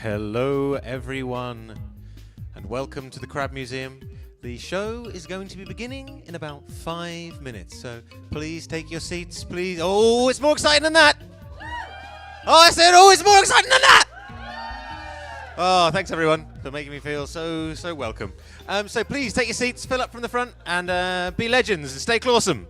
Hello everyone and welcome to the Crab Museum. The show is going to be beginning in about 5 minutes, so please take your seats, please. Oh, it's more exciting than that! Oh, I said, oh, it's more exciting than that! Oh, thanks everyone for making me feel so welcome. So please take your seats, fill up from the front, and be legends and stay clawsome.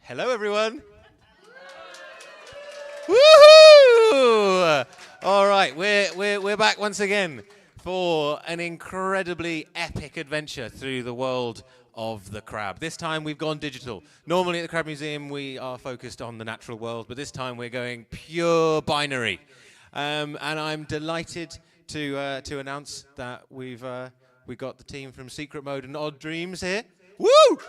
Hello, everyone. Woohoo! All right, we're back once again for an incredibly epic adventure through the world of the crab. This time we've gone digital. Normally at the Crab Museum we are focused on the natural world, but this time we're going pure binary. And I'm delighted to announce that we got the team from Secret Mode and Odd Dreams here. Woo!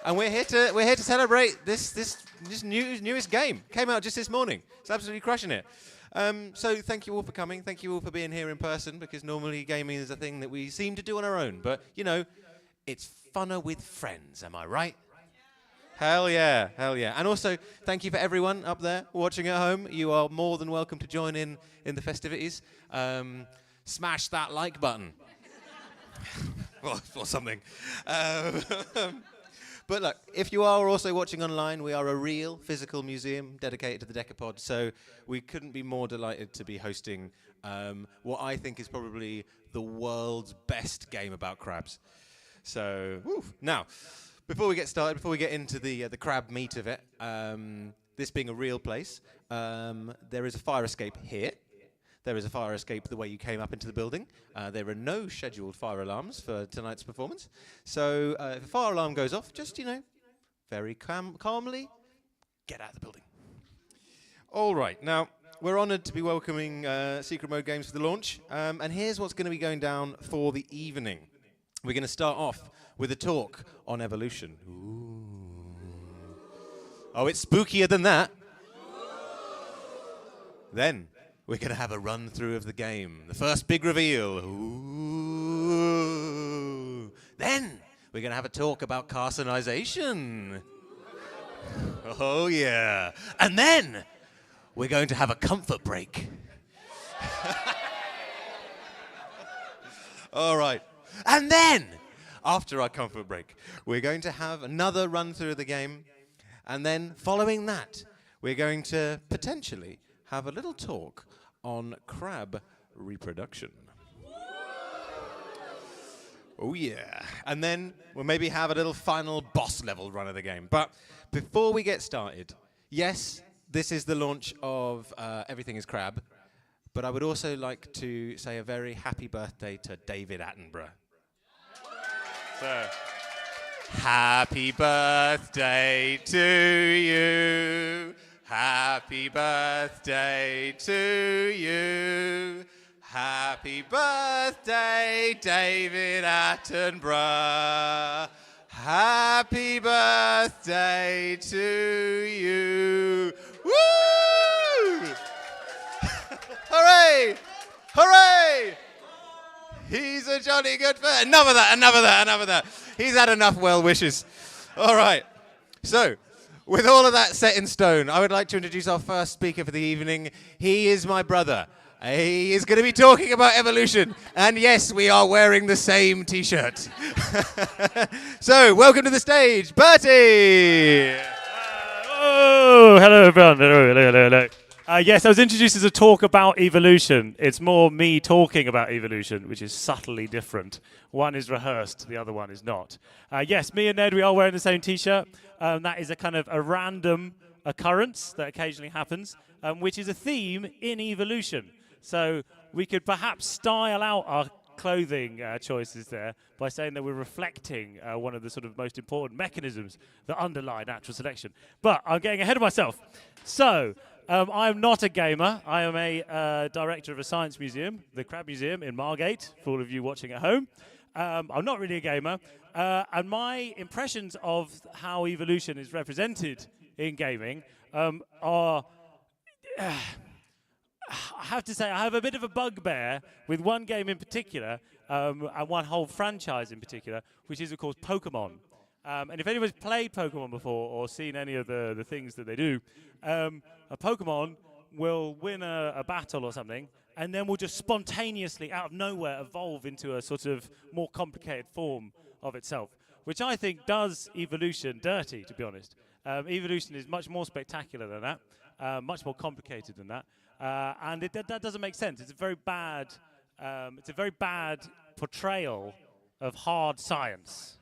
And we're here to celebrate this newest game. Came out just this morning. It's absolutely crushing it. So thank you all for coming. Thank you all for being here in person, because normally gaming is a thing that we seem to do on our own. But, you know, it's funner with friends, am I right? Hell yeah, hell yeah. And also, thank you for everyone up there watching at home. You are more than welcome to join in the festivities. Smash that like button. or something. But look, if you are also watching online, we are a real physical museum dedicated to the Decapod, so we couldn't be more delighted to be hosting what I think is probably the world's best game about crabs. So, now, before we get started, before we get into the crab meat of it, this being a real place, there is a fire escape here. There is a fire escape the way you came up into the building. There are no scheduled fire alarms for tonight's performance. So if a fire alarm goes off, just, very calmly get out of the building. All right. Now, we're honoured to be welcoming Secret Mode Games for the launch. And here's what's going to be going down for the evening. We're going to start off with a talk on evolution. Ooh. Oh, it's spookier than that. Then we're going to have a run-through of the game. The first big reveal. Ooh. Then we're going to have a talk about carcinization. Oh, yeah. And then we're going to have a comfort break. All right. And then, after our comfort break, we're going to have another run-through of the game. And then, following that, we're going to potentially have a little talk on crab reproduction. Oh yeah. And then we'll maybe have a little final boss level run of the game. But before we get started, yes, this is the launch of Everything is Crab, but I would also like to say a very happy birthday to David Attenborough. So, happy birthday to you. Happy birthday to you. Happy birthday, David Attenborough. Happy birthday to you. Woo! Hooray! Hooray! He's a jolly good fan. Enough of that. He's had enough well wishes. All right. So, with all of that set in stone, I would like to introduce our first speaker for the evening. He is my brother. He is going to be talking about evolution. And yes, we are wearing the same T-shirt. So, welcome to the stage, Bertie! Oh, hello everyone. Hello. Yes, I was introduced as a talk about evolution. It's more me talking about evolution, which is subtly different. One is rehearsed, the other one is not. Yes, me and Ned, we are wearing the same T-shirt. That is a kind of a random occurrence that occasionally happens, which is a theme in evolution. So we could perhaps style out our clothing choices there by saying that we're reflecting one of the sort of most important mechanisms that underlie natural selection. But I'm getting ahead of myself. So I'm not a gamer. I am a director of a science museum, the Crab Museum in Margate, for all of you watching at home. I'm not really a gamer. And my impressions of how evolution is represented in gaming are... I have to say, I have a bit of a bugbear with one game in particular, and one whole franchise in particular, which is, of course, Pokemon. And if anyone's played Pokemon before or seen any of the things that they do, a Pokemon will win a battle or something, and then will just spontaneously, out of nowhere, evolve into a sort of more complicated form of itself, which I think does evolution dirty, to be honest. Evolution is much more spectacular than that, much more complicated than that. And that doesn't make sense. It's a very bad portrayal of hard science.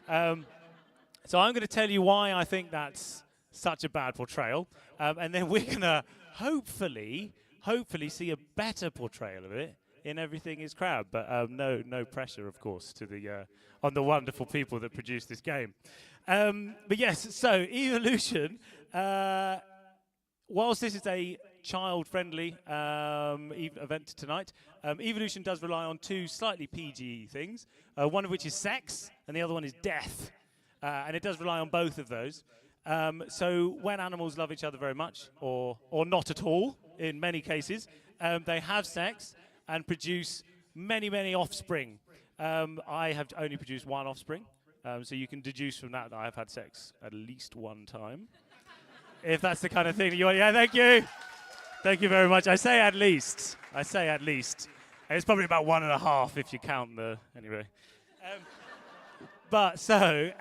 So I'm going to tell you why I think that's such a bad portrayal, and then we're going to hopefully see a better portrayal of it in Everything is Crab. But no pressure, of course, to on the wonderful people that produced this game. But yes, so evolution. Whilst this is a child-friendly event tonight, evolution does rely on two slightly PG things, one of which is sex, and the other one is death. and it does rely on both of those. So when animals love each other very much, or not at all, in many cases, they have sex and produce many, many offspring. I have only produced one offspring, so you can deduce from that I have had sex at least one time. If that's the kind of thing that you want. Yeah, thank you. Thank you very much. I say at least. It's probably about 1.5 if you count the... Anyway. But so,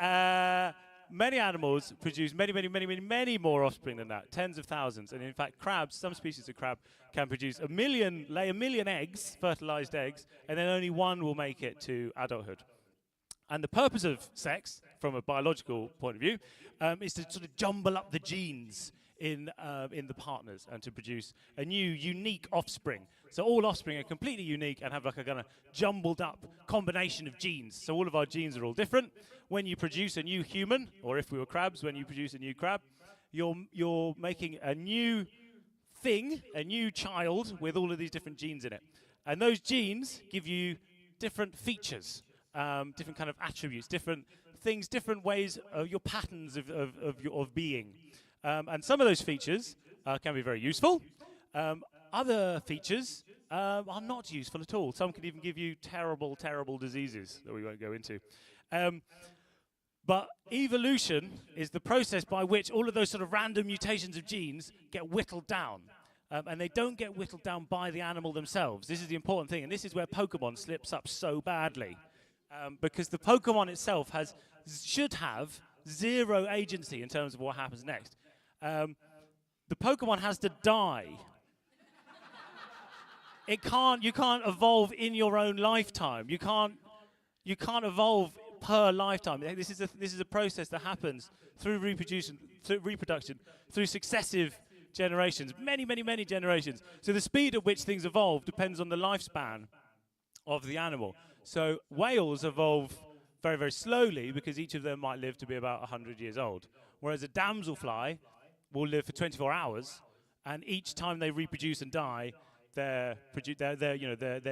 many animals produce many, many, many, many, many more offspring than that, tens of thousands. And in fact, crabs, some species of crab, can produce lay a million eggs, fertilized eggs, and then only one will make it to adulthood. And the purpose of sex, from a biological point of view, is to sort of jumble up the genes in the partners and to produce a new, unique offspring. So all offspring are completely unique and have like a kind of jumbled up combination of genes. So all of our genes are all different. When you produce a new human, or if we were crabs, when you produce a new crab, you're making a new thing, a new child with all of these different genes in it. And those genes give you different features. Different kind of attributes, different things, different ways of your patterns of being. And some of those features can be very useful. Other features are not useful at all. Some can even give you terrible, terrible diseases that we won't go into. But evolution is the process by which all of those sort of random mutations of genes get whittled down. And they don't get whittled down by the animal themselves. This is the important thing, and this is where Pokemon slips up so badly. Because the Pokemon itself should have zero agency in terms of what happens next. The Pokemon has to die. You can't evolve in your own lifetime. You can't evolve per lifetime. This is a process that happens through reproduction, through successive generations, many, many, many generations. So the speed at which things evolve depends on the lifespan of the animal. So whales evolve very, very slowly because each of them might live to be about 100 years old. Whereas a damselfly will live for 24 hours, and each time they reproduce and die, their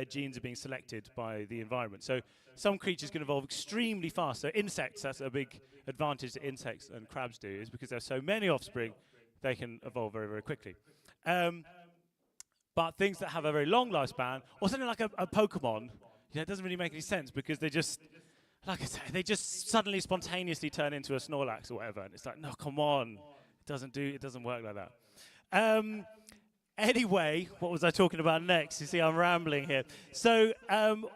genes are being selected by the environment. So some creatures can evolve extremely fast. So insects, that's a big advantage that insects and crabs do, is because there's so many offspring, they can evolve very, very quickly. But things that have a very long lifespan, or something like a Pokemon, it doesn't really make any sense because they just, like I say, they just suddenly spontaneously turn into a Snorlax or whatever, and it's like, no, come on, it doesn't work like that. Anyway, what was I talking about next? You see, I'm rambling here. So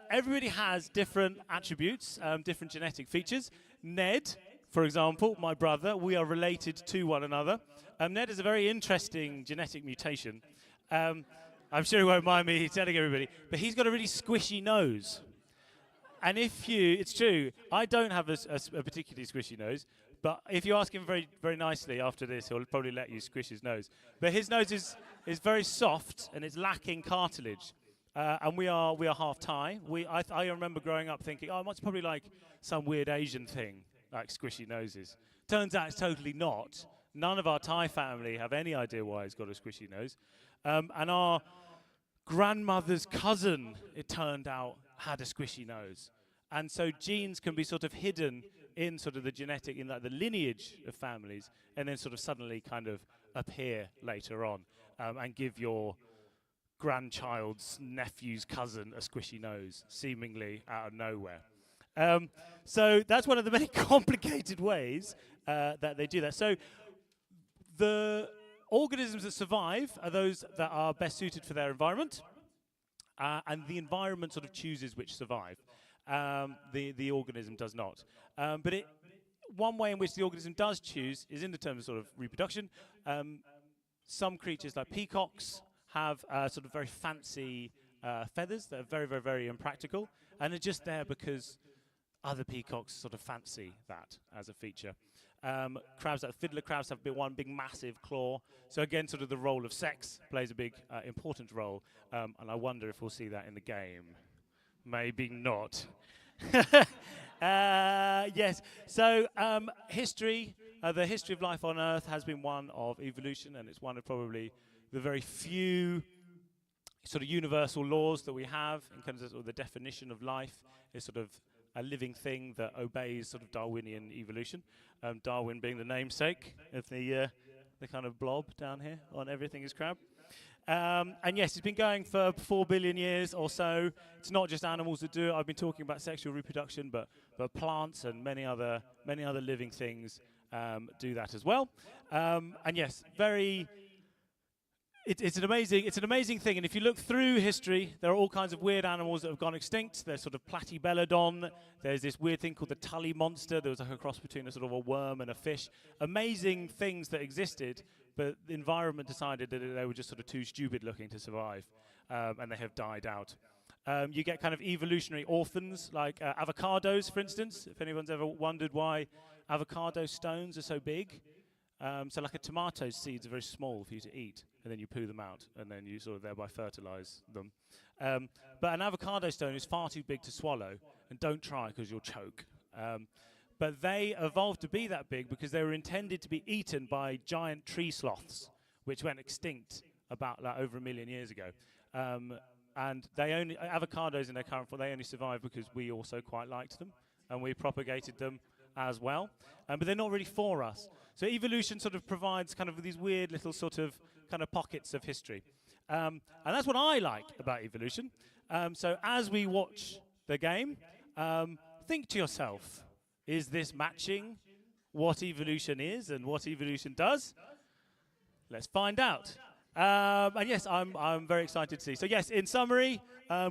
everybody has different attributes, different genetic features. Ned, for example, my brother, we are related to one another. Ned is a very interesting genetic mutation. I'm sure he won't mind me telling everybody, but he's got a really squishy nose. And it's true, I don't have a particularly squishy nose, but if you ask him very, very nicely after this, he'll probably let you squish his nose. But his nose is very soft and it's lacking cartilage. And we are half Thai. I remember growing up thinking, oh, it's probably like some weird Asian thing, like squishy noses. Turns out it's totally not. None of our Thai family have any idea why he's got a squishy nose. And our grandmother's cousin, it turned out, had a squishy nose. And so genes can be sort of hidden in sort of the genetic, in like the lineage of families, and then sort of suddenly kind of appear later on and give your grandchild's nephew's cousin a squishy nose, seemingly out of nowhere. So that's one of the many complicated ways that they do that. So the organisms that survive are those that are best suited for their environment, and the environment sort of chooses which survive. The organism does not. But one way in which the organism does choose is in the terms of sort of reproduction. Some creatures, like peacocks, have sort of very fancy feathers that are very, very, very impractical, and they're just there because other peacocks sort of fancy that as a feature. Crabs, like fiddler crabs, have one big massive claw. So again, sort of the role of sex plays a big, important role. And I wonder if we'll see that in the game. Maybe not. Yes. So history, the history of life on Earth has been one of evolution, and it's one of probably the very few sort of universal laws that we have in terms of the definition of life is sort of a living thing that obeys sort of Darwinian evolution. Darwin being the namesake of the kind of blob down here on Everything is Crab. And yes, it's been going for 4 billion years or so. It's not just animals that do it. I've been talking about sexual reproduction, but plants and many other living things do that as well. And yes, it's an amazing thing. And if you look through history, there are all kinds of weird animals that have gone extinct. There's sort of Platybelodon. There's this weird thing called the Tully monster. There was like a cross between a sort of a worm and a fish. Amazing things that existed, but the environment decided that they were just sort of too stupid looking to survive, and they have died out. You get kind of evolutionary orphans, like avocados, for instance. If anyone's ever wondered why avocado stones are so big. So like a tomato seeds are very small for you to eat, and then you poo them out, and then you sort of thereby fertilize them. But an avocado stone is far too big to swallow, and don't try because you'll choke. But they evolved to be that big because they were intended to be eaten by giant tree sloths, which went extinct about over 1 million years ago. And avocados in their current form, they only survived because we also quite liked them, and we propagated them as well. But they're not really for us. So evolution sort of provides kind of these weird little sort of kind of pockets of history. And that's what I like about evolution. So as we watch the game, think to yourself, is this matching what evolution is and what evolution does? Let's find out. And yes, I'm very excited to see. So yes, in summary,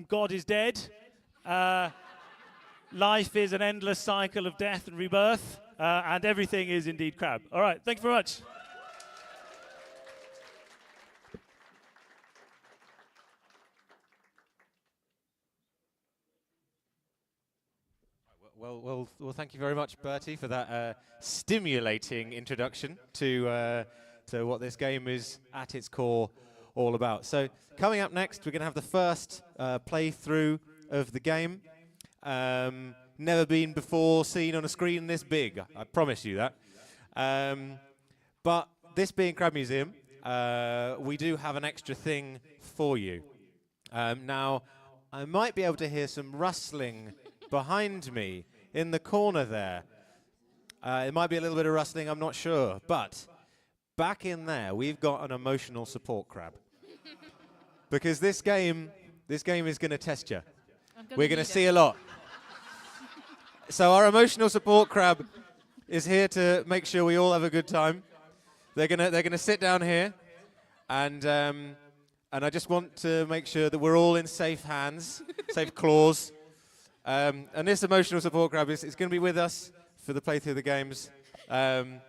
God is dead. Life is an endless cycle of death and rebirth, and everything is indeed crab. All right, thank you very much. Well, thank you very much, Bertie, for that stimulating introduction to what this game is at its core all about. So coming up next, we're going to have the first playthrough of the game. Never been before seen on a screen this big, I promise you that. But this being Crab Museum, we do have an extra thing for you. Now, I might be able to hear some rustling behind me in the corner there. It might be a little bit of rustling, I'm not sure. But back in there, we've got an emotional support crab. Because this game is going to test you. We're going to see a lot. So our emotional support crab is here to make sure we all have a good time. They're gonna sit down here, and I just want to make sure that we're all in safe hands, safe claws. And this emotional support crab is going to be with us for the playthrough of the games. And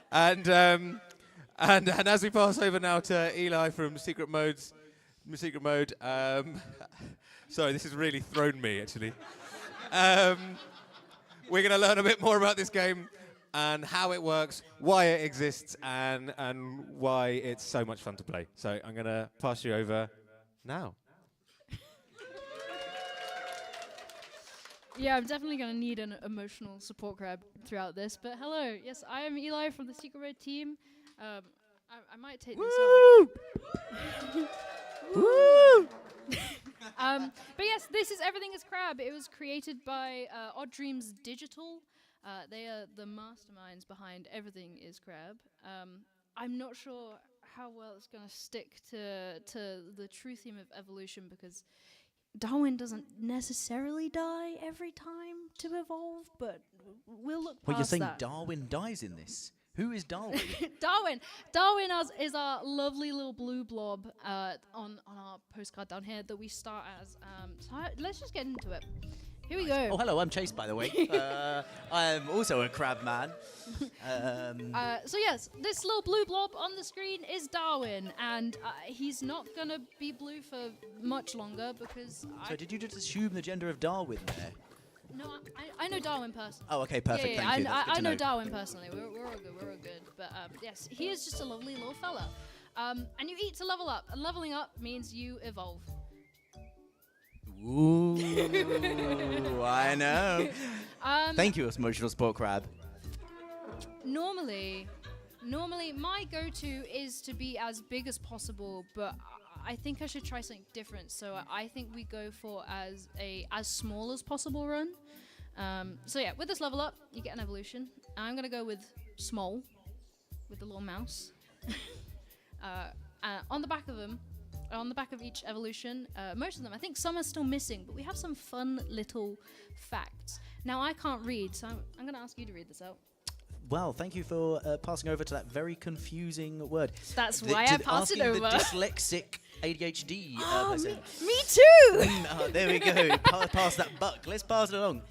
as we pass over now to Eli from Secret Mode. Sorry, this has really thrown me, actually. We're going to learn a bit more about this game and how it works, why it exists, and why it's so much fun to play. So I'm going to pass you over now. Yeah, I'm definitely going to need an emotional support crab throughout this. But hello, yes, I am Eli from the Secret Mode team. I might take this off. Woo! But yes, this is Everything is Crab. It was created by Odd Dreams Digital. They are the masterminds behind Everything is Crab. I'm not sure how well it's going to stick to the true theme of evolution, because Darwin doesn't necessarily die every time to evolve, but we'll look past that. Well, you're saying Darwin dies in this? Who is Darwin? Darwin is our lovely little blue blob on our postcard down here that we start as. So let's just get into it. Here we go. Oh, hello, I'm Chase, by the way. I'm also a crab man. So yes, this little blue blob on the screen is Darwin, and he's not going to be blue for much longer because... So did you just assume the gender of Darwin there? No, I know Darwin personally. Oh, okay, perfect, Yeah, thank you. That's good I to know Darwin personally. We're all good. But yes, he is just a lovely little fella. And you eat to level up, and leveling up means you evolve. Ooh, I know. Thank you, emotional support crab. Normally, my go-to is to be as big as possible, but I think I should try something different. So I think we go for as small as possible run. So yeah, with this level up, you get an evolution. I'm gonna go with small, with the little mouse. On the back of them, on the back of each evolution, most of them, I think some are still missing, but we have some fun little facts. Now I can't read, so I'm gonna ask you to read this out. Well, thank you for passing over to that very confusing word. That's why I passed it over. The dyslexic ADHD person. Me too! There we go. Pass that buck. Let's pass it along.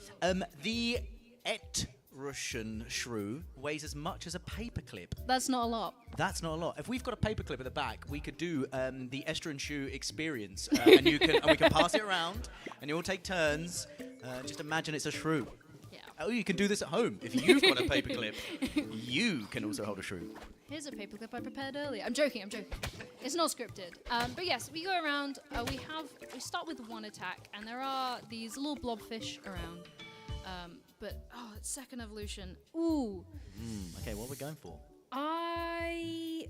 The Etruscan shrew weighs as much as a paperclip. That's not a lot. That's not a lot. If we've got a paperclip at the back, we could do the Estrun shoe experience, and we can pass it around, and you all take turns. Just imagine it's a shrew. Yeah. Oh, you can do this at home. If you've got a paperclip, you can also hold a shrew. Here's a paperclip I prepared earlier. I'm joking. It's not scripted. But yes, we go around. We start with one attack, and there are these little blobfish around. It's second evolution. Ooh. Okay, what are we going for? I'm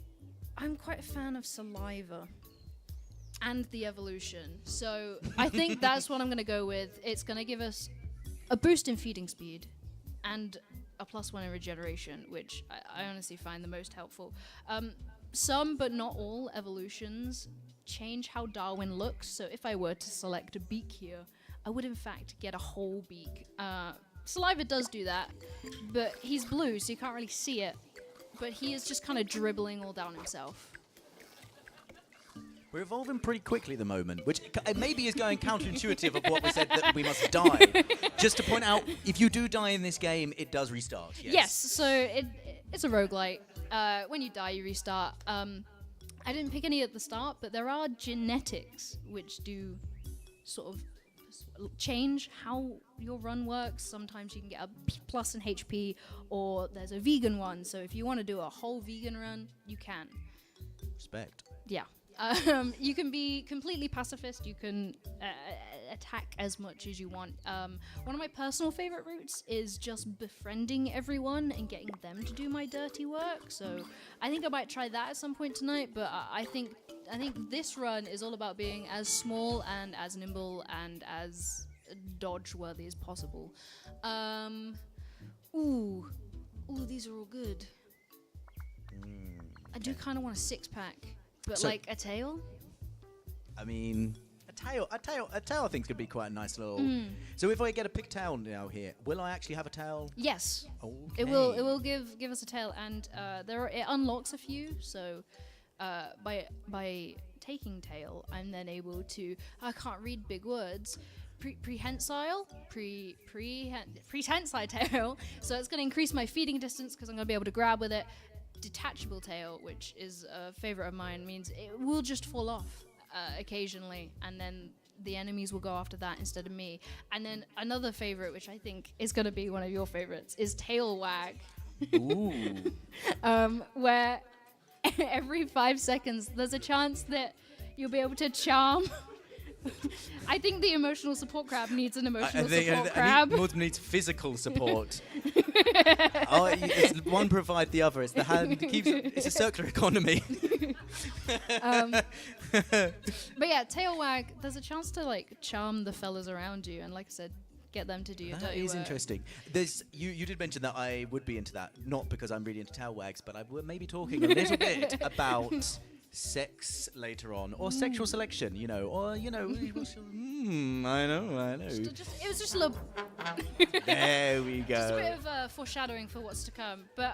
quite a fan of saliva and the evolution. So I think that's what I'm going to go with. It's going to give us a boost in feeding speed and a +1 in regeneration, which I honestly find the most helpful. Some, but not all, evolutions change how Darwin looks. So if I were to select a beak here, I would in fact get a whole beak. Saliva does do that, but he's blue, so you can't really see it. But he is just kind of dribbling all down himself. We're evolving pretty quickly at the moment, which maybe is going counterintuitive of what we said that we must die. Just to point out, if you do die in this game, it does restart. Yes, so it's a roguelite. When you die, you restart. I didn't pick any at the start, but there are genetics which do sort of change how your run works. Sometimes you can get a plus in HP, or there's a vegan one. So if you want to do a whole vegan run, you can. Respect. Yeah. You can be completely pacifist. You can attack as much as you want. One of my personal favorite routes is just befriending everyone and getting them to do my dirty work. So I think I might try that at some point tonight. But I think this run is all about being as small and as nimble and as dodge-worthy as possible. These are all good. I do kind of want a six-pack. But so, like a tail? I mean, a tail I think could be quite a nice little... So if I get a pigtail now here, will I actually have a tail? Yes. Okay. It will give us a tail, and it unlocks a few, so by taking tail, I'm then able to... I can't read big words. Prehensile tail. So it's going to increase my feeding distance because I'm going to be able to grab with it. Detachable tail, which is a favorite of mine, means it will just fall off occasionally, and then the enemies will go after that instead of me. And then another favorite, which I think is going to be one of your favorites, is tail wag. Ooh. Where every 5 seconds there's a chance that you'll be able to charm. I think the emotional support crab needs an emotional support crab. More needs physical support. One provide the other. It's the hand. It's a circular economy. But yeah, tail wag. There's a chance to like charm the fellas around you, and like I said, get them to do your dirty work. That is interesting. You did mention that I would be into that, not because I'm really into tail wags, but I would maybe talking a little bit about sex later on, or sexual selection, I know. It was just a little. There we go. Just a bit of foreshadowing for what's to come. But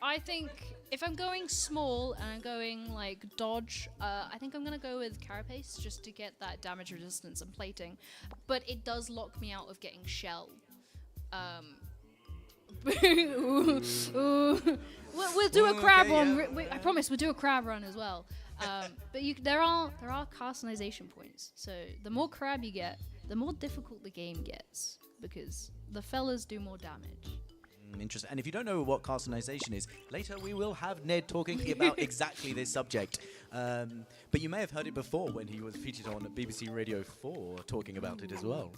I think if I'm going small and I'm going like dodge, I think I'm gonna go with Carapace just to get that damage resistance and plating. But it does lock me out of getting shell. We'll do a crab run. I promise we'll do a crab run as well. But there are carcinization points. So the more crab you get, the more difficult the game gets, because the fellas do more damage. Interesting. And if you don't know what carcinization is, later we will have Ned talking about exactly this subject. But you may have heard it before when he was featured on BBC Radio 4 talking about it as well.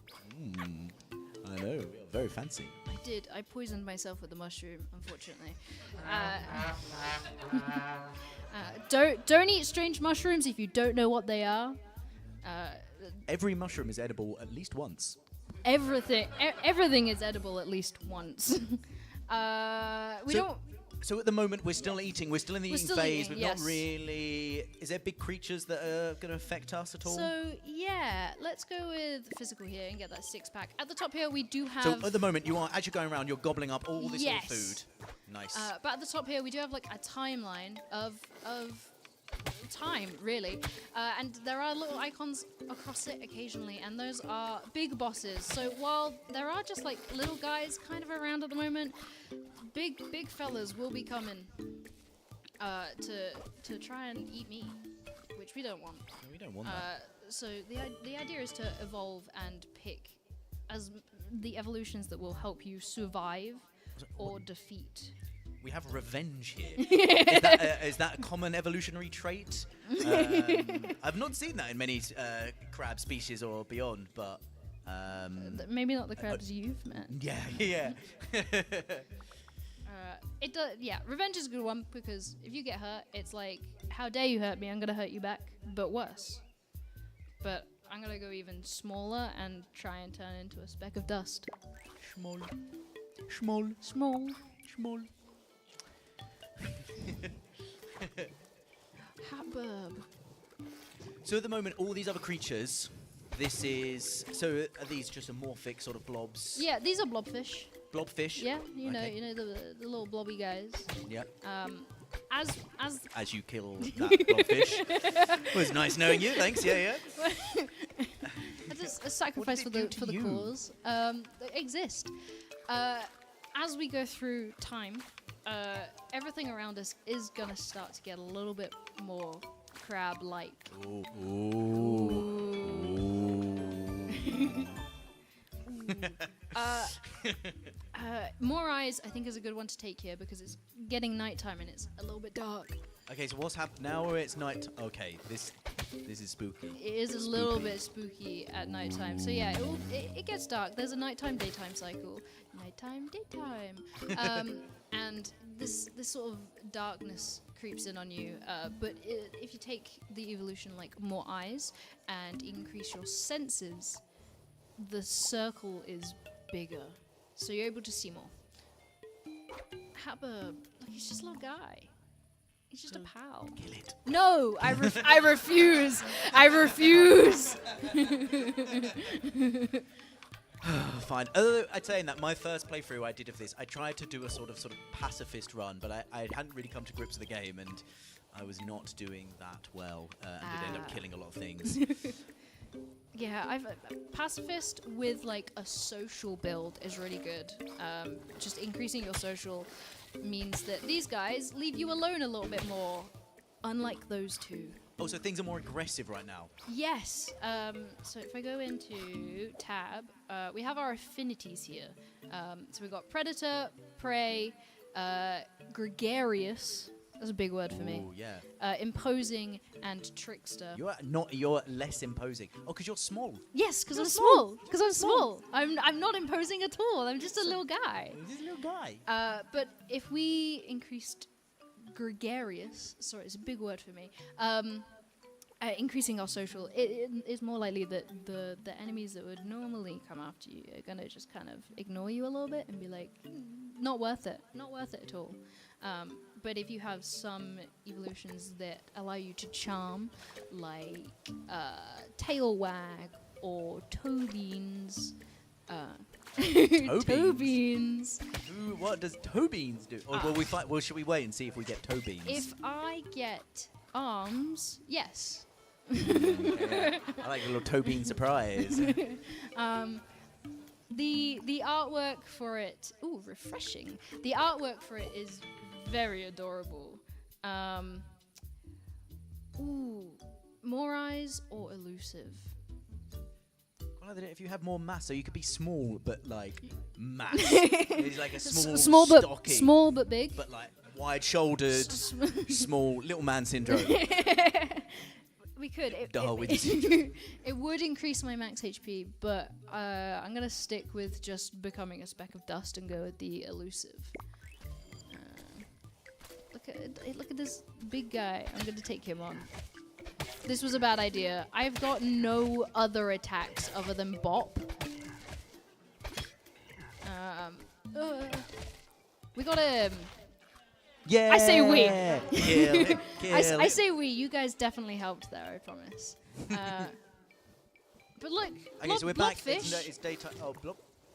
I know, very fancy. I poisoned myself with the mushroom, unfortunately. don't eat strange mushrooms if you don't know what they are. Every mushroom is edible at least once. Everything is edible at least once. We don't. So at the moment we're still eating. We're still in the We're eating still phase. eating, We've not yes. really. Is there big creatures that are going to affect us at all? So yeah, let's go with physical here and get that 6-pack. At the top here we do have. So at the moment, as you're going around, you're gobbling up all this Yes. sort of food. Nice. But at the top here we do have like a timeline of time, really, and there are little icons across it occasionally, and those are big bosses. So while there are just like little guys kind of around at the moment, big fellas will be coming to try and eat me, which we don't want. we don't want that. So the idea is to evolve and pick as the evolutions that will help you survive or defeat. We have revenge here. Is that a common evolutionary trait? I've not seen that in many crab species or beyond, but Maybe not the crabs you've met. yeah. It does. Yeah, revenge is a good one because if you get hurt, it's like, how dare you hurt me? I'm gonna hurt you back, but worse. But I'm gonna go even smaller and try and turn into a speck of dust. Small. Small. Hatburb. So at the moment, all these other creatures, are these just amorphic sort of blobs? Yeah, these are blobfish. Blobfish? Yeah, you know, Okay. the little blobby guys. Yeah. As As you kill that blobfish. It was nice knowing you, thanks, yeah. a sacrifice for it do the to you? cause. They exist. As we go through time, everything around us is gonna start to get a little bit more crab-like. More Eyes, I think, is a good one to take here because it's getting nighttime and it's a little bit dark. Okay, so what's happened now where it's night? Okay, this is spooky. It is a little bit spooky at nighttime. So yeah, it gets dark. There's a nighttime daytime cycle. Nighttime daytime. And this sort of darkness creeps in on you. But if you take the evolution like more eyes and increase your senses, the circle is bigger. So you're able to see more. Hatburb, like, he's just a little guy. He's just a pal. Kill it. No, I refuse. I refuse. Fine. I'd say in that my first playthrough I did of this, I tried to do a sort of pacifist run, but I hadn't really come to grips with the game, and I was not doing that well, and did end up killing a lot of things. Yeah, pacifist with like a social build is really good. Just increasing your social means that these guys leave you alone a little bit more, unlike those two. Oh, so things are more aggressive right now. Yes. So if I go into tab, we have our affinities here. So we've got predator, prey, gregarious. That's a big word for me. Oh, yeah. Imposing and trickster. You're less imposing. Oh, because you're small. Yes, because I'm small. Because I'm small. I'm not imposing at all. I'm just a little guy. This little guy. But if we increased gregarious, sorry, it's a big word for me. Increasing our social, it is more likely that the enemies that would normally come after you are gonna just kind of ignore you a little bit and be like, not worth it at all. But if you have some evolutions that allow you to charm, like tail wag or toe beans. Toe beans. Ooh, what does toe beans do? Well, should we wait and see if we get toe beans? If I get arms, yes. Yeah, I like a little toe bean surprise. The artwork for it, ooh, refreshing. The artwork for it is very adorable. More eyes or elusive? Well, if you have more mass, so you could be small but like mass. It's like a small stocky, small but big. but like wide-shouldered, small little man syndrome. We could. Darwin. It would increase my max HP, but I'm gonna stick with just becoming a speck of dust and go with the elusive. look at this big guy. I'm gonna take him on. This was a bad idea. I've got no other attacks other than Bop. We got him. Yeah. I say we. Kill him, kill I him. say we. You guys definitely helped there. I promise. But look, Okay, so we're back. Blobfish. It's daytime. Oh,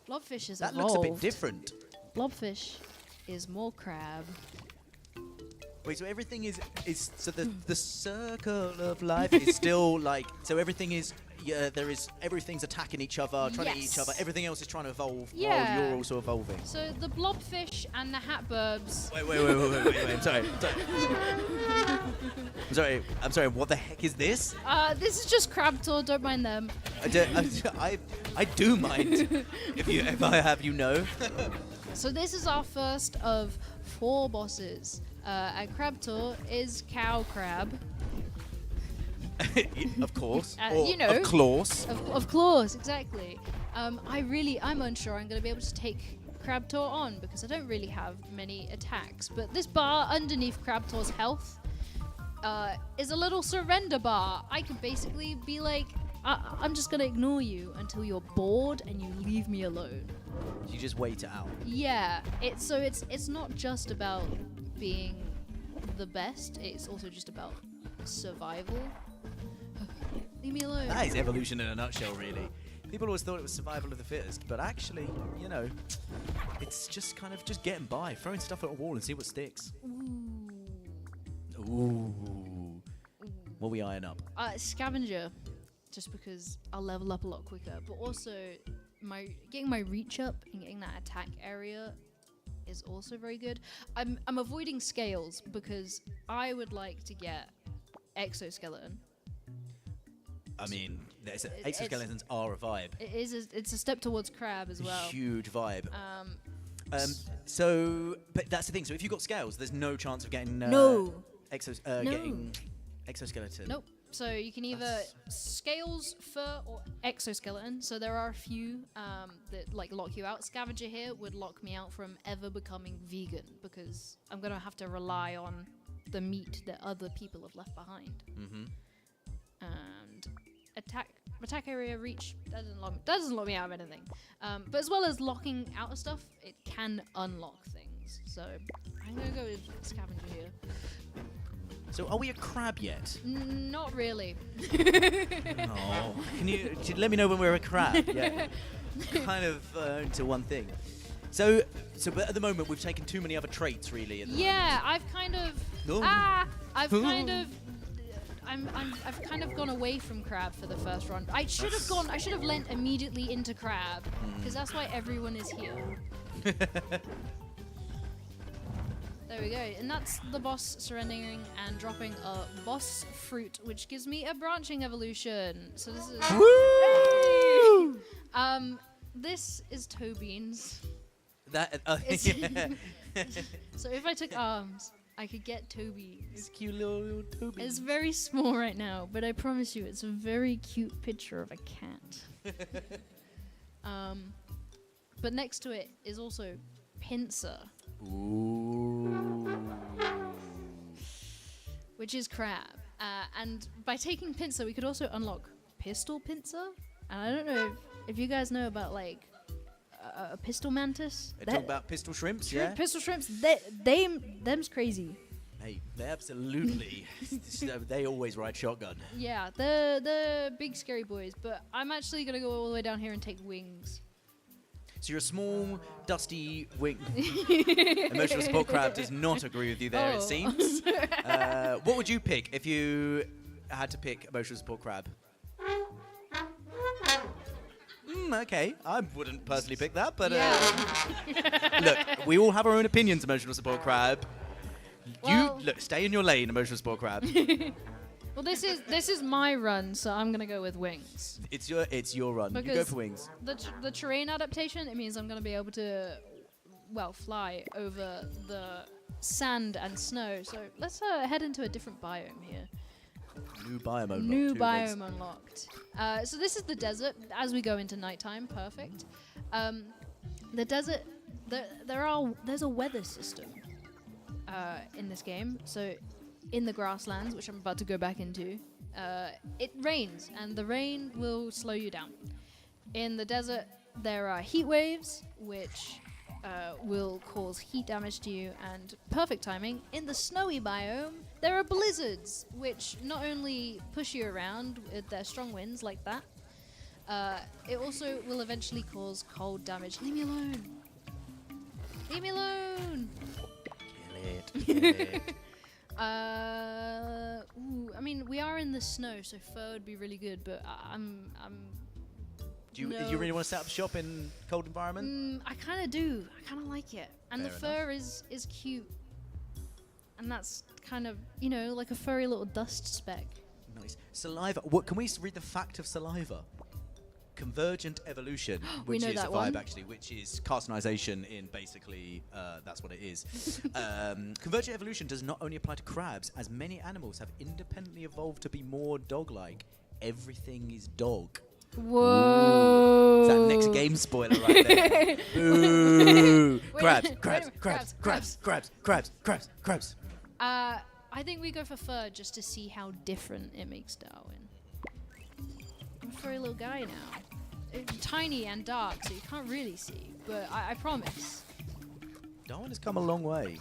Blobfish is that evolved. looks a bit different. Blobfish is more crab. Wait, so everything is so the circle of life is still like, so everything is, everything's attacking each other, trying to eat each Yes. other. Everything else is trying to evolve Yeah. while you're also evolving. So the Blobfish and the Hatburbs. Wait. I'm sorry. What the heck is this? This is just Crabtor. Don't mind them. I do mind if I have you know. So this is our first of 4 bosses. And Crabtor is Cow Crab. Of course. You know. Of course. Of course, exactly. I'm unsure I'm going to be able to take Crabtor on because I don't really have many attacks. But this bar underneath Crabtor's health is a little surrender bar. I could basically be like, I'm just going to ignore you until you're bored and you leave me alone. You just wait it out. Yeah, it's not just about being the best, it's also just about survival. Leave me alone. That is evolution in a nutshell, really. People always thought it was survival of the fittest, but actually, you know, it's just kind of just getting by, throwing stuff at a wall and see what sticks. Ooh. What are we eyeing up? Scavenger, just because I'll level up a lot quicker, but also getting my reach up and getting that attack area is also very good. I'm avoiding scales because I would like to get exoskeleton. I mean, It's- exoskeletons are a vibe. It's a step towards crab as well. Huge vibe. S- So, but that's the thing. So if you've got scales, there's no chance of getting No. getting exoskeleton. Nope. So you can either scales, fur, or exoskeleton. So there are a few that like lock you out. Scavenger here would lock me out from ever becoming vegan because I'm gonna have to rely on the meat that other people have left behind. Mm-hmm. And attack area reach doesn't lock me out of anything. But as well as locking out of stuff, it can unlock things. So I'm gonna go with scavenger here. So are we a crab yet? Not really. Oh, can you let me know when we're a crab? Yeah, kind of into one thing. So, but at the moment we've taken too many other traits, really. Yeah, I've kind of. No. I've kind of. I've kind of gone away from crab for the first run. I should have lent immediately into crab because that's why everyone is here. There we go, and that's the boss surrendering and dropping a boss fruit, which gives me a branching evolution. So this is. Woo! This is toe beans. That It's- yeah. So if I took arms, I could get toe beans. It's cute little Toby. It's very small right now, but I promise you, it's a very cute picture of a cat. But next to it is also pincer, Ooh. which is crab. And by taking pincer, we could also unlock pistol pincer. And I don't know if you guys know about like a pistol mantis. They talk about pistol shrimps, yeah? Pistol shrimps. Them's crazy. Hey, they absolutely. They always ride shotgun. Yeah, they're big scary boys. But I'm actually gonna go all the way down here and take wings. So you're a small, dusty wing. Emotional support crab does not agree with you there, Oh. it seems. What would you pick if you had to pick emotional support crab? Okay, I wouldn't personally pick that, but Yeah. look, we all have our own opinions, emotional support crab. Well- You look, stay in your lane, emotional support crab. Well, this is my run, so I'm gonna go with wings. It's your run. You go Because for wings. The terrain adaptation, it means I'm gonna be able to, well, fly over the sand and snow. So let's head into a different biome here. New biome unlocked. New Two legs. biome unlocked. So this is the desert as we go into nighttime. Perfect. The desert. There's a weather system. in this game. So in the grasslands, which I'm about to go back into, it rains, and the rain will slow you down. In the desert, there are heat waves, which will cause heat damage to you, and perfect timing. In the snowy biome, there are blizzards, which not only push you around with their strong winds like that, it also will eventually cause cold damage. Leave me alone! Leave me alone! Kill it. I mean, we are in the snow, so fur would be really good, but I'm Do you No. really want to set up shop in cold environment? I kind of do. I kind of like it. And Fair the fur is cute. And that's kind of, like a furry little dust speck. Nice. Saliva. What can we read the fact of saliva? Convergent evolution, We which know is a that vibe one. actually, which is carcinization in basically, that's what it is. Convergent evolution does not only apply to crabs, as many animals have independently evolved to be more dog-like. Everything is dog. Whoa! It's that next game spoiler right there. Ooh. Wait, Crabs, wait, crabs, wait, crabs, crabs, crabs, crabs, crabs, crabs, crabs. I think we go for fur just to see how different it makes Darwin. I'm a furry little guy now. Tiny and dark, so you can't really see. But I promise. Darwin has come a long way.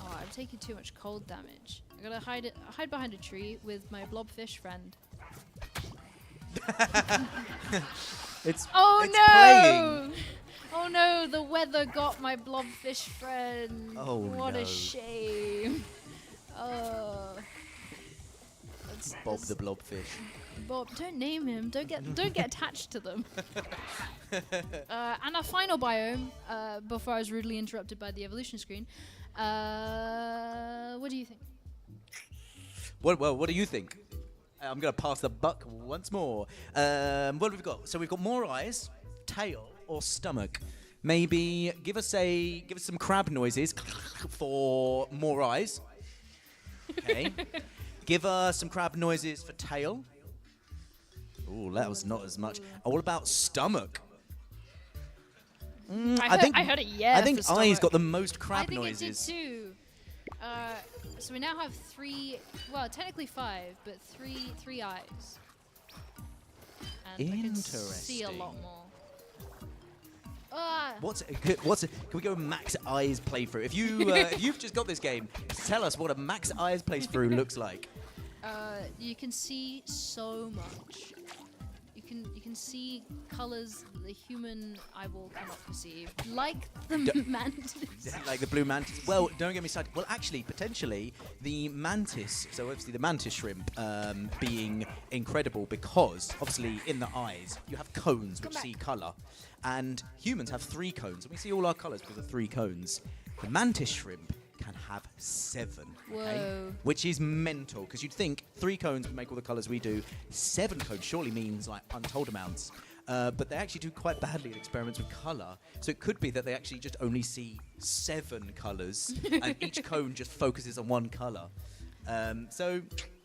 Oh, I'm taking too much cold damage. I gotta hide behind a tree with my blobfish friend. It's Oh it's no! playing. Oh no, the weather got my blobfish friend. Oh, what no. a shame. Oh. Bob the blobfish. Bob, don't name him. Don't get attached to them. And our final biome, before I was rudely interrupted by the evolution screen. What do you think? What do you think? I'm going to pass the buck once more. What have we got? So we've got more eyes, tail, or stomach. Maybe give us some crab noises for more eyes. Okay. Give us some crab noises for tail. Ooh, that was not as much. What about stomach? I heard a yeah. I think for eyes stomach. got the most crab I think noises. it did too. So we now have 3, well, technically 5, but three eyes. And I can see a lot Interesting. more. Ah, Can we go max eyes playthrough? If you've just got this game, tell us what a max eyes playthrough looks like. you can see so much. You can see colors the human eyeball cannot perceive, like the mantis. Like the blue mantis. Well, don't get me started. Well, actually, potentially, the mantis, so obviously the mantis shrimp being incredible because, obviously, in the eyes, you have cones which Come see back. colour. And humans have 3 cones. And we see all our colours because of 3 cones. The mantis shrimp can have 7. Okay? Whoa. Which is mental, because you'd think 3 cones would make all the colours we do. 7 cones surely means like untold amounts. But they actually do quite badly in experiments with colour. So it could be that they actually just only see 7 colours, and each cone just focuses on one colour. So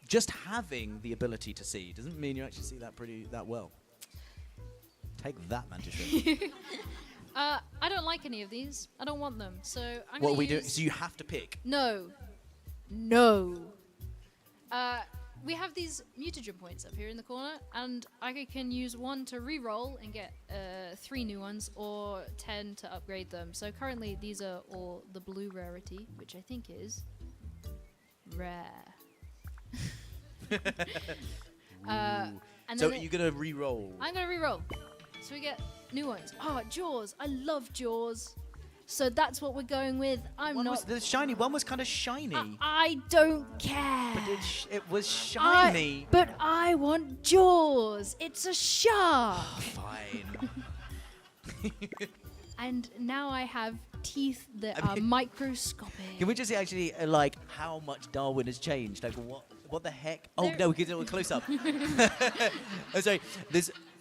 just having the ability to see doesn't mean you actually see that well. Take that, mantis shrimp. I don't like any of these. I don't want them. So I'm What gonna are we doing? use- So you have to pick. No. We have these mutagen points up here in the corner, and I can use 1 to re-roll and get 3 new ones, or 10 to upgrade them. So currently these are all the blue rarity, which I think is rare. And So then you're going to re-roll. I'm gonna re-roll, so we get new ones. Oh, Jaws! I love Jaws. So that's what we're going with. The shiny one was kind of shiny. I don't care. But it was shiny. But I want Jaws. It's a shark. Fine. And now I have teeth that I are mean- microscopic. Can we just see actually like how much Darwin has changed? Like what the heck? Oh There- no, we can do a close up. Oh, sorry.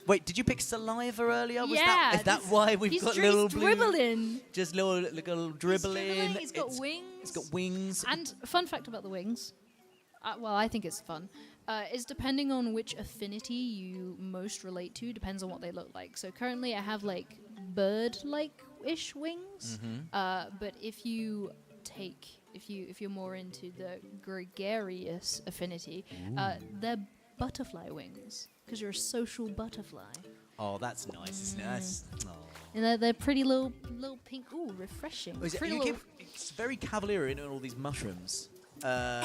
Wait, did you pick saliva earlier? Was yeah. is that why we've he's got he's little blue? dribbling. Just little dribbling. He's got wings. It's got wings. And fun fact about the wings, well, I think it's fun, is depending on which affinity you most relate to, depends on what they look like. So currently I have like bird-like crab-ish wings. But if you're more into the gregarious affinity, they're butterfly wings because you're a social butterfly. Oh, that's nice, isn't it? That's, And they're pretty little pink. Ooh, refreshing. Oh, is it, Pretty you little- give, it's very cavalier in all these mushrooms. So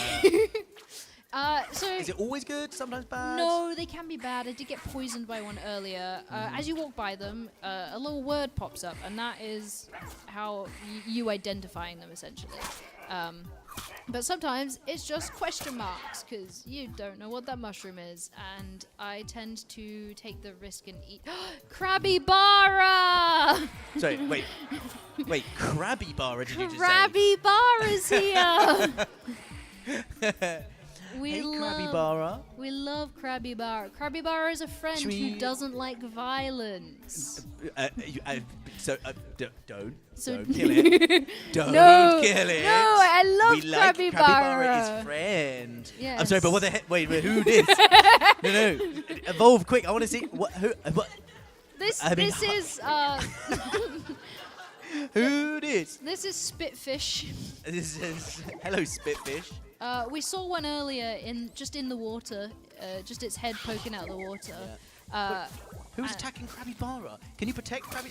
Is it always good? Sometimes bad? no, they can be bad. I did get poisoned by one earlier. As you walk by them, a little word pops up, and that is how you identifying them essentially. But sometimes it's just question marks because you don't know what that mushroom is, and I tend to take the risk and eat Krabby Bara. Sorry, wait, Krabby Bar, did you just say? Krabby Bara's here. We Hey, love Krabby Bara. We love Krabby Bara. Krabby Bara is a friend Should we- who doesn't like violence. Don't So- kill it. Don't No, kill it. no, I love we like Krabby Bara. Bara. Is friend. Yes. I'm sorry, but what the heck? Wait, who this? no, evolve quick. I want to see what. This I mean- this is Who this? this is Spitfish. This is hello, Spitfish. We saw one earlier in the water, just its head poking out of the water. Who's attacking Krabby Bara? Can you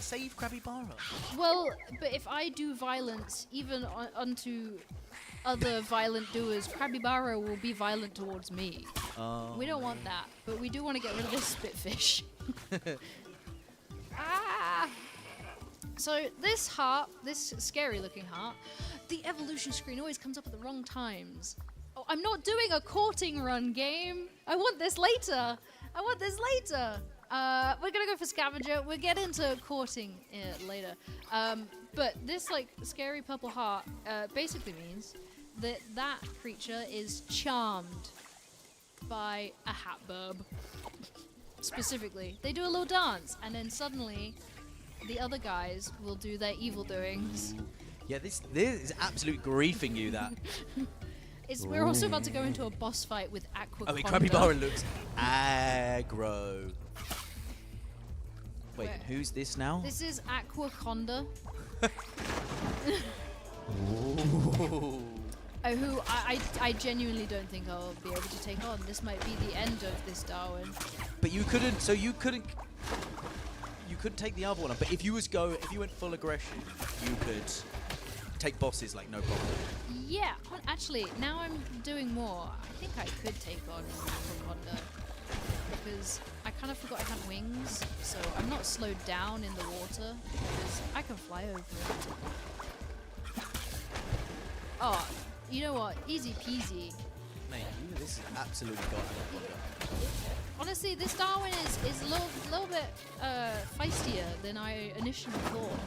save Krabby Bara? Well, but if I do violence, even onto other violent doers, Krabby Bara will be violent towards me. We don't want that, but we do want to get rid of this Spitfish. Ah! So this heart, this scary-looking heart, the evolution screen always comes up at the wrong times. Oh, I'm not doing a courting run game. I want this later. We're gonna go for scavenger. We'll get into courting later. But this scary purple heart basically means that creature is charmed by a hat burb. Specifically, they do a little dance, and then suddenly the other guys will do their evil doings. Yeah, this is absolute griefing you. That. We're also about to go into a boss fight with Aquaconda. I mean, Krabby Bara looks aggro. Wait, Where? who's this now? This is Aquaconda, who I genuinely don't think I'll be able to take on. This might be the end of this Darwin. But you couldn't. So you couldn't. You couldn't take the other one on. But if you went full aggression, you could take bosses like no problem. Yeah, well, actually, now I'm doing more. I think I could take on Aquaconda because I kind of forgot I had wings, so I'm not slowed down in the water because I can fly over it. Oh, you know what? Easy peasy. Mate, this is absolutely got Aquaconda. Honestly, this Darwin is a little bit feistier than I initially thought.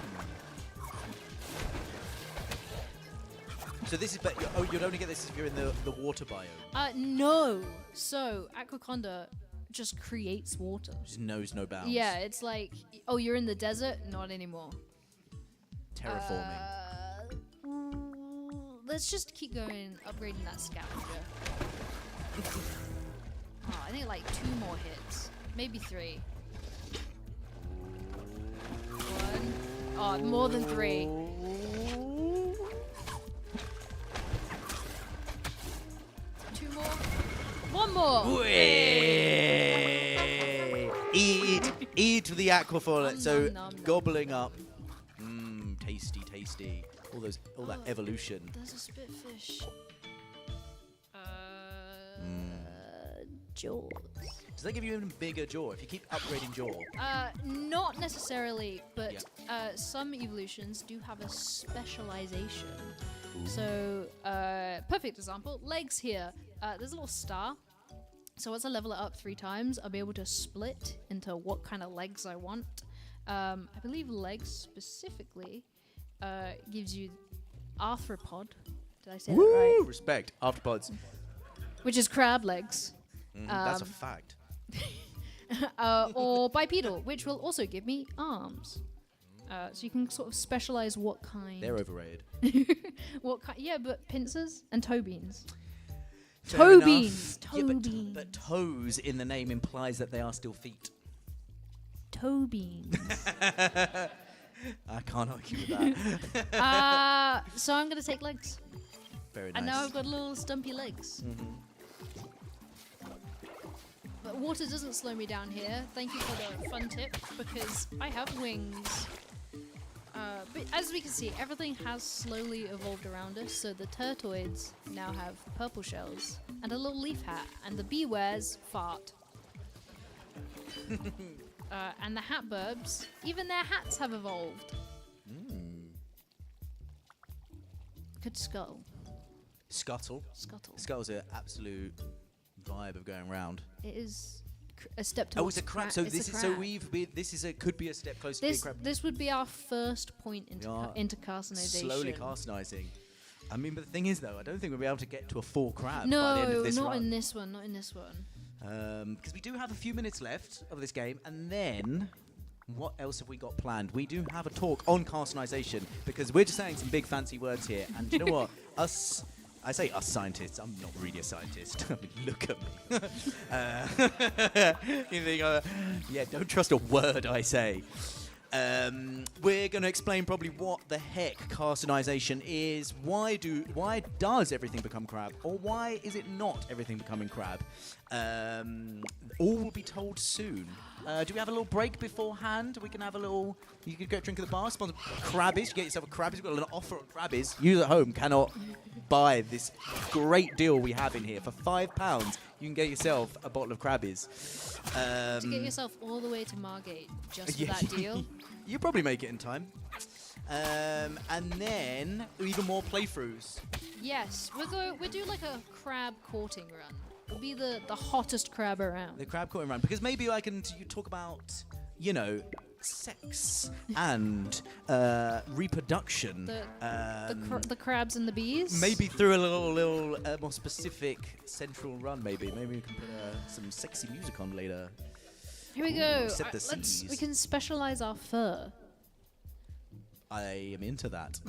So this is, but you'd only get this if you're in the water biome. No. So Aquaconda just creates water. Just knows no bounds. Yeah, it's like, oh, you're in the desert? Not anymore. Terraforming. Let's just keep going, upgrading that scavenger. I think like 2 more hits, maybe 3. 1. Oh, more than 3. 2 more. 1 more. Eat the aquafauna. Nom, So nom, nom, nom. gobbling up. Tasty. All that evolution. There's a spitfish. Jaws. Does that give you even bigger jaw if you keep upgrading jaw? Not necessarily, but some evolutions do have a specialization. So, perfect example, legs here. There's a little star. So once I level it up 3 times, I'll be able to split into what kind of legs I want. I believe legs specifically gives you arthropod. Did I say that right? Respect. Arthropods. Which is crab legs. That's a fact. Or bipedal, which will also give me arms. So you can sort of specialize what kind. They're overrated. What kind? Yeah, but pincers and toe beans. Fair Toe enough. beans. Yeah, Toe beans. but toes in the name implies that they are still feet. Toe beans. I can't argue with that. So I'm gonna take legs, Very nice. and now I've got little stumpy legs. But water doesn't slow me down here. Thank you for the fun tip, because I have wings. But as we can see, everything has slowly evolved around us. So the turtoids now have purple shells and a little leaf hat, and the bee wears fart. And the hatburbs, even their hats have evolved. Good skull. Scuttle. Scuttle. Scuttle's an absolute vibe of going round. It is a step Oh, towards it's a crab. cra- So it's this a is so crab. could be a step closer to being This a crab. this would be our first point into We are into carcinization. Slowly carcinizing. I mean, but the thing is, though, I don't think we'll be able to get to a full crab by the end No, of this not run. in this one. Not in this one. Because we do have a few minutes left of this game, and then what else have we got planned? We do have a talk on carcinization, because we're just saying some big fancy words here, and you know what? I say us scientists. I'm not really a scientist. I mean, look at me. You think, yeah, don't trust a word I say. We're going to explain probably what the heck carcinization is. Why does everything become crab, or why is it not everything becoming crab? All will be told soon. Do we have a little break beforehand? We can have a little. You could go drink at the bar. Sponsor Crabbies. You get yourself a Crabbies. We've got a little offer on Crabbies. You at home cannot buy this great deal we have in here for £5. You can get yourself a bottle of Crabbies. To get yourself all the way to Margate just for Yeah. that deal. You probably make it in time. And then even more playthroughs. Yes, we'll do like a crab courting run. We'll be the hottest crab around. The crab courting run. Because maybe I can talk about, sex and reproduction. The crabs and the bees. Maybe through a little more specific central run. Maybe we can put some sexy music on later. Here we go. Set the We seas. can specialize our fur. I am into that.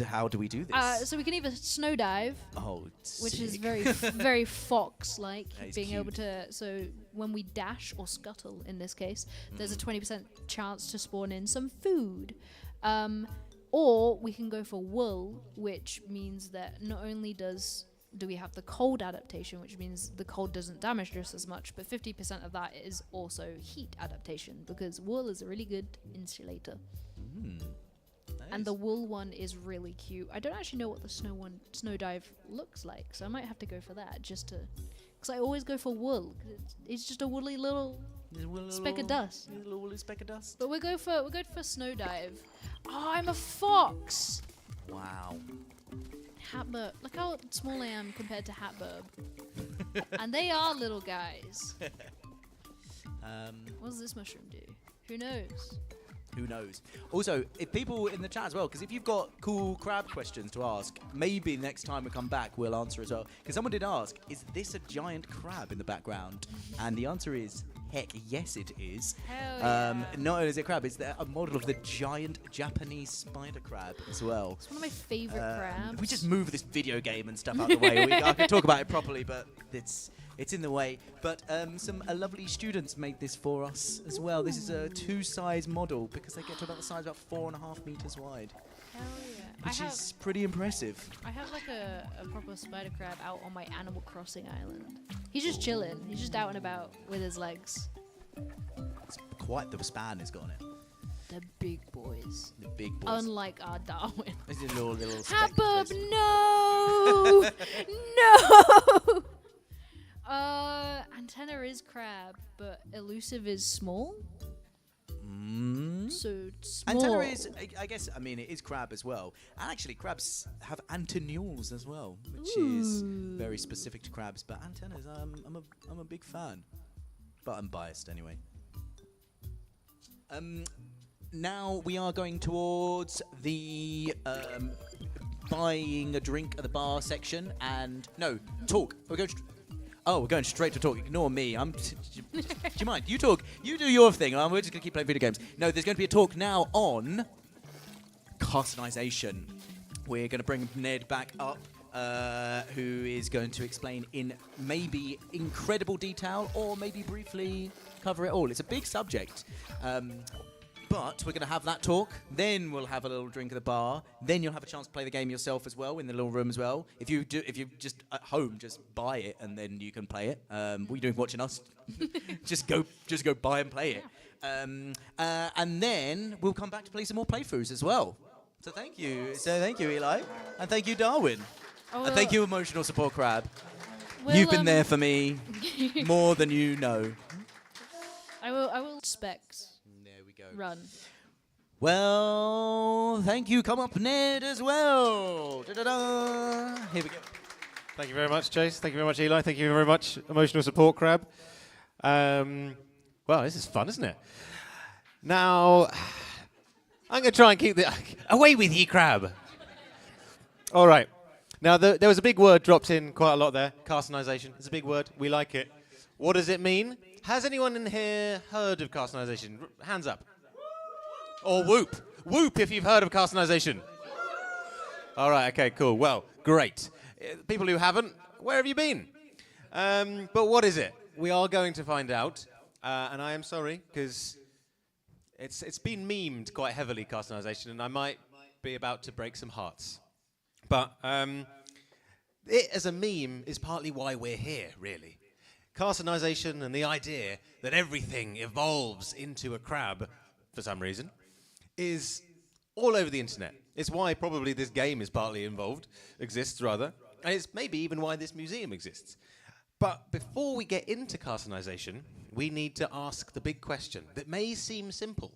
How do we do this? So we can either snow dive, Oh, which is sick. very fox-like, That is being able cute. to. So when we dash or scuttle, in this case, there's a 20% chance to spawn in some food. Or we can go for wool, which means that not only do we have the cold adaptation, which means the cold doesn't damage us as much, but 50% of that is also heat adaptation, because wool is a really good insulator. And the wool one is really cute. I don't actually know what the snow dive looks like, so I might have to go for that just to, because I always go for wool. 'Cause it's just a woolly little speck of dust. A little woolly speck of dust. But we're going for snow dive. Oh, I'm a fox. Wow. Hatburb. Look how small I am compared to Hatburb. And they are little guys. What does this mushroom do? Who knows? Who knows? Also, if people in the chat as well, because if you've got cool crab questions to ask, maybe next time we come back we'll answer as well. Because someone did ask, is this a giant crab in the background? And the answer is, heck, yes it is. Hell yeah. Not only is it a crab, it's a model of the giant Japanese spider crab as well. It's one of my favorite crabs. We just move this video game and stuff out the way. I could talk about it properly, but it's in the way. But some lovely students made this for us as well. This is a 2-size model because they get to about the size about 4.5 meters wide, Hell yeah. which is pretty impressive. I have like a proper spider crab out on my Animal Crossing island. He's just chilling. He's just out and about with his legs. It's quite the span it's got on it. The big boys. The big boys. Unlike our Darwin. This is a little Hatburb, speck- no! No! Antenna is crab, but elusive is small. So small. Antenna is, I guess, I mean, it is crab as well. And actually, crabs have antennules as well, which is very specific to crabs. But antennas, I'm a big fan. But I'm biased anyway. Now we are going towards the buying a drink at the bar section. And, no, talk. We're going straight to talk. Ignore me. Do you mind? You talk. You do your thing. We're just going to keep playing video games. No, there's going to be a talk now on carcinization. We're going to bring Ned back up, who is going to explain in maybe incredible detail or maybe briefly cover it all. It's a big subject. But we're going to have that talk, then we'll have a little drink at the bar, then you'll have a chance to play the game yourself as well in the little room as well. If you just at home, just buy it and then you can play it. What are you doing watching us? just go buy and play it. And then we'll come back to play some more playthroughs as well. So thank you. Eli. And thank you, Darwin. And thank you, Emotional Support Crab. You've been there for me more than you know. I will respect. There we go. Run. Well, thank you. Come up, Ned, as well. Da-da-da. Here we go. Thank you very much, Chase. Thank you very much, Eli. Thank you very much, Emotional Support Crab. Well, this is fun, isn't it? Now, I'm going to try and keep the... Away with ye, crab! All right. Now, there was a big word dropped in quite a lot there. Carcinization. It's a big word. We like it. What does it mean? Has anyone in here heard of carcinization? Hands up. Or whoop. Whoop if you've heard of carcinization. All right, okay, cool. Well, great. People who haven't, where have you been? But what is it? We are going to find out. And I am sorry, because it's been memed quite heavily, carcinization, and I might be about to break some hearts. But it as a meme is partly why we're here, really. Carcinization and the idea that everything evolves into a crab, for some reason, is all over the internet. It's why probably this game is partly exists rather, and it's maybe even why this museum exists. But before we get into carcinization, we need to ask the big question that may seem simple,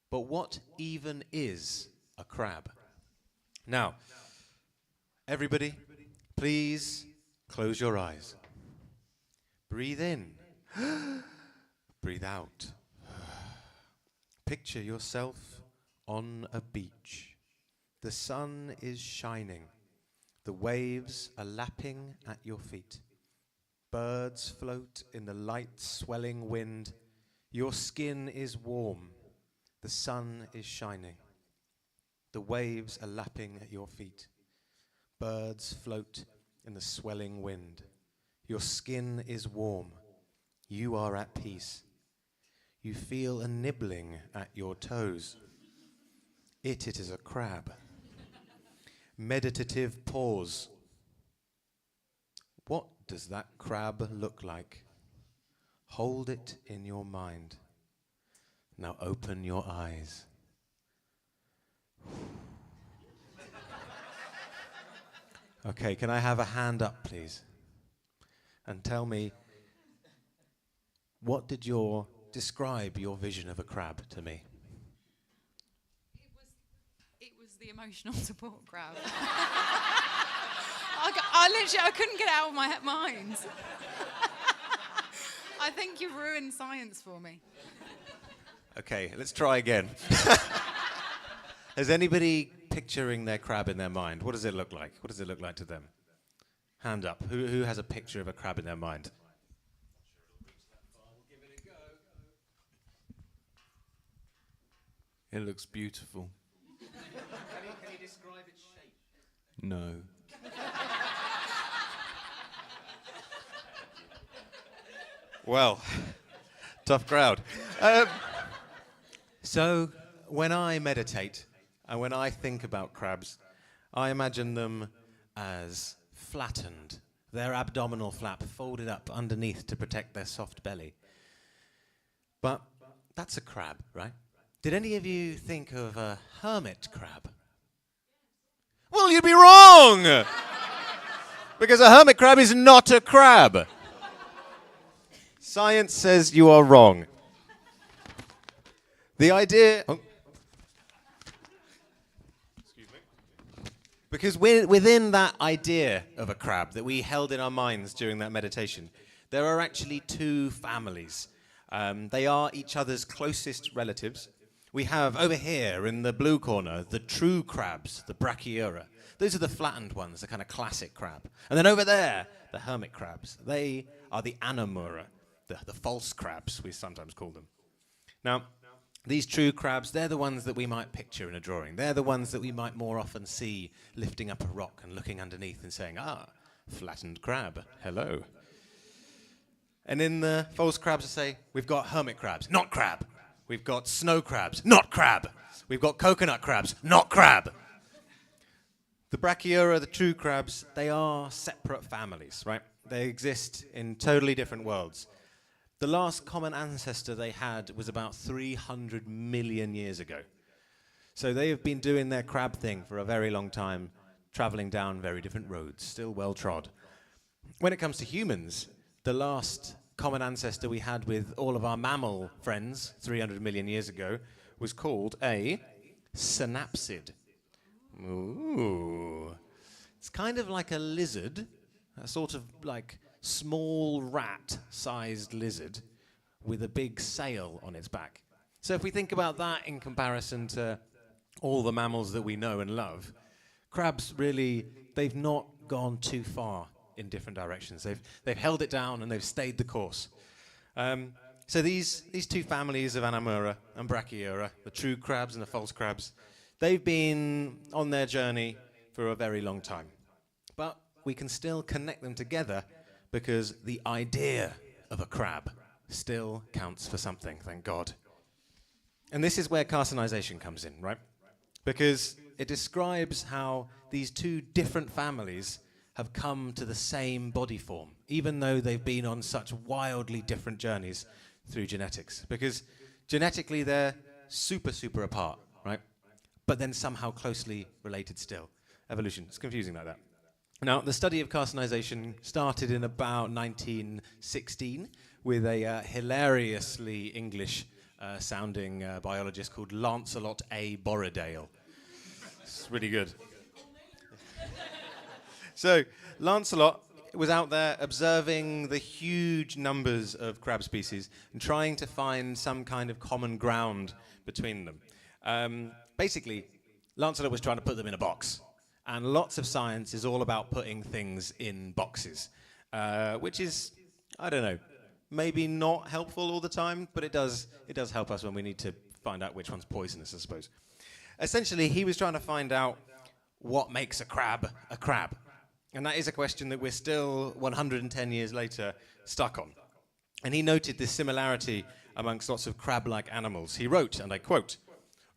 but what even is a crab? Now, everybody, please close your eyes. Breathe in. Breathe out. Picture yourself on a beach. The sun is shining. The waves are lapping at your feet. Birds float in the light, swelling wind. Your skin is warm. The sun is shining. The waves are lapping at your feet. Birds float in the swelling wind. Your skin is warm. You are at peace. You feel a nibbling at your toes. It is a crab. Meditative pause. What does that crab look like? Hold it in your mind. Now open your eyes. Okay, can I have a hand up, please? And tell me, describe your vision of a crab to me. It was the emotional support crab. I couldn't get it out of my mind. I think you ruined science for me. Okay, let's try again. Is anybody picturing their crab in their mind? What does it look like? What does it look like to them? Hand up. Who has a picture of a crab in their mind? It looks beautiful. Can you describe its shape? No. Well, tough crowd. So, when I meditate and when I think about crabs, I imagine them as flattened, their abdominal flap folded up underneath to protect their soft belly. But that's a crab, right? Did any of you think of a hermit crab? Well, you'd be wrong! Because a hermit crab is not a crab. Science says you are wrong. The idea... Oh. Excuse me. Because within that idea of a crab that we held in our minds during that meditation, there are actually two families. They are each other's closest relatives. We have over here in the blue corner the true crabs, the Brachyura. Those are the flattened ones, the kind of classic crab. And then over there, the hermit crabs. They are the Anomura, the false crabs, we sometimes call them. Now, these true crabs, they're the ones that we might picture in a drawing. They're the ones that we might more often see lifting up a rock and looking underneath and saying, flattened crab, hello. And in the false crabs, I say, we've got hermit crabs, not crab. We've got snow crabs, not crab. We've got coconut crabs, not crab. The Brachyura, the true crabs, they are separate families, right? They exist in totally different worlds. The last common ancestor they had was about 300 million years ago. So they have been doing their crab thing for a very long time, traveling down very different roads, still well trod. When it comes to humans, the last common ancestor we had with all of our mammal friends 300 million years ago was called a synapsid. Ooh. It's kind of like a lizard, a sort of like small rat-sized lizard with a big sail on its back. So if we think about that in comparison to all the mammals that we know and love, crabs really, they've not gone too far in different directions. They've held it down and they've stayed the course. So these two families of Anamura and Brachyura, the true crabs and the false crabs, they've been on their journey for a very long time. But we can still connect them together because the idea of a crab still counts for something, thank God. And this is where carcinization comes in, right? Because it describes how these two different families have come to the same body form, even though they've been on such wildly different journeys through genetics. Because genetically they're super, super apart, right? But then somehow closely related still. Evolution, it's confusing like that. Now, the study of carcinization started in about 1916 with a hilariously English sounding biologist called Lancelot A. Borrowdale. It's really good. So, Lancelot was out there observing the huge numbers of crab species and trying to find some kind of common ground between them. Basically, Lancelot was trying to put them in a box. And lots of science is all about putting things in boxes, which is, I don't know, maybe not helpful all the time, but it does help us when we need to find out which one's poisonous, I suppose. Essentially, he was trying to find out what makes a crab a crab. And that is a question that we're still, 110 years later, stuck on. And he noted this similarity amongst lots of crab-like animals. He wrote, and I quote,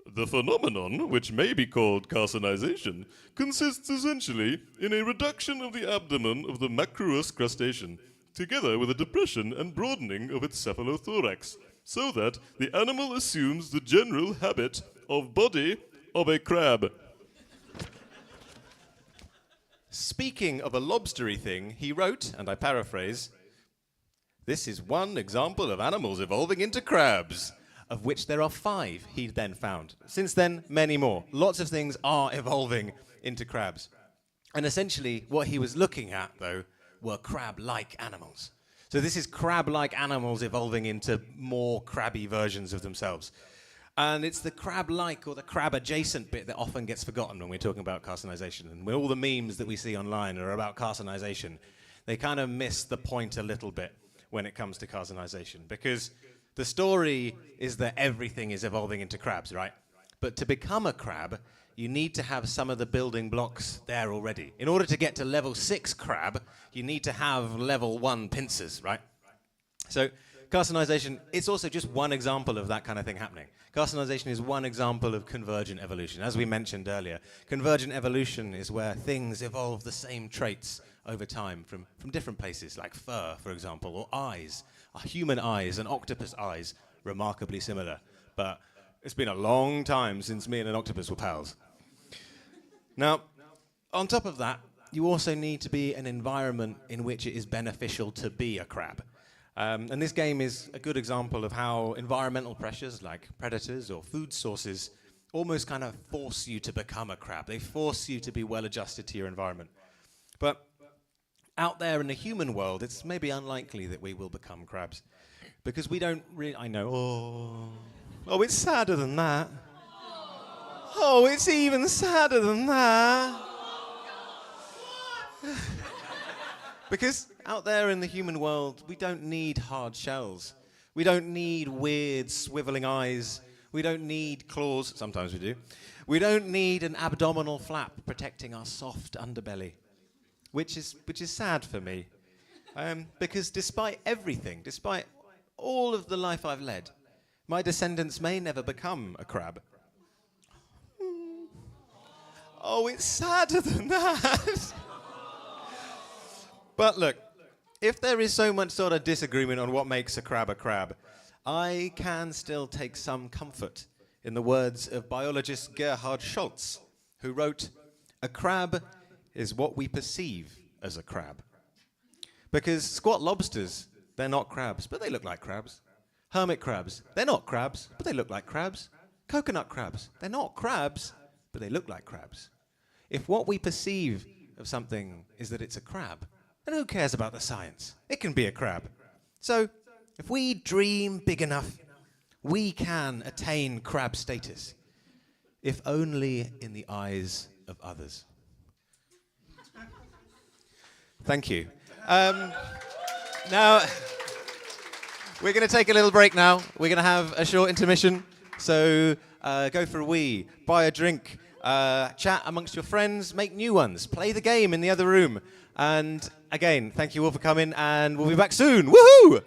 "The phenomenon, which may be called carcinization, consists essentially in a reduction of the abdomen of the macruous crustacean, together with a depression and broadening of its cephalothorax, so that the animal assumes the general habit of body of a crab." Speaking of a lobstery thing, he wrote, and I paraphrase, "This is one example of animals evolving into crabs," of which there are 5, he then found. Since then, many more. Lots of things are evolving into crabs. And essentially, what he was looking at, though, were crab-like animals. So this is crab-like animals evolving into more crabby versions of themselves. And it's the crab-like or the crab-adjacent bit that often gets forgotten when we're talking about carcinization. And all the memes that we see online are about carcinization. They kind of miss the point a little bit when it comes to carcinization, because the story is that everything is evolving into crabs, right? But to become a crab, you need to have some of the building blocks there already. In order to get to level 6 crab, you need to have level 1 pincers, right? So carcinization, it's also just one example of that kind of thing happening. Carcinization is one example of convergent evolution. As we mentioned earlier, convergent evolution is where things evolve the same traits over time from different places, like fur, for example, or eyes. Human eyes and octopus eyes, remarkably similar. But it's been a long time since me and an octopus were pals. Now, on top of that, you also need to be an environment in which it is beneficial to be a crab. And this game is a good example of how environmental pressures like predators or food sources almost kind of force you to become a crab. They force you to be well adjusted to your environment. But out there in the human world, it's maybe unlikely that we will become crabs. Because we don't really... I know. Oh, it's sadder than that. Oh, it's even sadder than that. Because out there in the human world, we don't need hard shells. We don't need weird swiveling eyes. We don't need claws. Sometimes we do. We don't need an abdominal flap protecting our soft underbelly, which is sad for me. Because despite everything, despite all of the life I've led, My descendants may never become a crab. Oh, it's sadder than that. But look, if there is so much sort of disagreement on what makes a crab, I can still take some comfort in the words of biologist Gerhard Schultz, who wrote, "A crab is what we perceive as a crab." Because squat lobsters, they're not crabs, but they look like crabs. Hermit crabs, they're not crabs, but they look like crabs. Coconut crabs, they're not crabs, but they look like crabs. If what we perceive of something is that it's a crab, then who cares about the science? It can be a crab. So, if we dream big enough, we can attain crab status, if only in the eyes of others. Thank you. Now, we're going to take a little break now. We're going to have a short intermission. So go for a wee, buy a drink, chat amongst your friends, make new ones, play the game in the other room. And again, thank you all for coming, and we'll be back soon. Woohoo!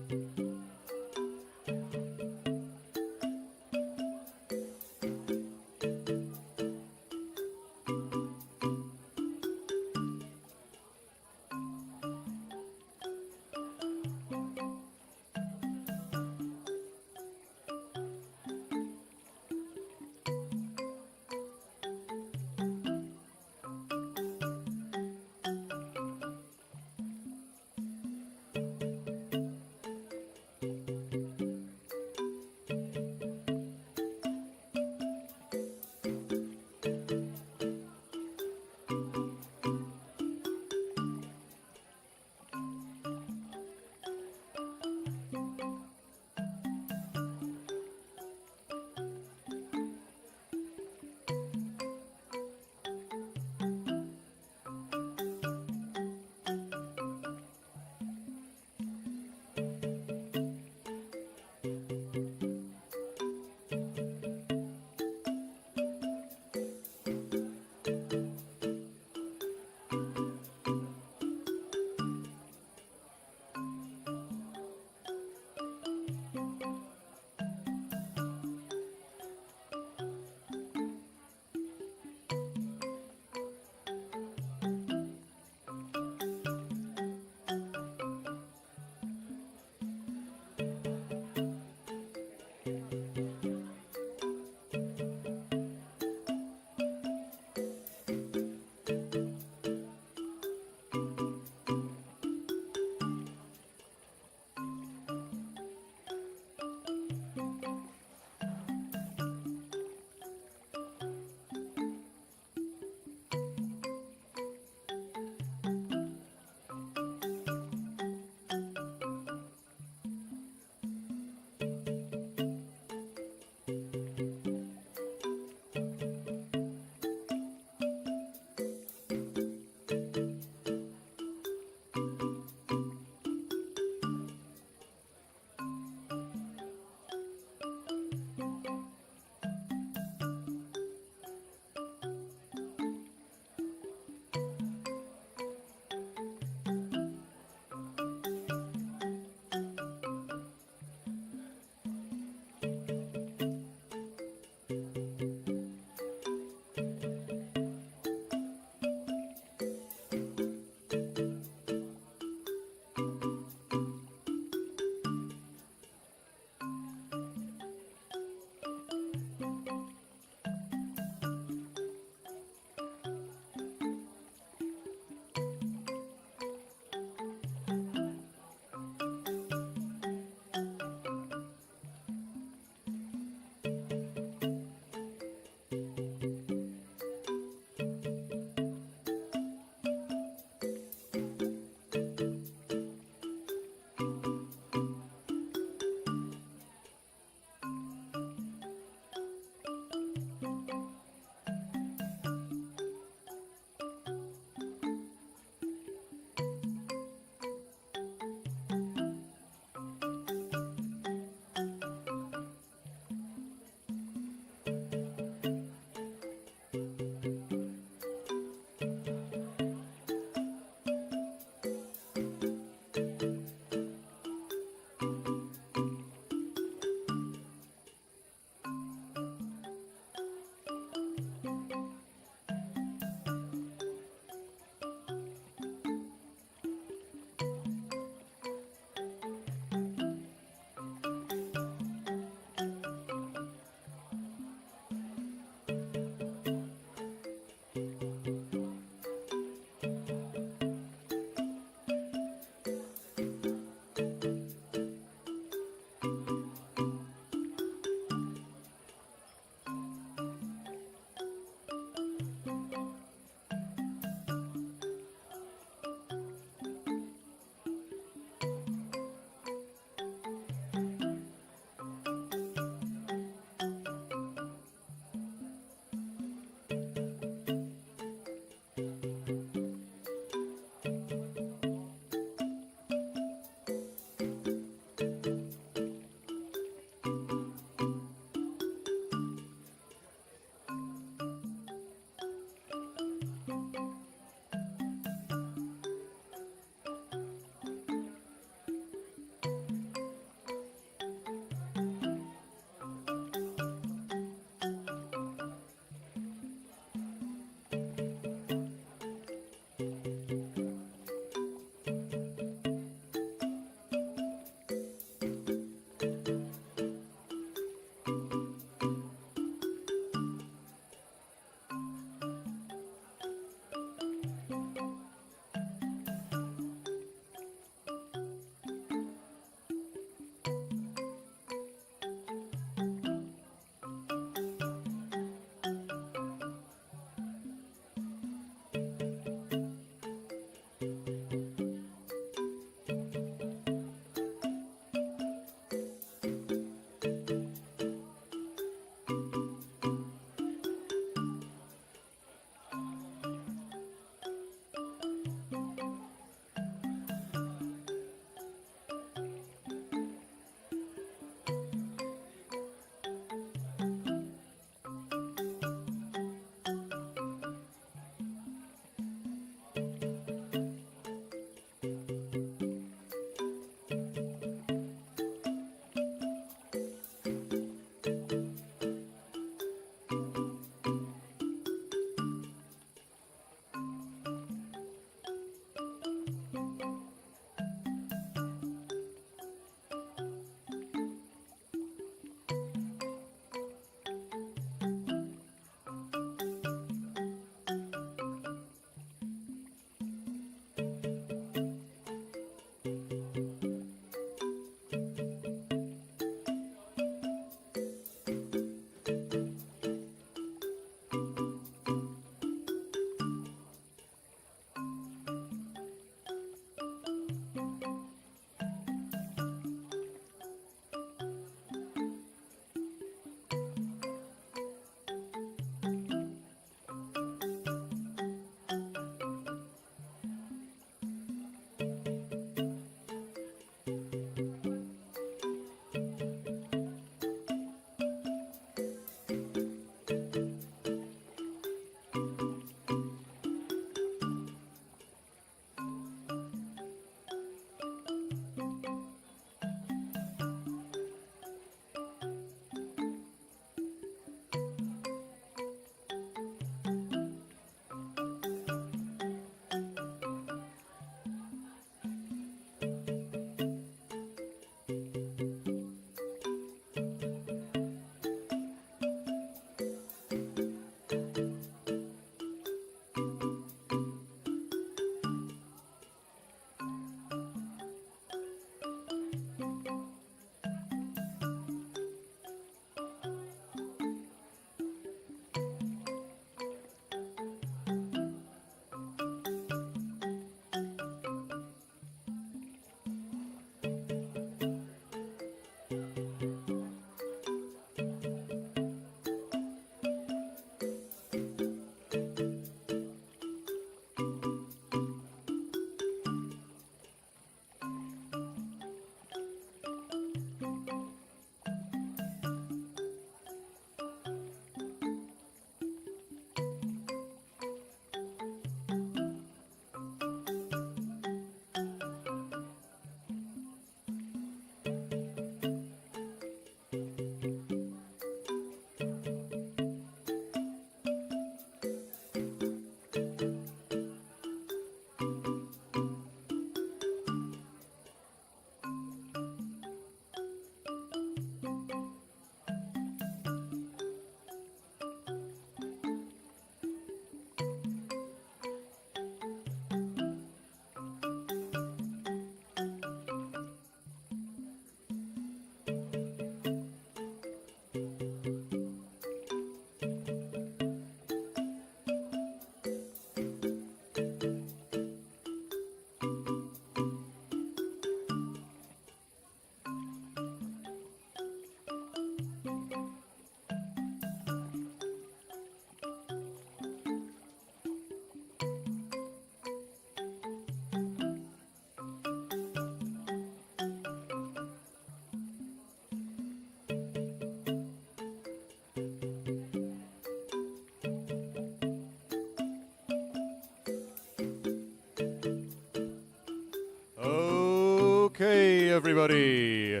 everybody.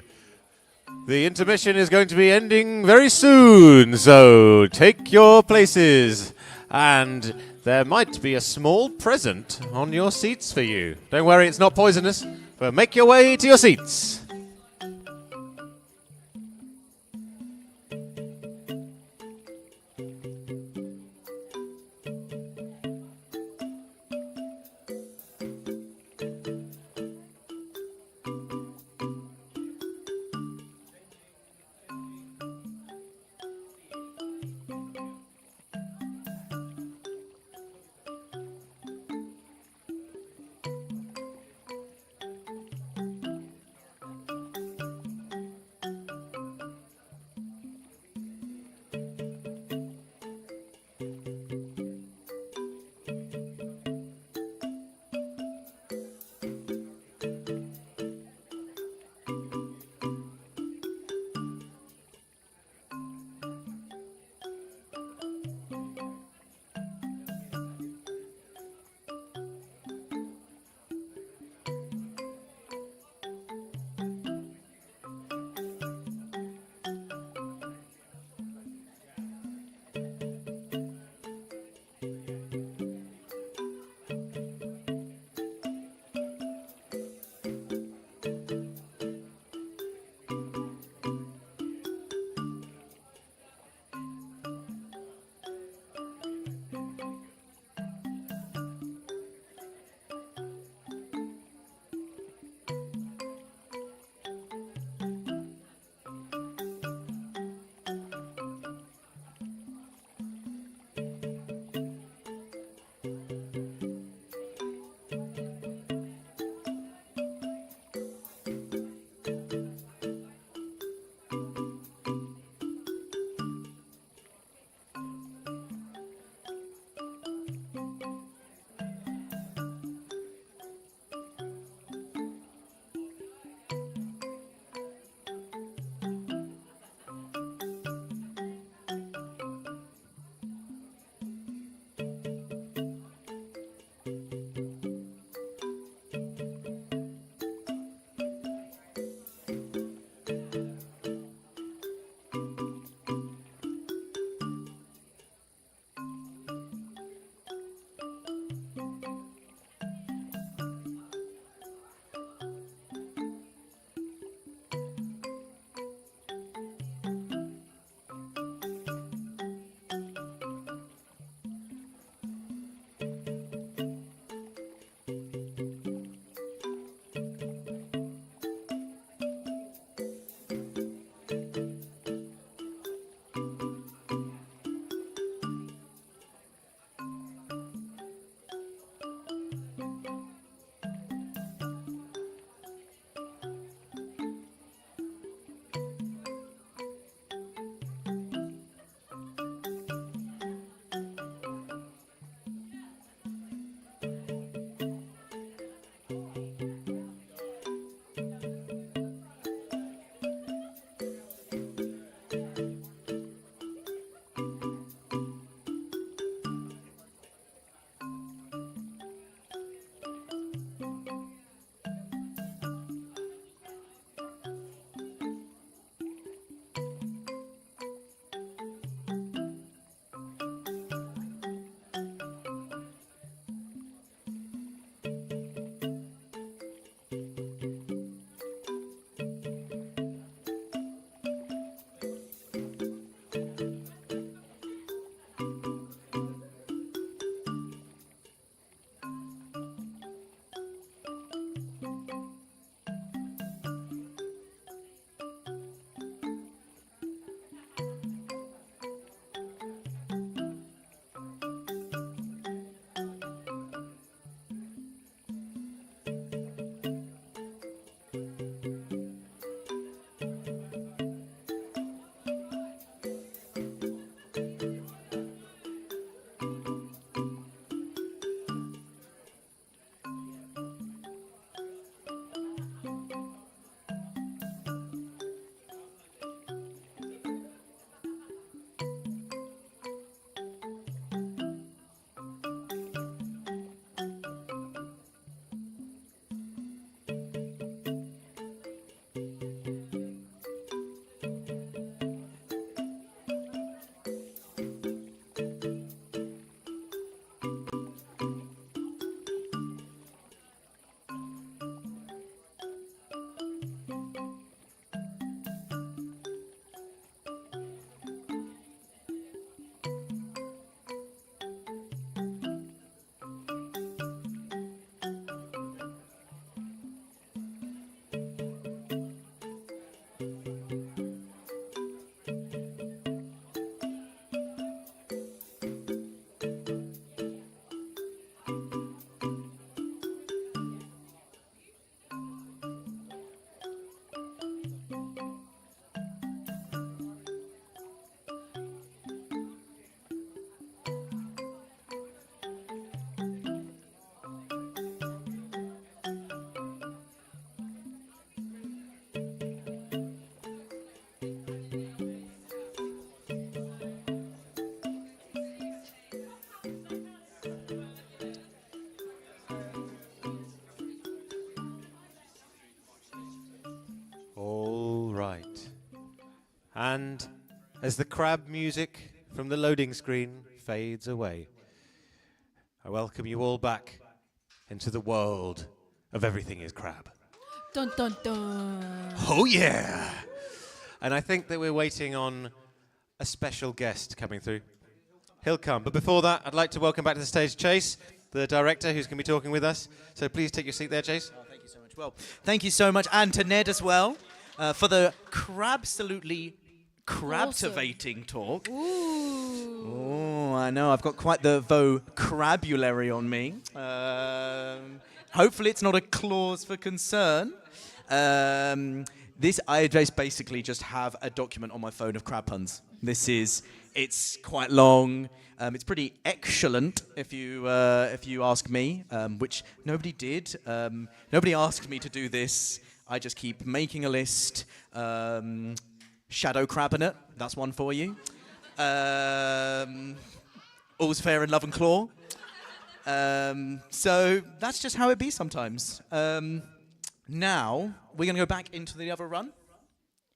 The intermission is going to be ending very soon, so take your places. And there might be a small present on your seats for you. Don't worry, it's not poisonous, but make your way to your seats. And as the crab music from the loading screen fades away, I welcome you all back into the world of Everything is Crab. Dun dun dun. Oh yeah! And I think that we're waiting on a special guest coming through. He'll come. But before that, I'd like to welcome back to the stage Chase, the director who's going to be talking with us. So please take your seat there, Chase. Oh, thank you so much. Well, thank you so much, and to Ned as well, for the crabsolutely crabtivating talk. Ooh. Oh, I know. I've got quite the vocabulary on me. Hopefully, it's not a clause for concern. I basically just have a document on my phone of crab puns. It's quite long. It's pretty excellent, if you ask me, which nobody did. Nobody asked me to do this. I just keep making a list. Shadow crabbing it. That's one for you. All's fair in love and claw. So that's just how it be sometimes. Now, we're going to go back into the other run.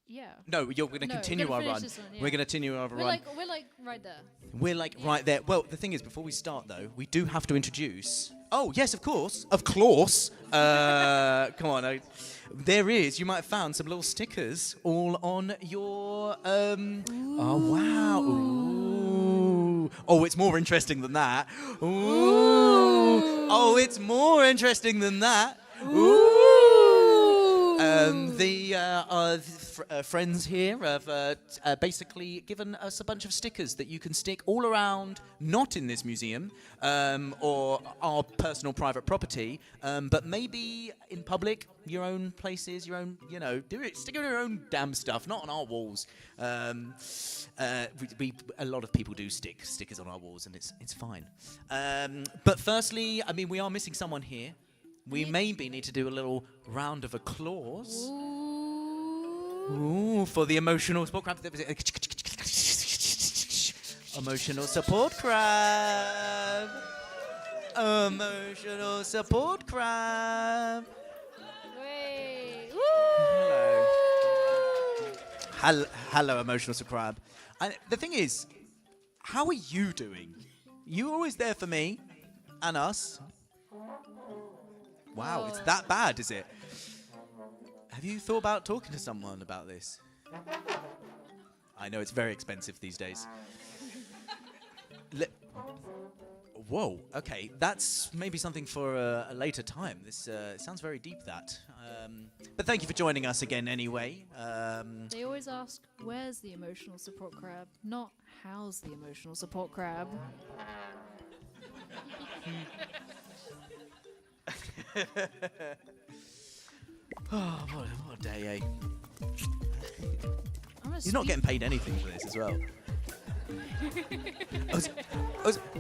Yeah. No, we're going to No, continue we're our gonna run. finish this one, yeah. We're going to continue our run. We're like right there. We're like right there. Well, the thing is, before we start, though, we do have to introduce... Oh, yes, of course. Of course. Come on. There is. You might have found some little stickers all on your... Oh, wow. Ooh. Oh, it's more interesting than that. Ooh. Oh, it's more interesting than that. Ooh. Friends here have basically given us a bunch of stickers that you can stick all around, not in this museum or our personal private property, but maybe in public, your own places, your own, stick it on your own damn stuff, not on our walls. A lot of people do stick stickers on our walls, and it's fine. But firstly, I mean, we are missing someone here. We maybe need to do a little round of applause. Ooh, for the emotional support crab. Emotional support crab. Emotional support crab. Wait. Hello, emotional support crab. And the thing is, how are you doing? You're always there for me and us. Wow, it's that bad, is it? Have you thought about talking to someone about this? I know it's very expensive these days. Whoa, okay, that's maybe something for a later time. This sounds very deep, that. But thank you for joining us again anyway. They always ask, where's the emotional support crab? Not, how's the emotional support crab? Oh, what a day, eh? I'm a He's not sweet- getting paid anything for this as well.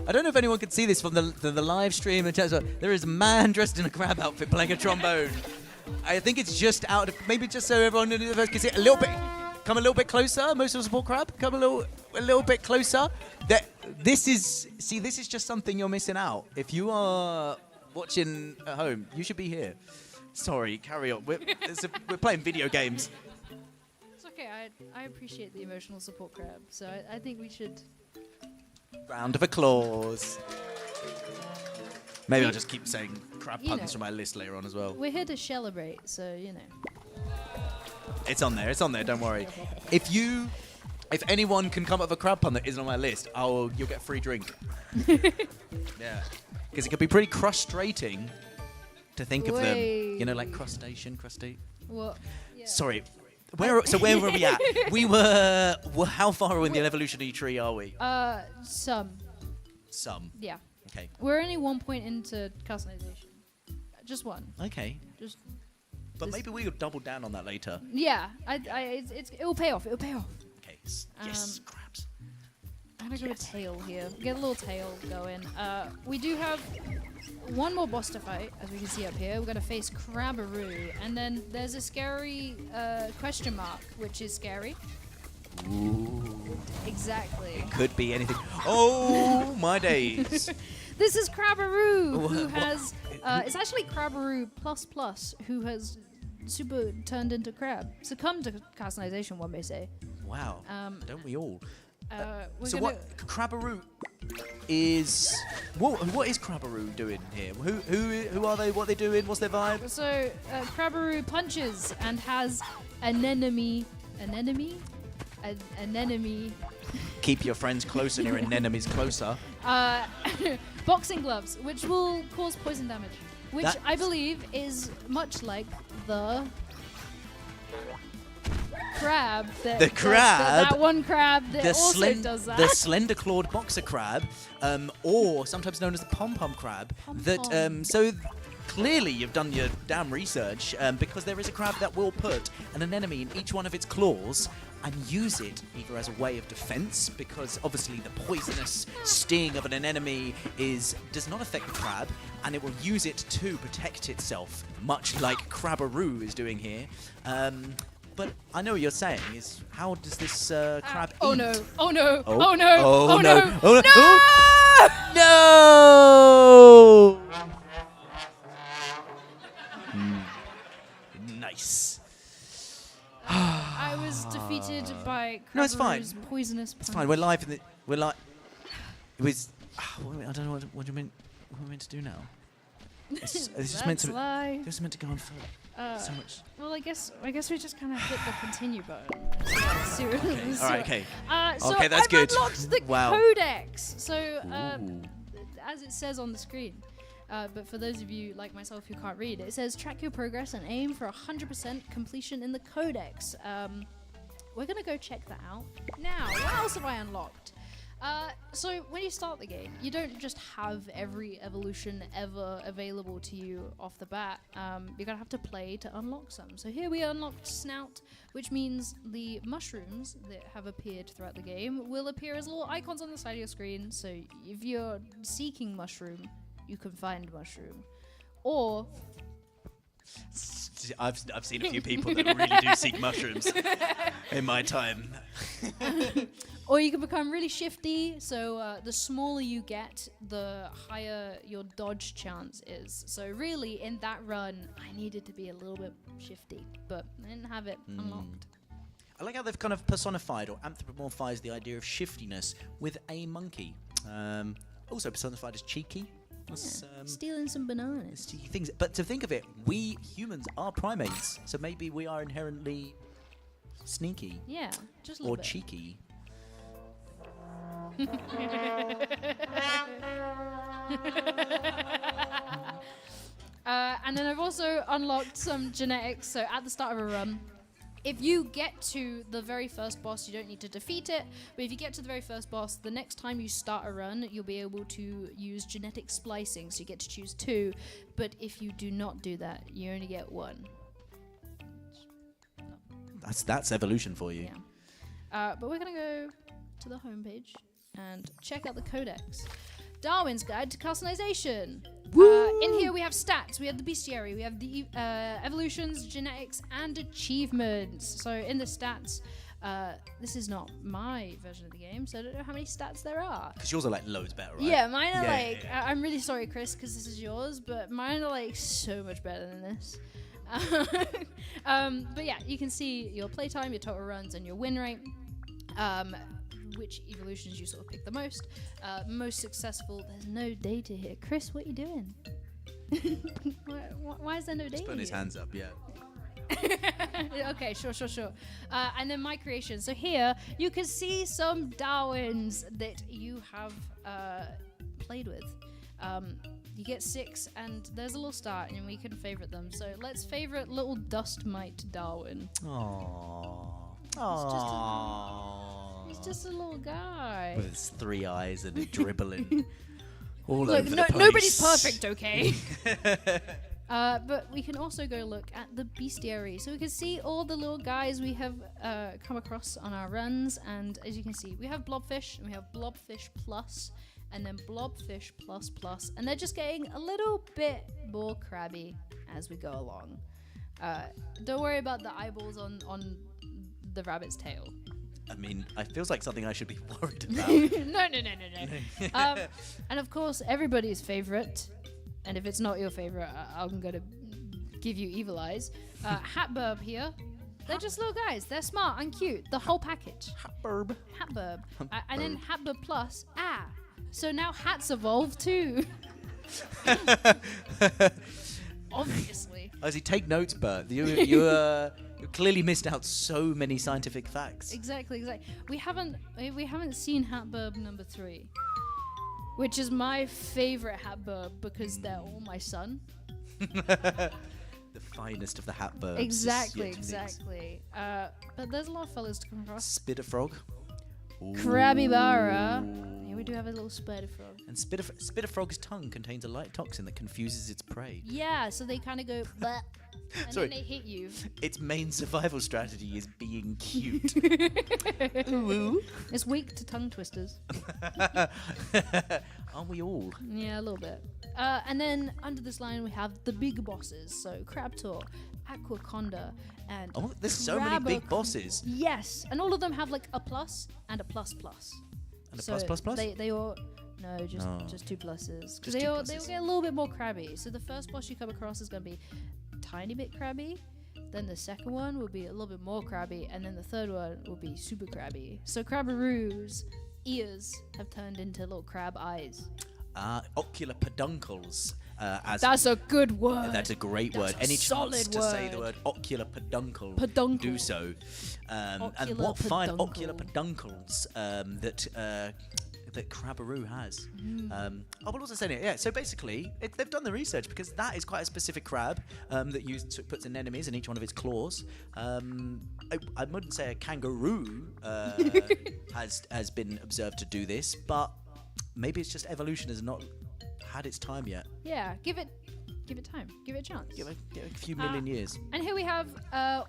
I don't know if anyone can see this from the live stream and chat. There is a man dressed in a crab outfit playing a trombone. I think it's just out of, maybe just so everyone can see it a little bit. Come a little bit closer, emotional support crab. Come a little bit closer. This is just something you're missing out. If you are watching at home, you should be here. Sorry, carry on. We're playing video games. It's okay, I appreciate the emotional support crab, so I think we should... Round of applause. Maybe I'll just keep saying crab You puns know. from my list later on as well. We're here to celebrate, so, It's on there, don't worry. If anyone can come up with a crab pun that isn't on my list, you'll get a free drink. Yeah. Because it can be pretty frustrating to think of them. Like crustacean. What? Yeah. Sorry. Where were we at? How far in the evolutionary tree are we? Some. Some. Yeah. Okay. We're only 1 point into customization. Just one. Okay. Just... But This- maybe we'll double down on that later. Yeah, it'll pay off. It'll pay off. Okay. Yes, crabs. I'm gonna go a tail here. Get a little tail going. We do have one more boss to fight, as we can see up here. We're gonna face Crabbaroo, and then there's a scary question mark, which is scary. Ooh. Exactly. Could be anything. Oh, my days. This is Crabbaroo, who What? has... it's actually Crabbaroo ++, who has super turned into crab. Succumbed to customization, one may say. Wow. Don't we all? We're So gonna, what Crabbaroo is? What is Crabbaroo doing here? Who are they? What are they doing? What's their vibe? So Crabbaroo punches and has an enemy. An enemy? An enemy. Keep your friends close and your enemies closer. Boxing gloves, which will cause poison damage. Which That- I believe is much like the crab. The crab? That one crab that also slen- does that. the slender clawed boxer crab, or sometimes known as the pom pom crab. Pom-pom. Clearly you've done your damn research, because there is a crab that will put an enemy in each one of its claws and use it either as a way of defense, because obviously the poisonous sting of an enemy does not affect the crab, and it will use it to protect itself, much like Crabbaroo is doing here. But I know what you're saying is, how does this crab eat? Oh no! Oh no! Oh. Oh no! Oh, no! no. Oh, no. No! Nice. I was defeated by No, it's fine. Crabbaroo's poisonous. It's fine. We're live in the. We're like. It was. I don't know what you meant. What are we meant to do now? It's just meant to. lie. This is meant to go on for so much. Well, I guess we just kind of hit the continue button. See what- Okay. see All right. what- Okay. So Okay, that's I've good. unlocked the Wow. codex. So, Ooh. as it says on the screen, but for those of you like myself who can't read, it says track your progress and aim for 100% completion in the codex. We're gonna go check that out now. What else have I unlocked? So when you start the game, you don't just have every evolution ever available to you off the bat. You're gonna have to play to unlock some. So here we unlocked Snout, which means the mushrooms that have appeared throughout the game will appear as little icons on the side of your screen. So if you're seeking mushroom, you can find mushroom. Or I've seen a few people that really do seek mushrooms in my time. Or you can become really shifty, so the smaller you get, the higher your dodge chance is. So really, in that run, I needed to be a little bit shifty, but I didn't have it unlocked. I like how they've kind of personified or anthropomorphized the idea of shiftiness with a monkey. Also personified as cheeky. Stealing some bananas. Cheeky things. But to think of it, we humans are primates, so maybe we are inherently sneaky Yeah, just a little or bit. cheeky. And then I've also unlocked some genetics. So at the start of a run, if you get to the very first boss, you don't need to defeat it. But if you get to the very first boss, the next time you start a run, you'll be able to use genetic splicing. So you get to choose 2. But if you do not do that, you only get 1. That's evolution for you. Yeah. But we're going to go to the homepage and check out the codex. Darwin's Guide to Customization. In here we have stats, we have the bestiary, we have the evolutions, genetics, and achievements. So in the stats, this is not my version of the game, so I don't know how many stats there are. Because yours are like loads better, right? Yeah, mine are Yeah, yeah, I'm really sorry, Chris, because this is yours, but mine are like so much better than this. But yeah, you can see your playtime, your total runs, and your win rate. Which evolutions you sort of pick the most. Most successful. There's no data here. Chris, what are you doing? why is there no data? Just putting his here? hands up, yeah. Okay, sure. And then my creation. So here you can see some Darwins that you have played with. You get 6, and there's a little star, and we can favorite them. So let's favorite little dust mite Darwin. He's just a little guy. With his 3 eyes and it dribbling all Look, over the place. nobody's perfect, okay? But we can also go look at the bestiary. So we can see all the little guys we have come across on our runs. And as you can see, we have blobfish, and we have blobfish plus, and then blobfish plus plus. And they're just getting a little bit more crabby as we go along. Don't worry about the eyeballs on the rabbit's tail. I mean, it feels like something I should be worried about. No. And of course, everybody's favorite, and if it's not your favorite, I'm going to give you evil eyes. Hatburb here. They're just little guys. They're smart and cute. The whole package. Hatburb. Hatburb. And then Hatburb Plus. So now hats evolve too. Obviously. As you take notes, Bert, you clearly missed out so many scientific facts. Exactly. We haven't seen Hatburb number 3, which is my favorite Hatburb because they're all my son. The finest of the Hatburbs. Exactly. But there's a lot of fellas to come across. Spitterfrog. Crabibara. Yeah, we do have a little spider frog. And Spitterfrog's tongue contains a light toxin that confuses its prey. Yeah, so they kind of go, bleh, and Sorry. then they hit you. Its main survival strategy is being cute. It's weak to tongue twisters. Aren't we all? Yeah, a little bit. And then under this line we have the big bosses. So Crabtor, Aquaconda, and Oh, there's so many big Crabocon- bosses. Yes, and all of them have like a plus and a plus plus. And a So plus plus plus? They all just Oh. just 2 pluses. Just Because they two all pluses. get a little bit more crabby. So the first boss you come across is going to be tiny bit crabby. Then the second one will be a little bit more crabby, and then the third one will be super crabby. So Crabbaroo's ears have turned into little crab eyes. Ocular peduncles. That's a good word. That's a great That's word. a Any chance solid to say the word. word ocular peduncle, Peduncle. do so. And Ocular what fine peduncle. ocular peduncles that Crabbaroo has. I will also say it. Yeah. So basically, they've done the research because that is quite a specific crab that puts in enemies in each one of its claws. I wouldn't say a kangaroo has been observed to do this, but maybe it's just evolution has not had its time yet. Yeah, give it time. Give it a chance. Give it a few million years. And here we have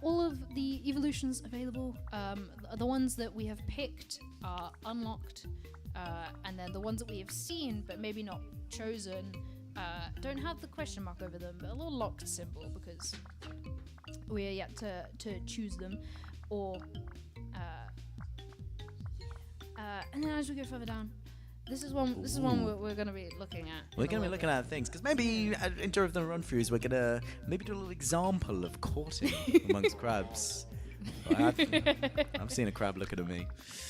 all of the evolutions available. The ones that we have picked are unlocked, and then the ones that we have seen but maybe not chosen don't have the question mark over them, but a little locked symbol because we are yet to choose them. Or and then as we go further down, this is one we're going to be looking at. We're going to be looking at things because maybe during the run throughs we're going to maybe do a little example of courting amongst crabs. I've seen a crab looking at me.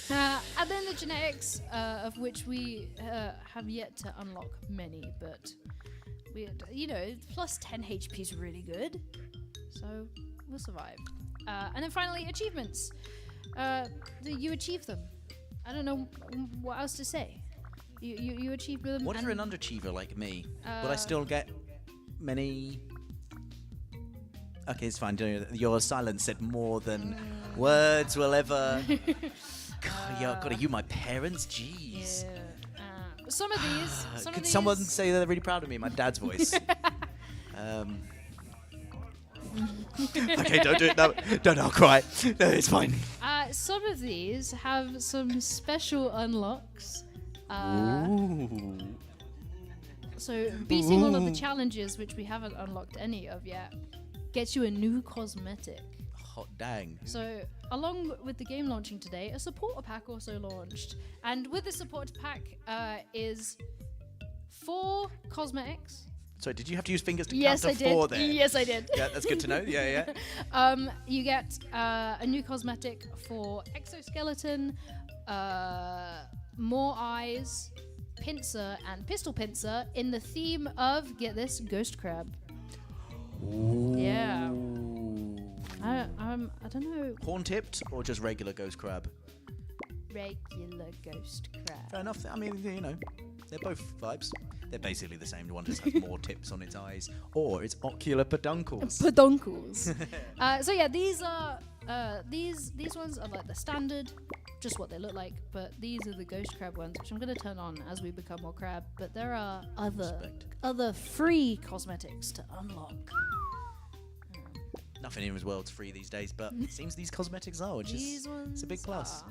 And then the genetics, of which we have yet to unlock many, but plus 10 HP is really good, so we'll survive. And then finally, achievements. You achieve them. I don't know what else to say. You achieve them. What if you're an underachiever like me? Will I still get many? Okay, it's fine. Your silence said more than words will ever. God, are you my parents? Jeez. Yeah. Some of these. Could someone say they're really proud of me? My dad's voice. Okay, don't do it. No, I'll cry. No, it's fine. Some of these have some special unlocks. Ooh. So beating all of the challenges, which we haven't unlocked any of yet, gets you a new cosmetic. Hot dang. So along with the game launching today, a supporter pack also launched. And with the supporter pack is 4 cosmetics. Sorry, did you have to use fingers to Yes, count I to did. 4 there? Yes, I did. Yeah, that's good to know. Yeah. You get a new cosmetic for exoskeleton, more eyes, pincer, and pistol pincer in the theme of, get this, ghost crab. Ooh. Yeah. I don't know. Horn tipped or just regular ghost crab? Regular ghost crab. Fair enough. I mean, they're both vibes. They're basically the same. One just has more tips on its eyes, or it's ocular peduncles. Peduncles. So yeah, these are these ones are like the standard, just what they look like. But these are the ghost crab ones, which I'm going to turn on as we become more crab. But there are other free cosmetics to unlock. Nothing in this world's free these days, but it seems these cosmetics are, which These is ones it's a big plus.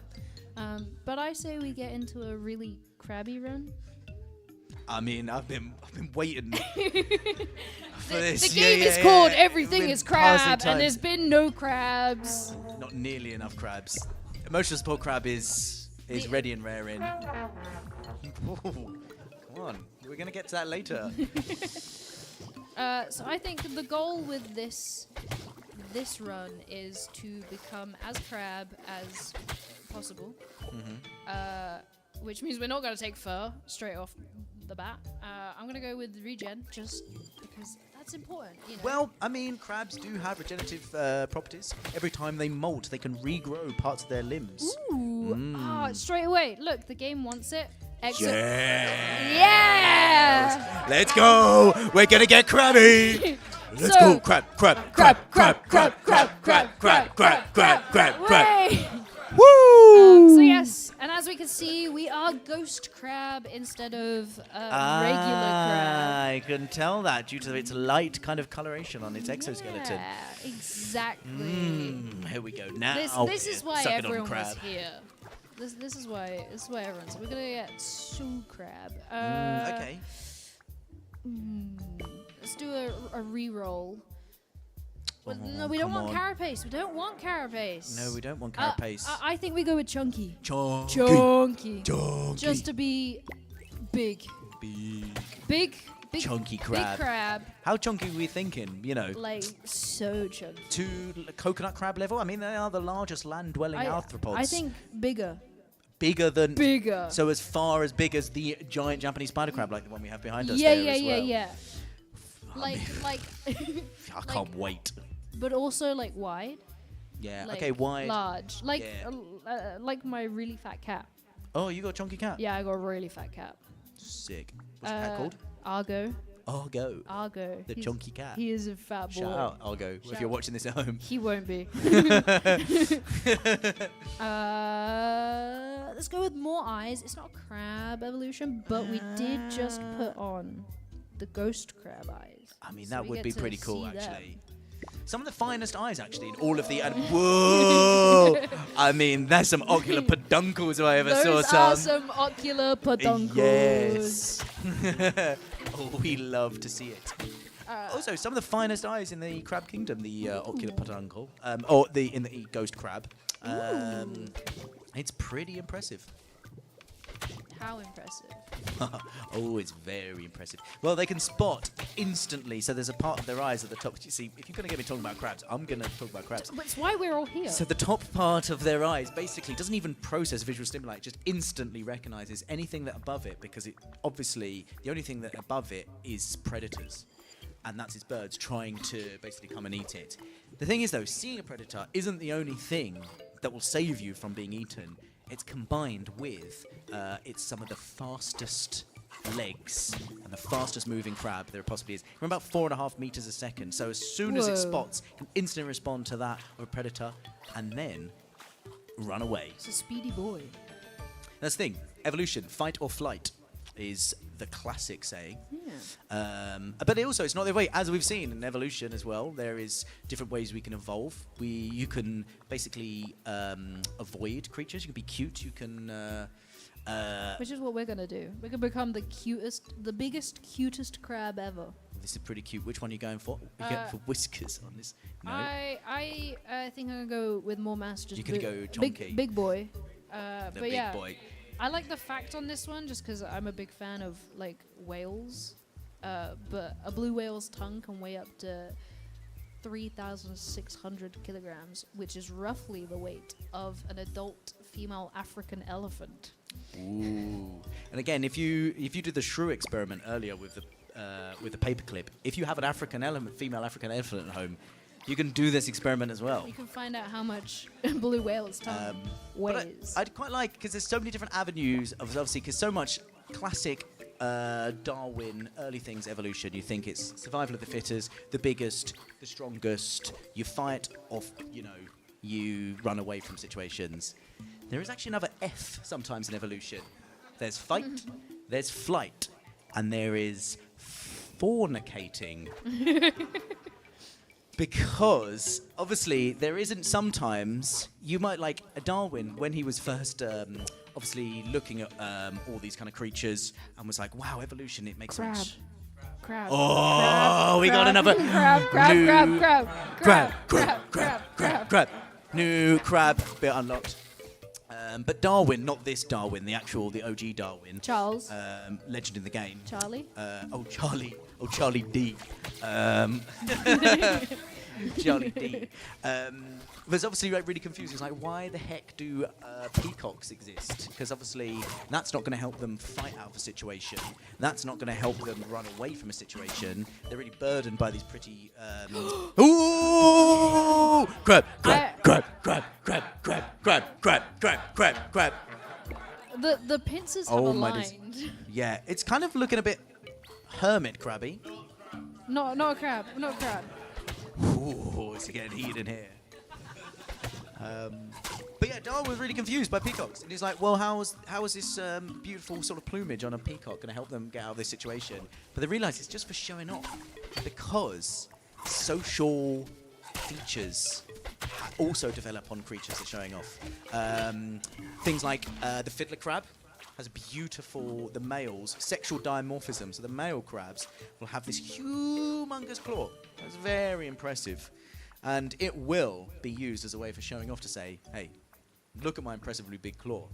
are. But I say we get into a really crabby run. I mean, I've been waiting for The this. game is called Everything Been is passing Crab, time. and there's been no crabs. Not nearly enough crabs. Emotional support crab is ready and raring. Come on, we're gonna get to that later. So I think the goal with this this run is to become as crab as possible. Which means we're not going to take fur straight off the bat. I'm going to go with regen just because that's important. You know? Well, I mean, crabs do have regenerative properties. Every time they molt, they can regrow parts of their limbs. Ooh. Straight away. Look, the game wants it. Exit. Yeah. Yeah! Let's go. We're gonna get crabby. Let's go. Crab. Way! Woo! So yes, and as we can see, we are ghost crab instead of regular crab. I can tell that due to its light kind of coloration on its exoskeleton. Yeah, exactly. Here we go. Now This is why suck it on everyone crab. was here. This is why everyone's. We're gonna get Sue crab. Okay. Let's do a re-roll. Well, Oh, no, we don't come want on. carapace. We don't want carapace. No, we don't want carapace. I think we go with chunky. Chunky. Chunky. Chunky. Just to be big. Big. Chunky Big crab. crab. How chunky are we thinking? You know, Like, so chunky. to coconut crab level? I mean, they are the largest land-dwelling arthropods. I think bigger. Bigger than... Bigger. So as far as big as the giant Japanese spider crab, like the one we have behind us Yeah, there yeah, as yeah, well. yeah. Like, I can't wait. but also like wide. Yeah, Like, okay, wide. Large. Like, Yeah. like my really fat cat. Oh, you got a chunky cat? Yeah, I got a really fat cat. Sick. What's the cat called? Argo. Argo. Argo. The chunky cat. He is a fat boy. Shout out, Argo, if Shout you're out. watching this at home. He won't be. Let's go with more eyes. It's not crab evolution, but we did just put on the ghost crab eyes. I mean, So that we would get be to pretty cool, see them. actually. Some of the finest eyes, actually, in all of the... Whoa! I mean, there's some ocular peduncles if I ever Those saw are some ocular peduncles. Yes. Oh, we love to see it. Also, some of the finest eyes in the crab kingdom, the ocular peduncle, or in the ghost crab. It's pretty impressive. How impressive. Oh, it's very impressive. Well, they can spot instantly, so there's a part of their eyes at the top. You see, if you're going to get me talking about crabs, I'm going to talk about crabs. But it's why we're all here. So the top part of their eyes basically doesn't even process visual stimuli, it just instantly recognizes anything that above it, because it obviously the only thing that above it is predators, and that's its birds trying to basically come and eat it. The thing is though, seeing a predator isn't the only thing that will save you from being eaten. It's combined with it's some of the fastest legs and the fastest moving crab there possibly is. We're about 4.5 meters a second. So as soon as it Whoa. spots, it can instantly respond to that of a predator and then run away. It's a speedy boy. That's the thing. Evolution, fight or flight, is the classic saying. Yeah. But it's not the way. As we've seen in evolution as well, there is different ways we can evolve. You can basically avoid creatures. You can be cute. You can. Which is what we're gonna do. We're gonna become the biggest, cutest crab ever. This is pretty cute. Which one are you going for? Are you going for whiskers on this? No. I think I'm gonna go with more mass. Just You're gonna go chunky. big boy. The but big yeah, boy. I like the fact on this one just because I'm a big fan of like whales. But a blue whale's tongue can weigh up to 3,600 kilograms, which is roughly the weight of an adult female African elephant. Ooh. And again, if you did the shrew experiment earlier with the paperclip, if you have an female African elephant at home, you can do this experiment as well. You can find out how much blue whale's tongue But weighs. I'd quite like, because there's so many different avenues of obviously, because so much classic Darwin early things evolution. You think it's survival of the fittest, the biggest, the strongest. You fight off, you run away from situations. There is actually another F sometimes in evolution. There's fight, there's flight, and there is fornicating. Because obviously there isn't sometimes you might like Darwin when he was first obviously looking at all these kind of creatures and was like, wow, evolution, it makes Crab. sense. Crab. Oh, we got another crab. New crab bit unlocked. But Darwin, not this Darwin, the OG Darwin. Charles. Legend in the game. Charlie. Charlie D. Charlie D. Was obviously like, really confused. It's like, why the heck do peacocks exist? Because obviously that's not going to help them fight out of a situation. That's not going to help them run away from a situation. They're really burdened by these pretty. Ooh! Crab! Crab! Crab! Crab! Crab! Crab! Crab! Crab! Crab! Crab! Crab! The pincers have Oh my days. aligned. Yeah, it's kind of looking a bit hermit crabby. Not a crab. Not a crab. Ooh, it's getting heated in here. But yeah, Darwin was really confused by peacocks. And he's like, well, how is this beautiful sort of plumage on a peacock going to help them get out of this situation? But they realize it's just for showing off. Because social features also develop on creatures that are showing off. Things like the fiddler crab has the males, sexual dimorphism. So the male crabs will have this humongous claw. That's very impressive. And it will be used as a way for showing off to say, hey, look at my impressively big claw.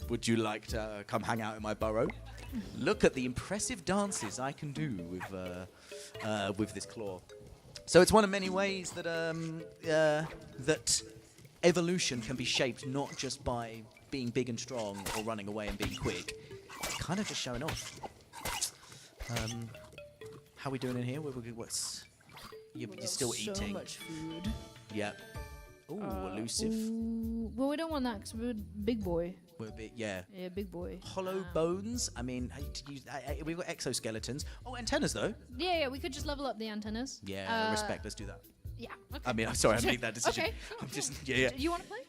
Would you like to come hang out in my burrow? Look at the impressive dances I can do with this claw. So it's one of many ways that that evolution can be shaped not just by being big and strong or running away and being quick. It's kind of just showing off. How are we doing in here? You're still so eating. much food. Yep. Ooh, elusive. Ooh, well, we don't want that because we're big boy. We're a bit, yeah. Yeah, big boy. Hollow bones. I mean, we've got exoskeletons. Oh, antennas though. Yeah, we could just level up the antennas. Yeah, respect. Let's do that. Yeah. Okay. I mean, I'm sorry, I made that decision. Okay. I'm just, yeah. Do you want to play?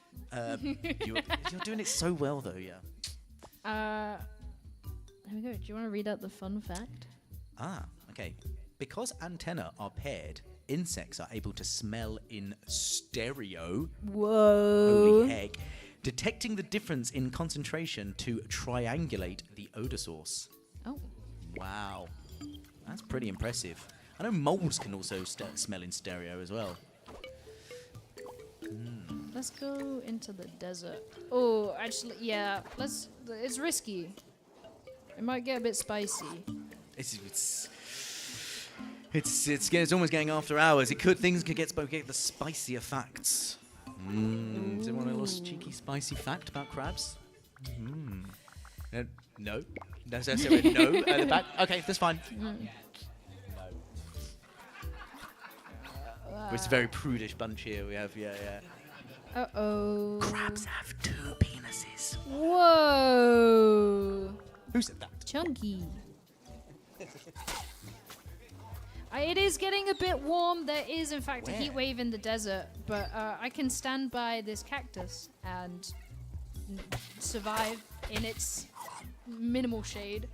You're doing it so well though, yeah. There we go. Do you want to read out the fun fact? Okay. Because antennae are paired, insects are able to smell in stereo. Whoa. Holy heck. Detecting the difference in concentration to triangulate the odor source. Oh. Wow. That's pretty impressive. I know moles can also smell in stereo as well. Let's go into the desert. Oh, actually, yeah. It's risky. It might get a bit spicy. It's almost getting after hours. Things could get the spicier facts. Does anyone want a little cheeky spicy fact about crabs? No. No, so no at the back. Okay, that's fine. No. It's a very prudish bunch here. We have, yeah. Uh-oh. Crabs have 2 penises. Whoa. Who said that? Chunky. It is getting a bit warm. There is, in fact, a heat wave in the desert, but I can stand by this cactus and survive in its minimal shade.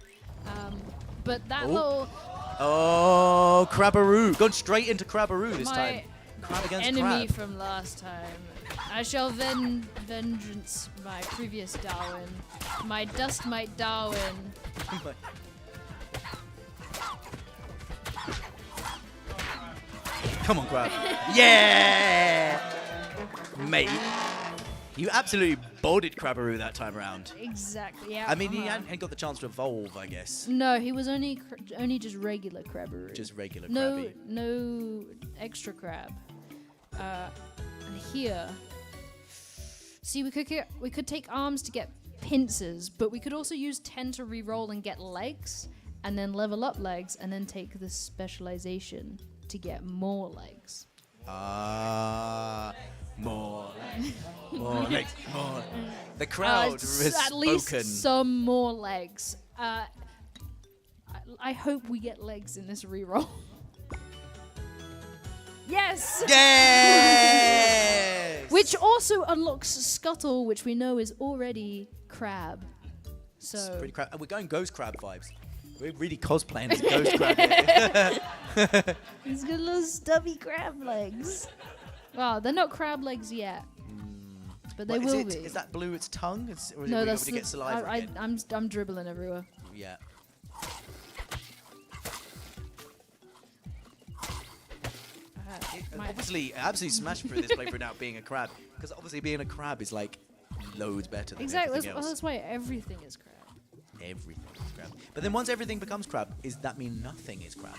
But that little... Oh, Crabbaroo. Gone straight into Crabbaroo this time. Crab against enemy crab. from last time. I shall vengeance my previous Darwin. My dust mite Darwin. Come on, Crab. Yeah! Mate. You absolutely bodied Crabbaroo that time around. Exactly, yeah. I mean, he hadn't got the chance to evolve, I guess. No, he was only just regular Crabbaroo. Just regular No, Crabby. no extra crab. And here, see, we could take arms to get pincers, but we could also use 10 to re-roll and get legs, and then level up legs, and then take the specialization to get more legs. More legs. More legs. More. The crowd has at least spoken. some more legs. I hope we get legs in this re-roll. Yes! Yes! Which also unlocks Scuttle, which we know is already crab. So Pretty crab. We're going Ghost Crab vibes. We're really cosplaying as Ghost Crab here. he's got little stubby crab legs. Wow, they're not crab legs yet, but they will be. Is that blue its tongue? Or is No, it that's to get saliva again? I'm dribbling everywhere. Yeah. Obviously, absolutely smashed through this playthrough now being a crab. Because obviously being a crab is like loads better than Exactly. everything else. That's why everything is crab. everything is crab. But then once everything becomes crab, does that mean nothing is crab?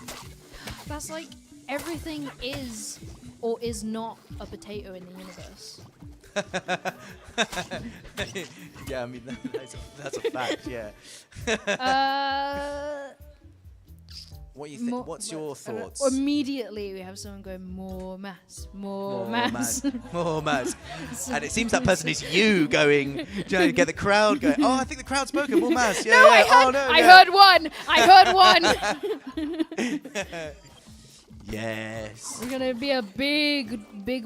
That's like everything is or is not a potato in the universe. Yeah, I mean that's a fact. Yeah. What do you think? What's your thoughts? Immediately we have someone going more mass, more mass. More mass. And it seems that person is you trying to get the crowd going. Oh, I think the crowd's spoken. More mass. Yeah. No, yeah. I heard one. I heard one. Yes. We're gonna be a big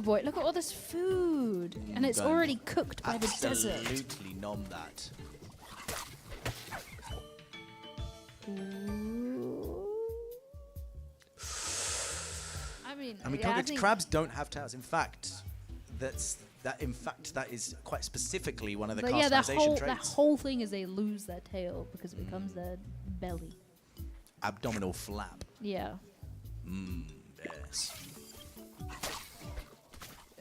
boy. Look at all this food, and it's Done. already cooked by the desert. Absolutely nom that. I mean, And we yeah, I can't think crabs don't have tails. In fact, that is quite specifically one of the yeah, that carcinization that traits. whole thing is they lose their tail because it becomes their belly. Abdominal flap. Yeah, Yes.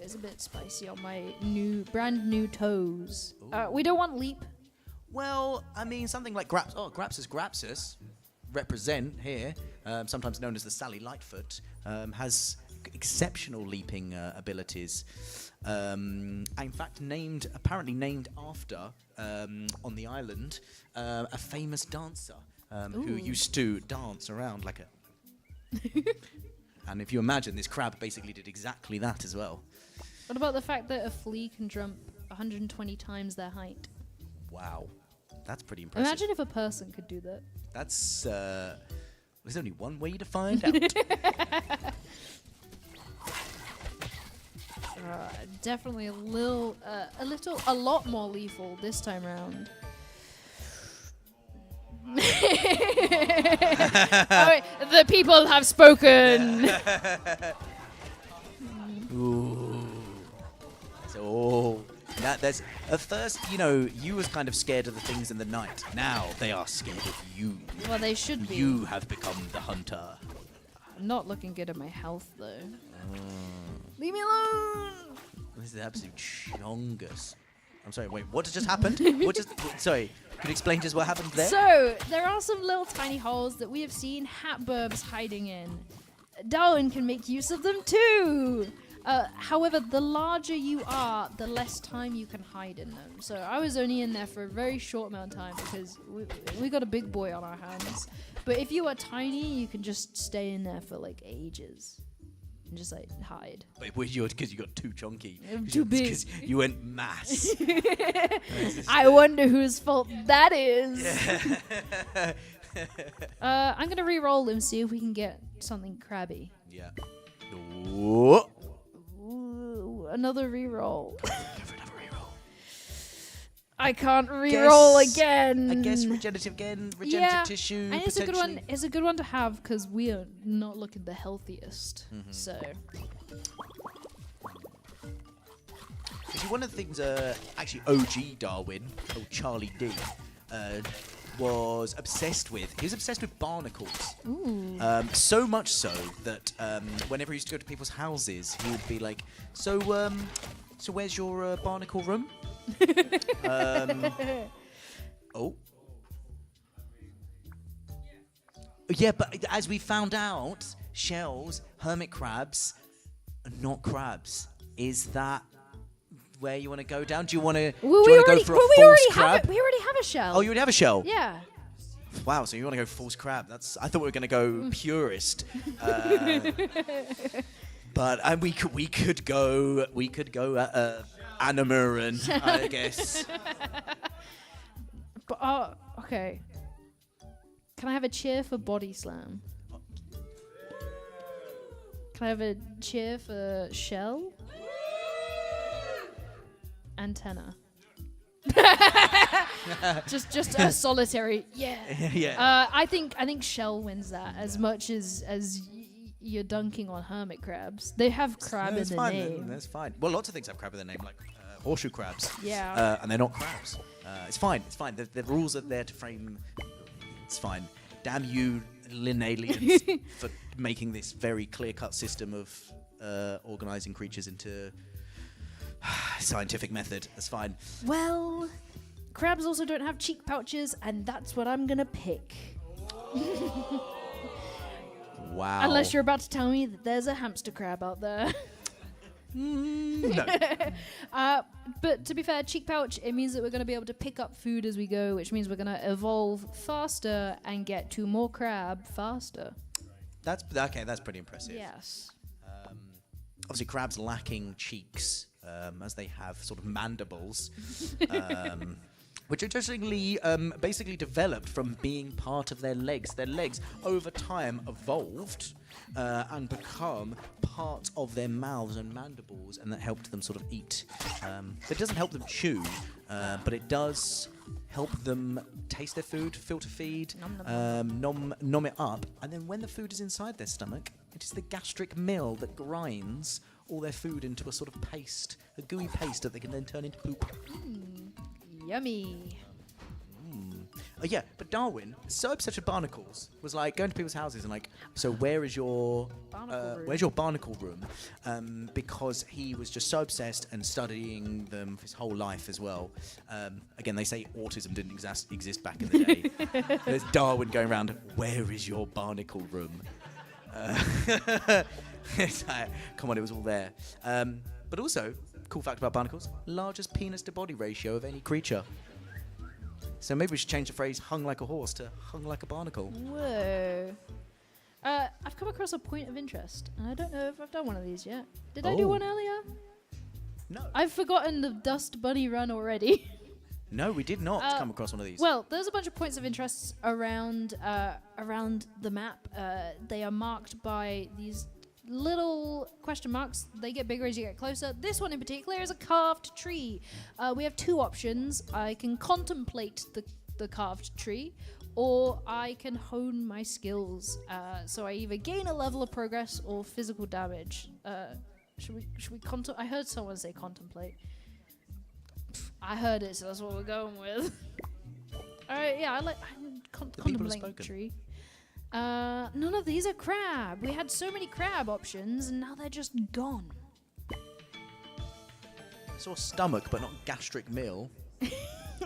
it's a bit spicy on my brand new toes. We don't want leap. Well, I mean, something like Grapsus grapsus, represent here, sometimes known as the Sally Lightfoot, has exceptional leaping abilities. In fact, apparently named after, on the island, a famous dancer who used to dance around like a... And if you imagine, this crab basically did exactly that as well. What about the fact that a flea can jump 120 times their height? Wow. That's pretty impressive. Imagine if a person could do that. That's... there's only one way to find out. Definitely a lot more lethal this time around. Alright, the people have spoken. Ooh. So, there's at first, you was kind of scared of the things in the night. Now they are scared of you. Well, they should be. You have become the hunter. I'm not looking good at my health though. Leave me alone. This is the absolute chongus. I'm sorry. Wait, what just happened? Sorry. Could you explain just what happened there? So there are some little tiny holes that we have seen hatburbs hiding in. Darwin can make use of them too. However, the larger you are, the less time you can hide in them. So I was only in there for a very short amount of time because we got a big boy on our hands. But if you are tiny, you can just stay in there for like ages and just like hide. But because you got too chunky. Too big. Because you went mass. I wonder whose fault that is. I'm gonna re-roll and see if we can get something crabby. Yeah. Ooh. Ooh, another re-roll. I can't re-roll again. I guess regenerative tissue. And it's a good one. It's a good one to have because we are not looking the healthiest. So. Actually, one of the things, actually, OG Darwin, old Charlie D, was obsessed with. He was obsessed with barnacles. Ooh. So much so that whenever he used to go to people's houses, he would be like, "So where's your barnacle room?" Oh. Yeah, but as we found out, shells, hermit crabs, are not crabs. Is that where you want to go down? Do you want to go for a false crab? We already have a shell. Oh, you already have a shell? Yeah. Wow, so you want to go false crab? I thought we were going to go purist. But we could go anima and I guess. But okay. Can I have a cheer for body slam? Can I have a cheer for shell? Antenna. just a solitary Yeah. I think shell wins that as much as you're dunking on hermit crabs. They have crab in the name. That's fine. Well, lots of things have crab in their name, like horseshoe crabs. Yeah. And they're not crabs. It's fine. It's fine. The rules are there to frame. It's fine. Damn you, Linnalians, for making this very clear-cut system of organizing creatures into scientific method. That's fine. Well, crabs also don't have cheek pouches, and that's what I'm gonna pick. Wow. Unless you're about to tell me that there's a hamster crab out there. No. But to be fair, cheek pouch, it means that we're going to be able to pick up food as we go, which means we're going to evolve faster and get to more crab faster. That's okay. That's pretty impressive. Yes. Obviously, crabs lacking cheeks, as they have sort of mandibles, which interestingly basically developed from being part of their legs. Their legs, over time, evolved and become part of their mouths and mandibles, and that helped them sort of eat. It doesn't help them chew, but it does help them taste their food, filter feed, nom it up, and then when the food is inside their stomach, it is the gastric mill that grinds all their food into a sort of paste, a gooey paste that they can then turn into poop. Yummy. Yeah, but Darwin, so obsessed with barnacles, was like going to people's houses and like, so where is your where's your barnacle room? Because he was just so obsessed and studying them his whole life as well. Again, they say autism didn't exist back in the day. There's Darwin going around, where is your barnacle room? It's like, come on, it was all there. But also, cool fact about barnacles, largest penis to body ratio of any creature. So maybe we should change the phrase hung like a horse to hung like a barnacle. Whoa. I've come across a point of interest, and I don't know if I've done one of these yet. Did I do one earlier? No. I've forgotten the Dust Bunny run already. No, we did not come across one of these. Well, there's a bunch of points of interest around the map. They are marked by these little question marks. They get bigger as you get closer. This one in particular is a carved tree. We have two options. I can contemplate the carved tree, or I can hone my skills. So I either gain a level of progress or physical damage. Should we I heard someone say contemplate. I heard it, so that's what we're going with. Alright, yeah, I contemplate the tree. None of these are crab. We had so many crab options, and now they're just gone. I saw stomach, but not gastric mill.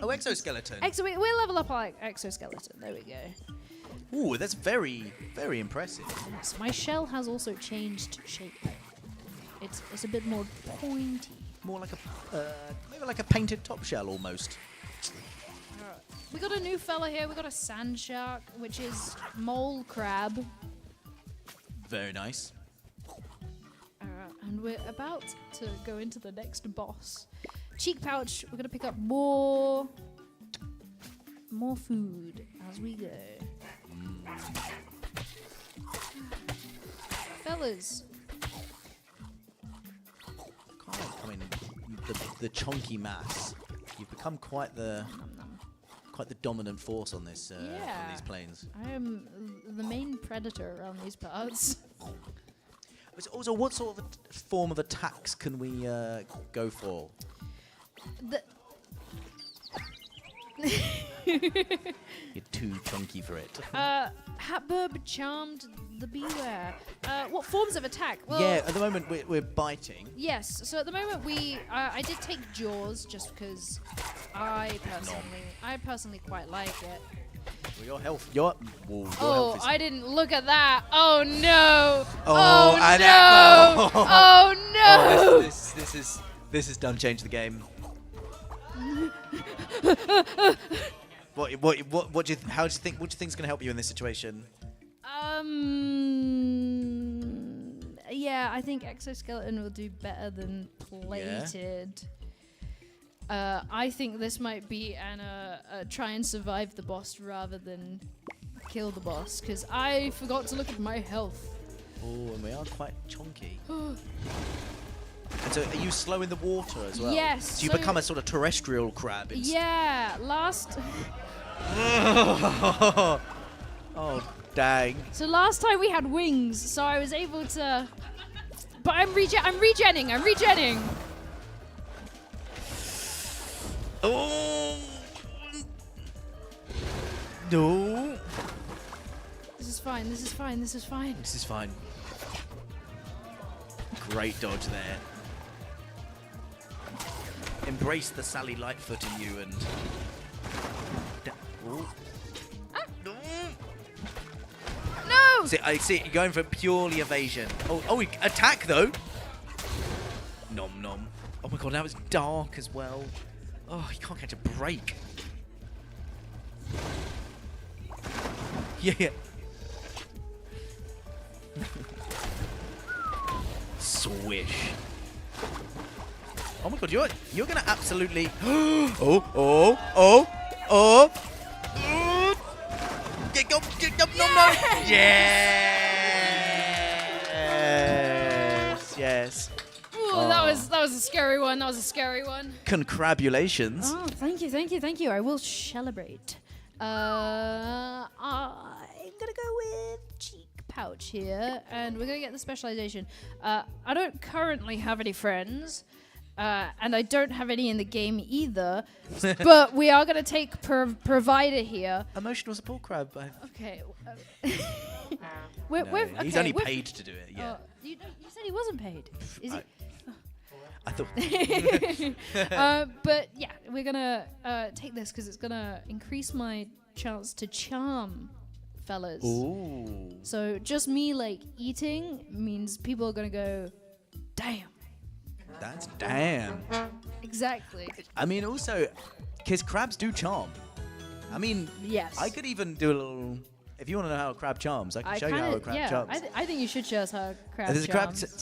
Oh, exoskeleton. We'll level up our exoskeleton. There we go. Ooh, that's very, very impressive. Yes, my shell has also changed shape. It's a bit more pointy. More like maybe like a painted top shell almost. We got a new fella here. We got a sand shark, which is mole crab. Very nice. And we're about to go into the next boss. Cheek pouch. We're gonna pick up more food as we go. Fellas. I mean, the chunky mass. You've become quite the dominant force on this on these planes. I am the main predator around these parts. Also, what sort of form of attacks can we go for? You're too chunky for it. Hatburb charmed the beware. What forms of attack? Well, yeah, at the moment we're biting. Yes. So at the moment I did take jaws just because I personally quite like it. Well, your health. Your Oh, health is I didn't look at that. Oh no. Oh, no. no. Oh no. Oh, this is done. Change the game. What do you think? What do you think is going to help you in this situation? Yeah, I think exoskeleton will do better than plated. I think this might be try and survive the boss rather than kill the boss, because I forgot to look at my health. Oh, and we are quite chunky. And so, are you slow in the water as well? Yes. So you become a sort of terrestrial crab. Yeah, Oh, dang. So last time we had wings, so I was able to. But I'm regenning. Oh. No. This is fine. This is fine. Great dodge there. Embrace the Sally Lightfoot in you and I see. You're going for purely evasion. Attack though. Nom nom. Oh my god, that was dark as well. Oh, you can't catch a break. Yeah. Swish. Oh my god, you're gonna absolutely. Oh. Get go, no. Yes. Ooh, that was a scary one. That was a scary one. Congratulations. Oh, thank you. I will celebrate. I'm gonna go with cheek pouch here, and we're gonna get the specialization. I don't currently have any friends, and I don't have any in the game either. But we are gonna take provider here. Emotional support crab. Okay. He's only paid to do it. Yeah. You said he wasn't paid. Is he? I thought. But yeah, we're gonna take this because it's gonna increase my chance to charm fellas. Ooh. So just me like eating means people are gonna go, damn. That's damn. Exactly. I mean, also, because crabs do charm. I mean, Yes. I could even do a little. If you want to know how a crab charms, I can show you how a crab charms. I think you should show us how a crab There's a crab. charms.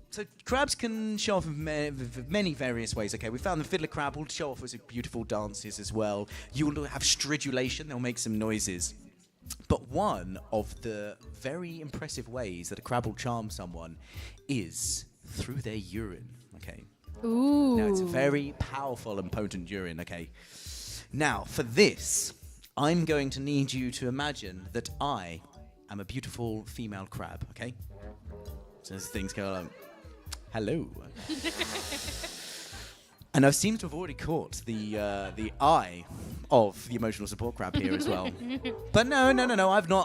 So crabs can show off in many various ways. Okay, we found the fiddler crab will show off with beautiful dances as well. You will have stridulation; they'll make some noises. But one of the very impressive ways that a crab will charm someone is through their urine. Okay. Ooh. Now it's a very powerful and potent urine. Okay. Now for this, I'm going to need you to imagine that I am a beautiful female crab. Okay. So as things go along. Hello. And I seem to have already caught the eye of the emotional support crab here as well. But no.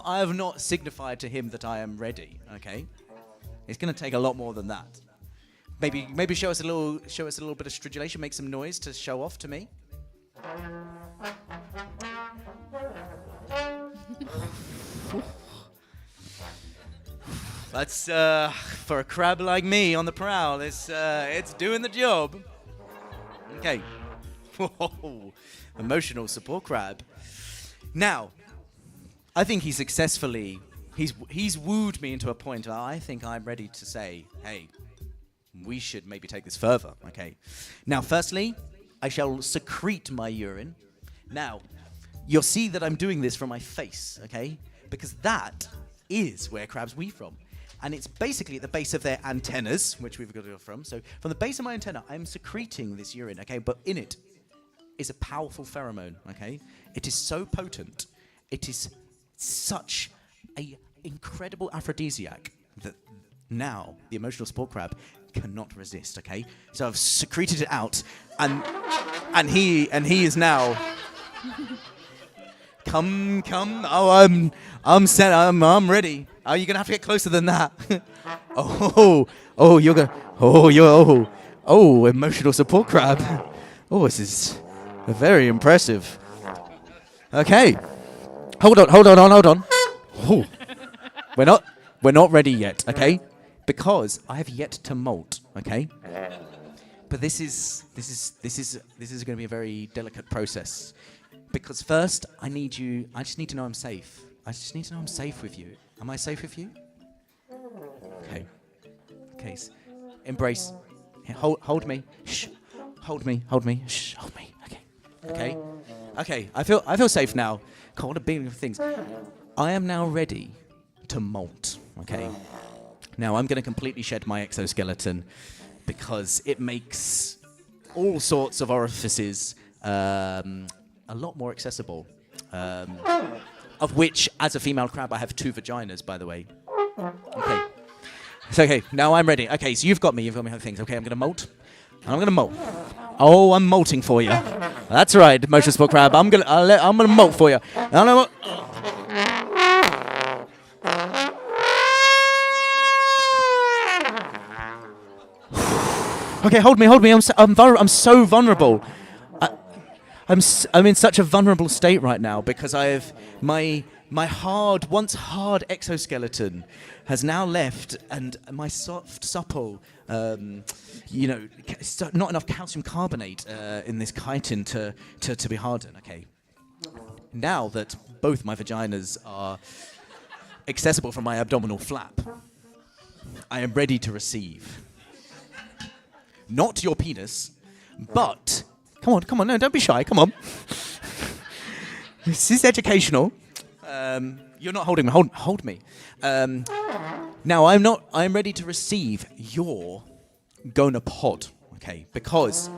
I have not signified to him that I am ready. Okay. It's going to take a lot more than that. Maybe show us a little bit of stridulation, make some noise to show off to me. That's for a crab like me on the prowl. It's doing the job. Okay. Whoa. Emotional support crab. Now, I think he's wooed me into a point where I think I'm ready to say, hey, we should maybe take this further. Okay. Now, firstly, I shall secrete my urine. Now, you'll see that I'm doing this from my face, okay? Because that is where crabs weave from. And it's basically at the base of their antennas, which we've got to go from. So from the base of my antenna, I'm secreting this urine, okay? But in it is a powerful pheromone, okay? It is so potent. It is such a incredible aphrodisiac that now the emotional support crab cannot resist, okay? So I've secreted it out, and he is now... Come. Oh, I'm ready. Oh, you're gonna have to get closer than that. Emotional support crab. Oh, this is very impressive. Okay. Hold on. Oh. We're not ready yet, okay? Because I have yet to molt, okay? But this is going to be a very delicate process. Because first, I just need to know I'm safe. I just need to know I'm safe with you. Am I safe with you? Okay. Okay. Embrace. Here, hold me. Shh. Hold me. Shh. Hold me. Okay. Okay. I feel safe now. God, what a big of things. I am now ready to molt. Okay. Now I'm going to completely shed my exoskeleton because it makes all sorts of orifices a lot more accessible. Of which, as a female crab, I have 2 vaginas, by the way. Okay. So, okay, now I'm ready. Okay, so you've got me other things. Okay, I'm going to molt. Oh, I'm molting for you. That's right, emotional support crab. I'm gonna molt for you. Okay, hold me. I'm so vulnerable. I'm in such a vulnerable state right now because I have my once hard exoskeleton has now left, and my soft, supple, not enough calcium carbonate in this chitin to be hardened. Okay. Now that both my vaginas are accessible from my abdominal flap, I am ready to receive. Not your penis, but come on, no, don't be shy. Come on. This is educational. You're not holding me. Hold me. Now I'm ready to receive your gonopod. Okay, because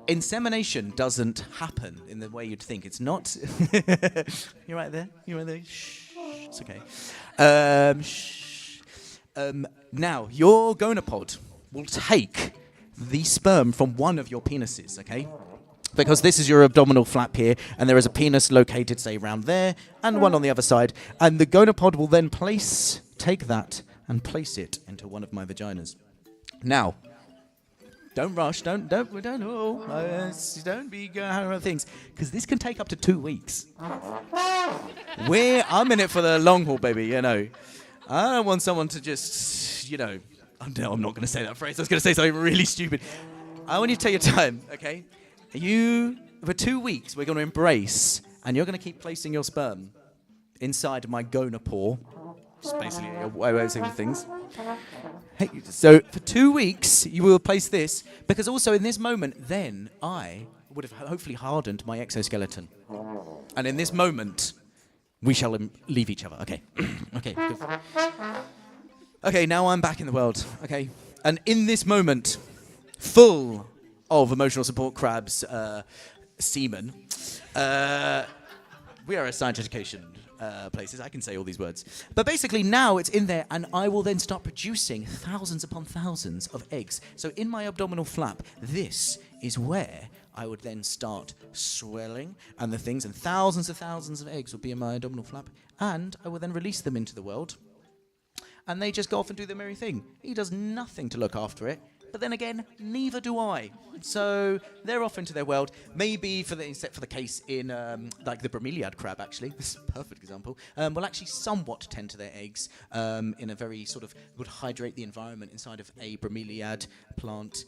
insemination doesn't happen in the way you'd think. It's not. You're right there. Shh. It's okay. Shh. Now your gonopod will take the sperm from one of your penises. Okay. Because this is your abdominal flap here, and there is a penis located, say, around there, and one on the other side. And the gonopod will then take that and place it into one of my vaginas. Now, don't rush, don't be going around things, because this can take up to 2 weeks. I'm in it for the long haul, baby, you know. I don't want someone to just, I'm not going to say that phrase. I was going to say something really stupid. I want you to take your time, okay? For 2 weeks, we're going to embrace, and you're going to keep placing your sperm inside my gonopore. It's basically a way of saying things. Hey, so for 2 weeks, you will place this, because also in this moment, then I would have hopefully hardened my exoskeleton. And in this moment, we shall leave each other. Okay. Okay, good. Okay, now I'm back in the world. Okay. And in this moment, full of emotional support crabs semen. We are a science education places. I can say all these words. But basically now it's in there, and I will then start producing thousands upon thousands of eggs. So in my abdominal flap, this is where I would then start swelling and the things, and thousands of eggs will be in my abdominal flap, and I will then release them into the world. And they just go off and do their merry thing. He does nothing to look after it. But then again, neither do I. So they're off into their world. Maybe except for the case in like the bromeliad crab, actually, this is a perfect example, will actually somewhat tend to their eggs in a very sort of, would hydrate the environment inside of a bromeliad plant.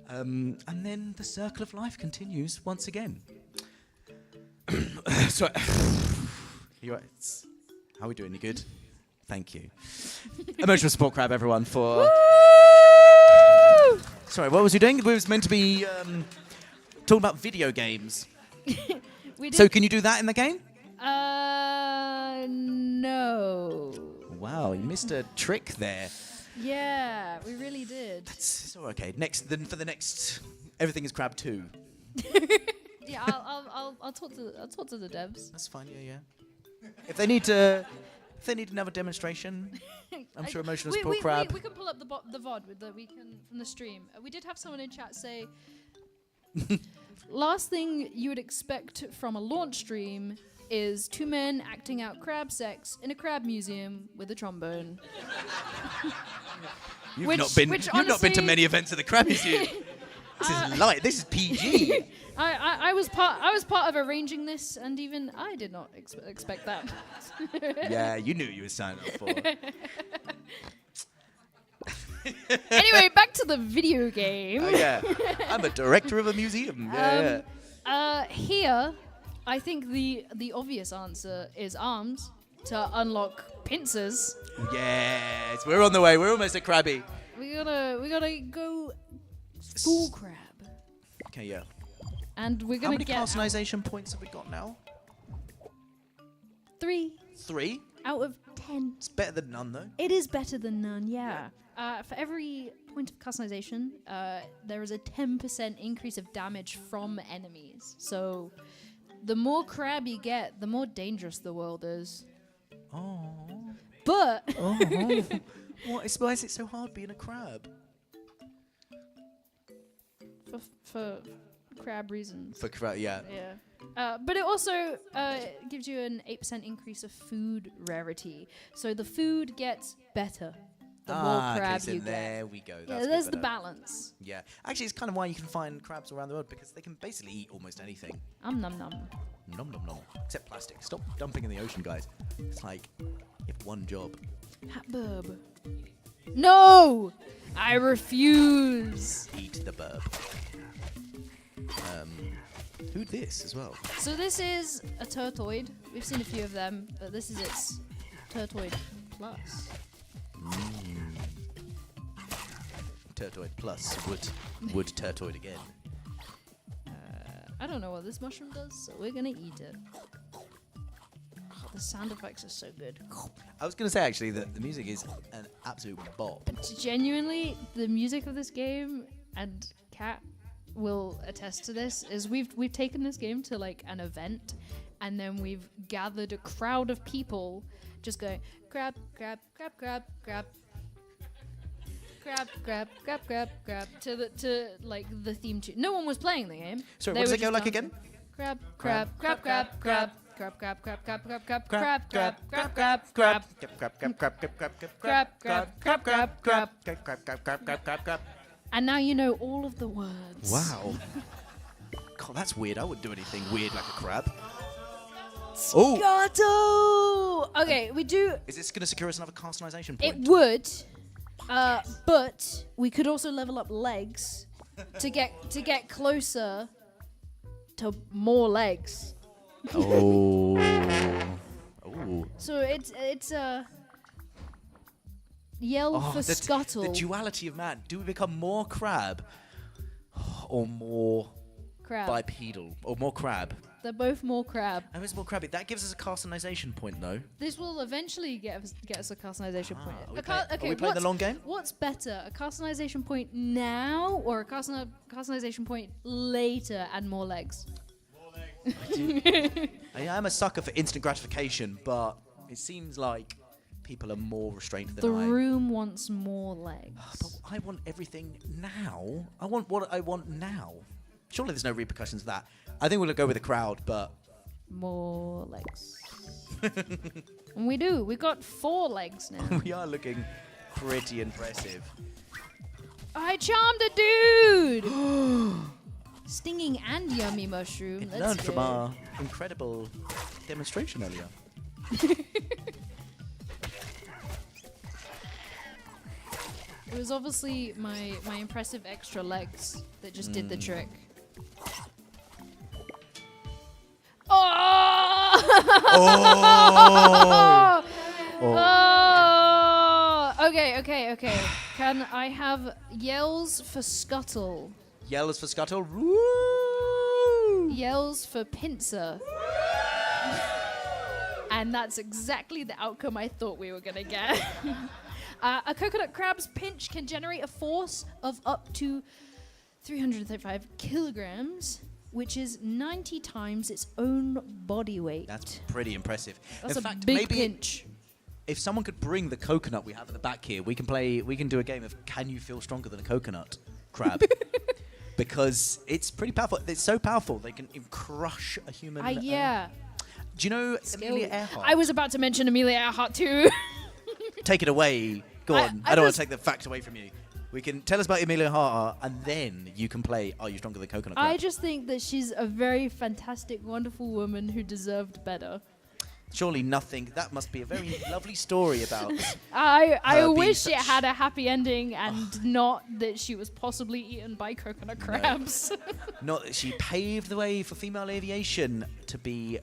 And then the circle of life continues once again. So, how are we doing? You good? Thank you. Emotional support crab, everyone, for... Sorry, what was you doing? We was meant to be talking about video games. So can you do that in the game? No. Wow, you missed a trick there. Yeah, we really did. It's all okay. Then for the next, everything is crab 2. Yeah, I'll talk to the devs. That's fine. Yeah. If they need another demonstration, I'm sure emotional support crab. We can pull up the VOD from the stream. We did have someone in chat say, last thing you would expect from a launch stream is 2 men acting out crab sex in a crab museum with a trombone. You've not been to many events at the Crab Museum. This is light. This is PG. I was part of arranging this, and even I did not expect that. Yeah, you knew you were signing up for. Anyway, back to the video game. Oh yeah, I'm a director of a museum. Yeah. Here, I think the obvious answer is arms to unlock pincers. Yes, we're on the way. We're almost at Krabby. We gotta go full crab. Okay, yeah. And we're How gonna many get calcinization points have we got now? 3 3? out of 10. It's better than none, though. It is better than none, yeah. For every point of customization, there is a 10% increase of damage from enemies. So the more crab you get, the more dangerous the world is. Oh. But Why is it so hard being a crab? for crab reasons. For crab, yeah. Yeah. But it also gives you an 8% increase of food rarity. So the food gets better the more crab so you get. there we go. Yeah, That's a bit there's the better. balance. Yeah, actually, it's kind of why you can find crabs around the world because they can basically eat almost anything. Nom nom. Nom nom nom. Except plastic. Stop dumping in the ocean, guys. It's like you have one job. Hat burb. No! I refuse. Eat the burb. Who this as well? So this is a turtoid. We've seen a few of them, but this is its turtoid plus. Turtoid plus wood turtoid again. I don't know what this mushroom does, so we're gonna eat it. Oh, the sound effects are so good. I was going to say actually that the music is an absolute bop. Genuinely, the music of this game, and Kat will attest to this, is we've taken this game to like an event, and then we've gathered a crowd of people just going crab, crab, crab, crab, crab. Grab, grab, grab, grab, grab to like the theme tune. No one was playing the game. Sorry, They what does were it go just like dancing. again? Grab, grab, grab, grab, grab, grab, grab, grab, grab, grab, grab, grab, grab, grab, grab, grab, grab, grab. And now you know all of the words. Wow. God, that's weird. I wouldn't do anything weird like a crab. Oh, Gato! Okay, we do. is this going to secure us another customization It point? would, but we could also level up legs to get closer to more legs. Oh. So it's a yell for scuttle. The duality of man. Do we become more crab or more crab. bipedal or more crab? They're both more crab. Oh, it's more crabby. That gives us a customization point, though. This will eventually get us a customization point. Are we, A are we playing the long game? What's better, a customization point now or a customization point later and more legs? I'm a sucker for instant gratification, but it seems like people are more restrained than The I. room wants more legs. But I want everything now. I want what I want now. Surely there's no repercussions for that. I think we'll go with the crowd, but More legs. And we do. We got 4 legs now. we are looking pretty impressive. I charmed a dude! Stinging and yummy mushroom. It Let's learned go. from our incredible demonstration earlier. It was obviously my impressive extra legs that just did the trick. Oh! Oh! Okay. Can I have yells for scuttle? Yells for scuttle. Woo! Yells for pincer. And that's exactly the outcome I thought we were going to get. A coconut crab's pinch can generate a force of up to 335 kilograms, which is 90 times its own body weight. That's pretty impressive. That's In a fact, big maybe pinch. if someone could bring the coconut we have at the back here, we can do a game of can you feel stronger than a coconut crab? Because it's pretty powerful. It's so powerful they can crush a human. Yeah. Do you know Scale- Amelia Earhart? I was about to mention Amelia Earhart too. Take it away. Go on. I I don't want just- to take the fact away from you. We can tell us about Amelia Earhart, and then you can play Are You Stronger Than Coconut Crab? I just think that she's a very fantastic, wonderful woman who deserved better. Surely nothing. That must be a very lovely story about. I being wish it such- had a happy ending and not that she was possibly eaten by coconut crabs. Not that she paved the way for female aviation to be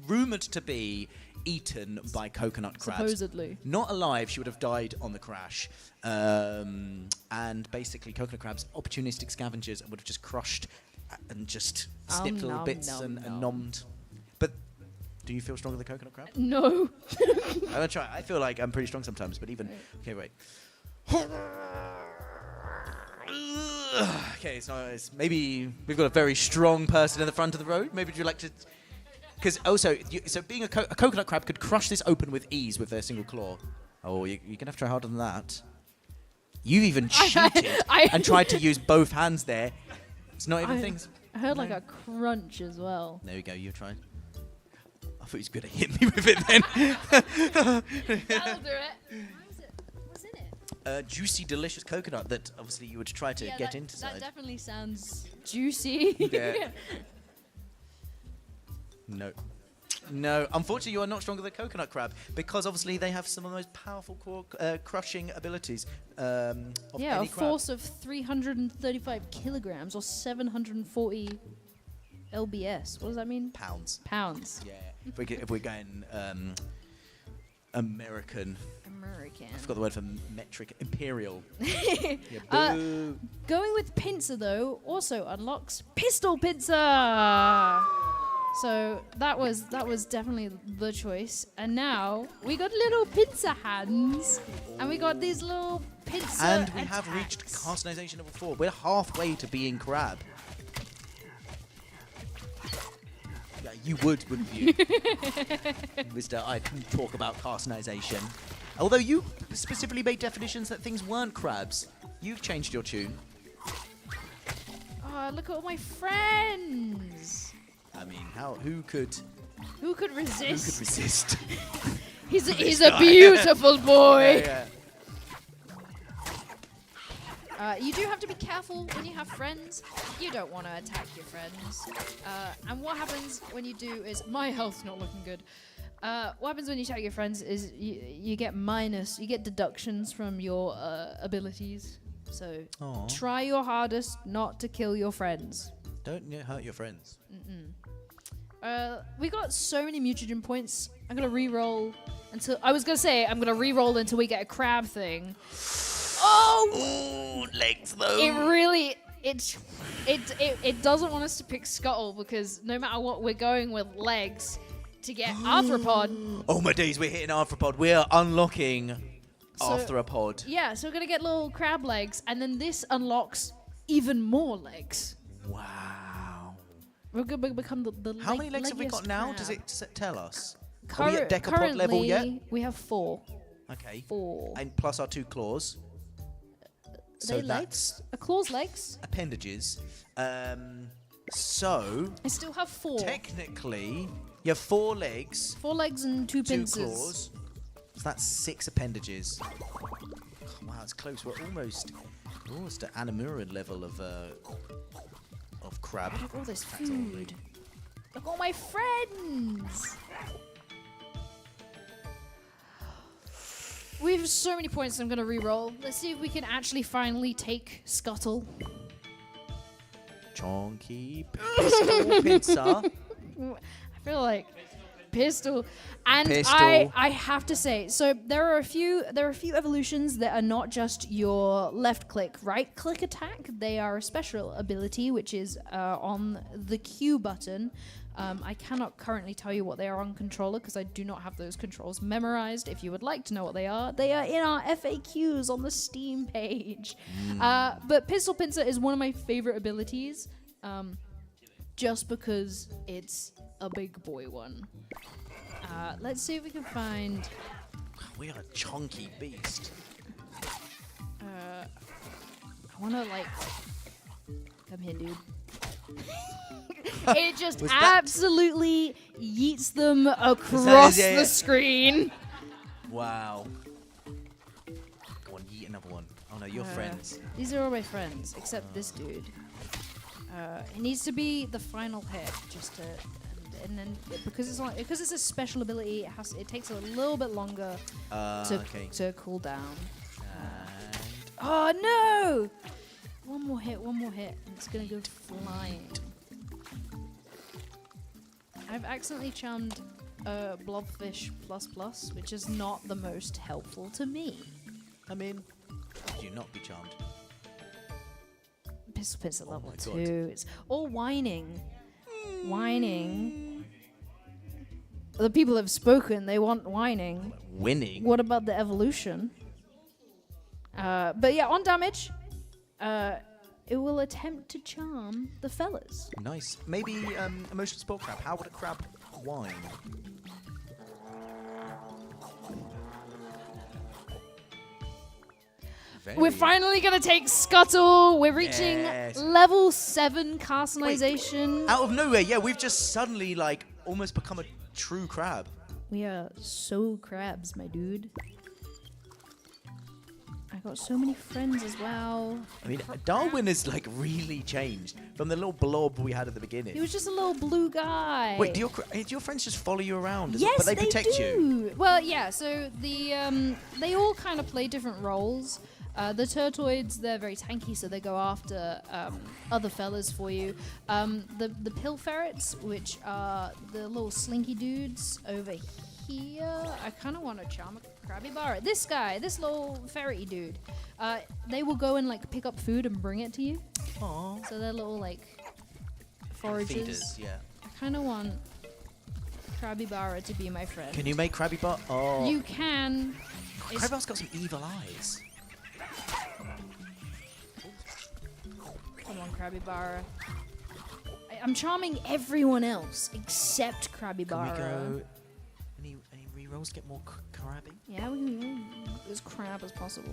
rumored to be eaten by coconut crabs. Supposedly. Not alive, she would have died on the crash. And basically, coconut crabs, opportunistic scavengers, would have just crushed and just snipped little nom, bits nom, and nom. nommed. But do you feel stronger than coconut crab? No. I'm gonna try. I feel like I'm pretty strong sometimes, but even okay, wait. Okay, so maybe we've got a very strong person in the front of the road. Maybe would you like to? Because also, so being a coconut crab could crush this open with ease with their single claw. Oh, you're gonna have to try harder than that. You've even cheated and tried to use both hands there. It's not even things. I heard like a crunch as well. There we go. You tried. I thought he was gonna hit me with it then. That'll do it. juicy, delicious coconut that obviously you would try to get into. That definitely sounds juicy. Yeah. No. No, unfortunately, you are not stronger than coconut crab because obviously they have some of the most powerful crushing abilities of Yeah, any a crab. force of 335 kilograms or 740 lbs. What does that mean? Pounds. Pounds. Yeah. If we're going American, American. I forgot the word for metric. Imperial. Yeah, Uh, boo. Going with pincer though also unlocks pistol pincer. So that was definitely the choice. And now we got little pincer hands, and we got these little pincer. And we have attacks. reached carcinization level 4. We're halfway to being crab. Yeah, you wouldn't you? Mr. I can talk about carcinization. Although you specifically made definitions that things weren't crabs. You've changed your tune. Oh, look at all my friends. I mean, who could Who could resist? resist? He's a beautiful boy. Yeah. You do have to be careful when you have friends. You don't want to attack your friends. And what happens when you do is my health's not looking good. What happens when you attack your friends is you get deductions from your abilities. So Aw. try your hardest not to kill your friends. Don't hurt your friends. We got so many mutagen points. I'm gonna re-roll until I'm gonna re-roll until we get a crab thing. Oh, Ooh, legs though. it really it doesn't want us to pick Scuttle because no matter what we're going with legs to get Arthropod. Oh my days, we're hitting arthropod. We are unlocking So- arthropod. Yeah, so we're gonna get little crab legs, and then this unlocks even more legs. Wow. We're gonna become the How many legs have we leggiest got now? Does crab. it tell us? Are we at decapod Currently, level yet? we have 4. Okay. 4. And plus our 2 claws. So They that's legs? A claw's legs? appendages. So I still have 4. technically, you have 4 legs, 4 legs and 2 2 pincers. claws. So that's 6 appendages. Wow, it's close. We're almost at Anamuran level of crab. Look at all this food. Look at all my friends. We have so many points. I'm gonna re-roll. Let's see if we can actually finally take Scuttle. Chonky pistol pincer. I feel like pistol. And Pistol. I have to say, so there are a few evolutions that are not just your left click, right click attack. They are a special ability which is on the Q button. I cannot currently tell you what they are on controller because I do not have those controls memorized. If you would like to know what they are in our FAQs on the Steam page. But Pistol Pincer is one of my favorite abilities, just because it's a big boy one. Let's see if we can find. We are a chunky beast. I want to come here, dude. It just Was that- absolutely yeets them across yeah, yeah. the screen. Wow. Go on, yeet another one. Oh no, you're friends. These are all my friends, except this dude. It needs to be the final hit, just to, and then because it's a special ability, it takes a little bit longer Okay. to cool down. And Oh no! One more hit, and it's gonna go flying. I've accidentally charmed Blobfish ++, which is not the most helpful to me. I mean, would you not be charmed? Pistol Pincer level my 2. God. It's all whining. Whining. The people have spoken, they want whining. Winning. What about the evolution? But yeah, on damage, it will attempt to charm the fellas. Nice. Maybe emotional support crab. How would a crab whine? We're finally gonna take Scuttle. We're reaching Yes. level 7 carcinization. Out of nowhere, yeah, we've just suddenly almost become a true crab. We are so crabs, my dude. I got so many friends as well. I mean, Darwin has like really changed from the little blob we had at the He beginning. was just a little blue guy. Wait, do your friends just follow you around? Yes, but they protect do. you. Well, yeah. So they all kind of play different roles. The Turtoids, they're very tanky, so they go after other fellas for you. The pill ferrets, which are the little slinky dudes over here. I kind of want to charm a Crabby-Barra. This guy, this little ferrety dude. They will go and like pick up food and bring it to you. Aww. So they're little like foragers. Feeders, yeah. I kind of want Crabby-Barra to be my friend. Can you make Krabby Bar? Oh, You can. It's- Krabby Bar's got some evil eyes. Come on, Crabby-Barra. I'm charming everyone else except Can Crabby-Barra. we go? Any rerolls get more crabby? Yeah, we can go as crab as possible.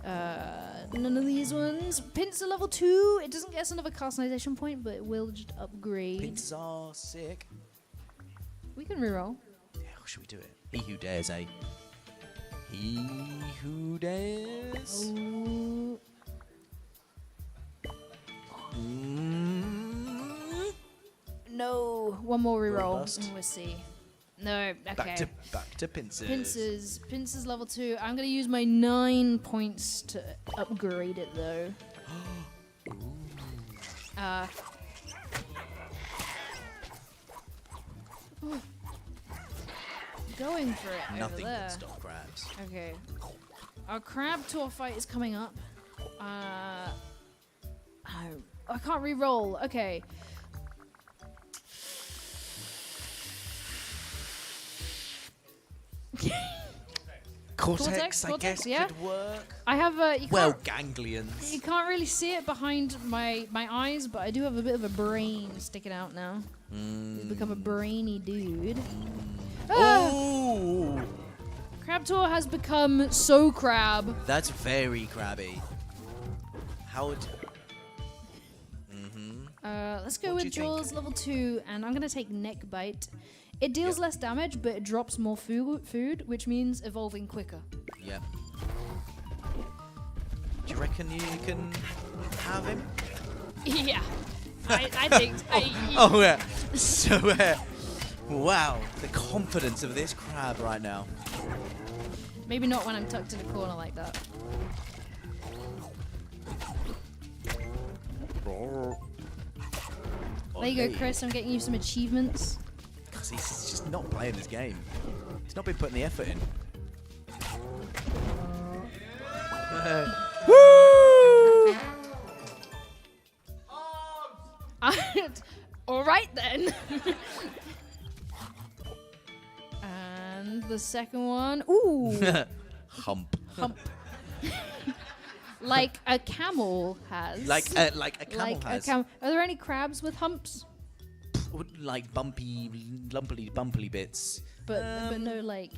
None of these ones. Pincer level 2. It doesn't get us another customization point, but it will just upgrade. Pizzas are sick. We can reroll. Yeah, should we do it? He who dares, eh? He who dares. Ooh. Mm. No. One more reroll. Robust. And we'll see. No. Okay. Back to pincers. Pincers level 2. I'm going to use my 9 points to upgrade it, though. Going for it Nothing over there. can stop crabs. Okay. Our crab tour fight is coming up. Oh, I can't re-roll. Okay. Cortex, I Cortex, guess, yeah. could work. I have you Well, can't, ganglions. you can't really see it behind my eyes, but I do have a bit of a brain sticking out now. He's become a brainy dude. Ah! Oh, Crab tour has become so crab. that's very crabby. How would? Let's go What do with you think? Jaws level 2, and I'm gonna take Neck Bite. It deals less damage, but it drops more food, which means evolving quicker. Yeah. Do you reckon you can have him? Yeah, I think. Oh yeah. So, wow, the confidence of this crab right now. Maybe not when I'm tucked in a corner like that. There you go, Chris. I'm getting you some achievements. Because he's just not playing this game. He's not been putting the effort in. Woo! All right then. And the second one, ooh, Hump. hump. Like a camel has. Like a camel Like has. Are there any crabs with humps? Like bumpy, bumpy bits. But no like.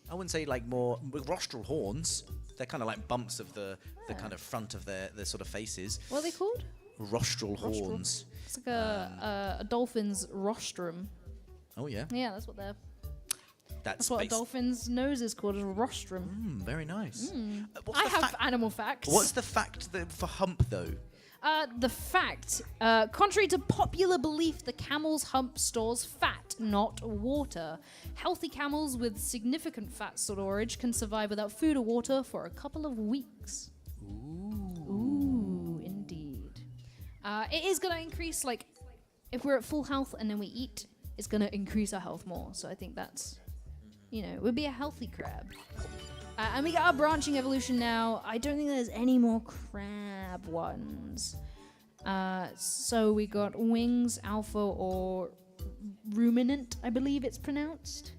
I wouldn't say like more with rostral horns. They're kind of like bumps of the kind of front of their sort of faces. What are they called? Rostral horns. It's like a dolphin's rostrum. Oh yeah, Yeah, that's what they're. that's That's what a basi- dolphin's nose is called, is a rostrum. Very nice. What's I the have fact- animal facts. What's the fact for hump though? The fact, contrary to popular belief, the camel's hump stores fat, not water. Healthy camels with significant fat storage can survive without food or water for a couple of weeks. Ooh, indeed. It is going to increase, like, if we're at full health and then we eat, it's going to increase our health more. So I think that's, it would be a healthy crab. And we got our branching evolution now. I don't think there's any more crab ones. So we got wings, alpha, or ruminant, I believe it's pronounced.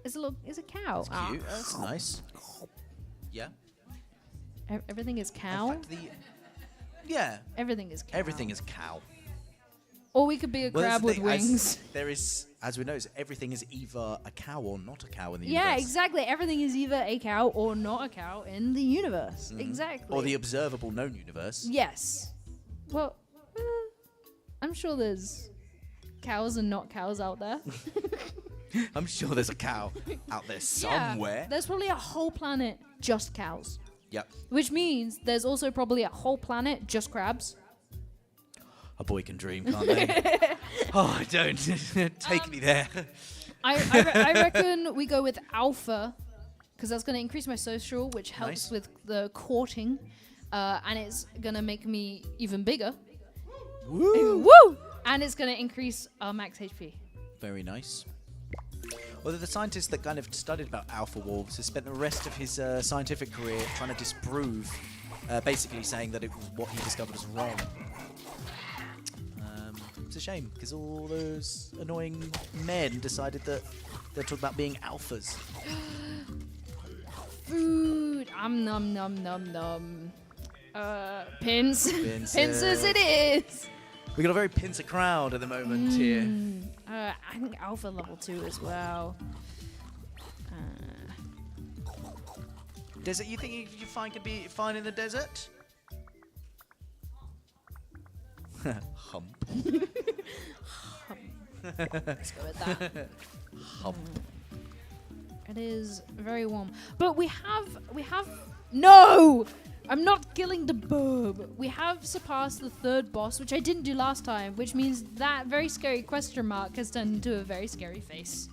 It's a cow. It's cute. That's nice. Yeah. Everything is In cow. fact, yeah. Everything is cow. Everything is cow. Or we could be a Well, that's crab the with thing, wings. There is, as we know, everything is either a cow or not a cow in the Yeah, universe. exactly. Everything is either a cow or not a cow in the universe. Exactly. Or the observable known universe. Yes. Well, I'm sure there's cows and not cows out there. I'm sure there's a cow out there somewhere. Yeah, there's probably a whole planet just cows. Yep. Which means there's also probably a whole planet just crabs. A boy can dream, can't they? Oh, don't take me there. I reckon we go with alpha, because that's going to increase my social, which helps Nice. with the courting, and it's going to make me even bigger. Woo! Woo! And it's going to increase our max HP. Very nice. Although the scientist that kind of studied about alpha wolves has spent the rest of his scientific career trying to disprove, basically saying that what he discovered was wrong. It's a shame, because all those annoying men decided that they're talking about being alphas. Food. Nom nom nom nom. Pins. Pincers. Pincers it is. We got a very pincer crowd at the moment here. I think alpha level 2 as well. Desert, you think you find could be fine in the desert? Hump. Let's go with that. Hump. It is very warm. But we have no! I'm not killing the burb. We have surpassed the 3rd boss, which I didn't do last time, which means that very scary question mark has turned into a very scary face.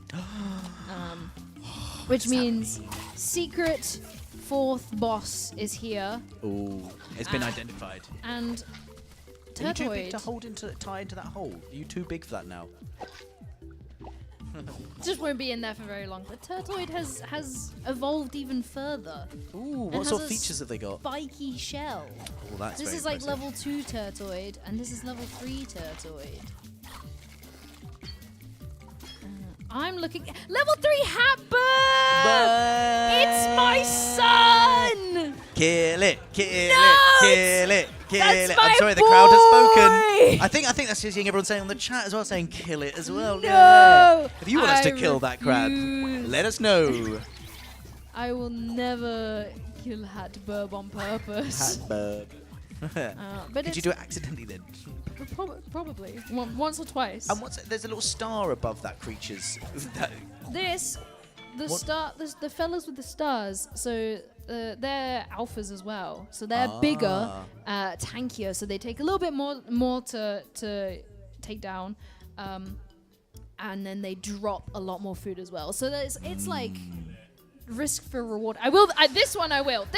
Which means secret 4th boss is here, Ooh, it's been identified. and Are you too big Turtoid to tie into that hole? Are you too big for that now? just won't be in there for very long. But Turtoid has evolved even further. Ooh, has what sort a of features have they got? Spiky shell. Oh, that's This very is like impressive. level 2 Turtoid, and this is level 3 Turtoid. I'm looking. Level 3 Hatbird! It's my son! Kill it, kill No, it, kill it, kill that's it. my I'm sorry, the crowd has spoken. boy! I think that's just seeing everyone saying on the chat as well, saying kill it as well. No! Yeah. If you want us to I kill that crab, refuse. let us know. I will never kill Hatbird on purpose. Hatbird. But Did you do it accidentally then? Probably. Once or twice. And there's a little star above that creature's. The fellas with the stars, so they're alphas as well. So they're bigger, tankier, so they take a little bit more to take down, and then they drop a lot more food as well. So it's like risk for reward. This one I will.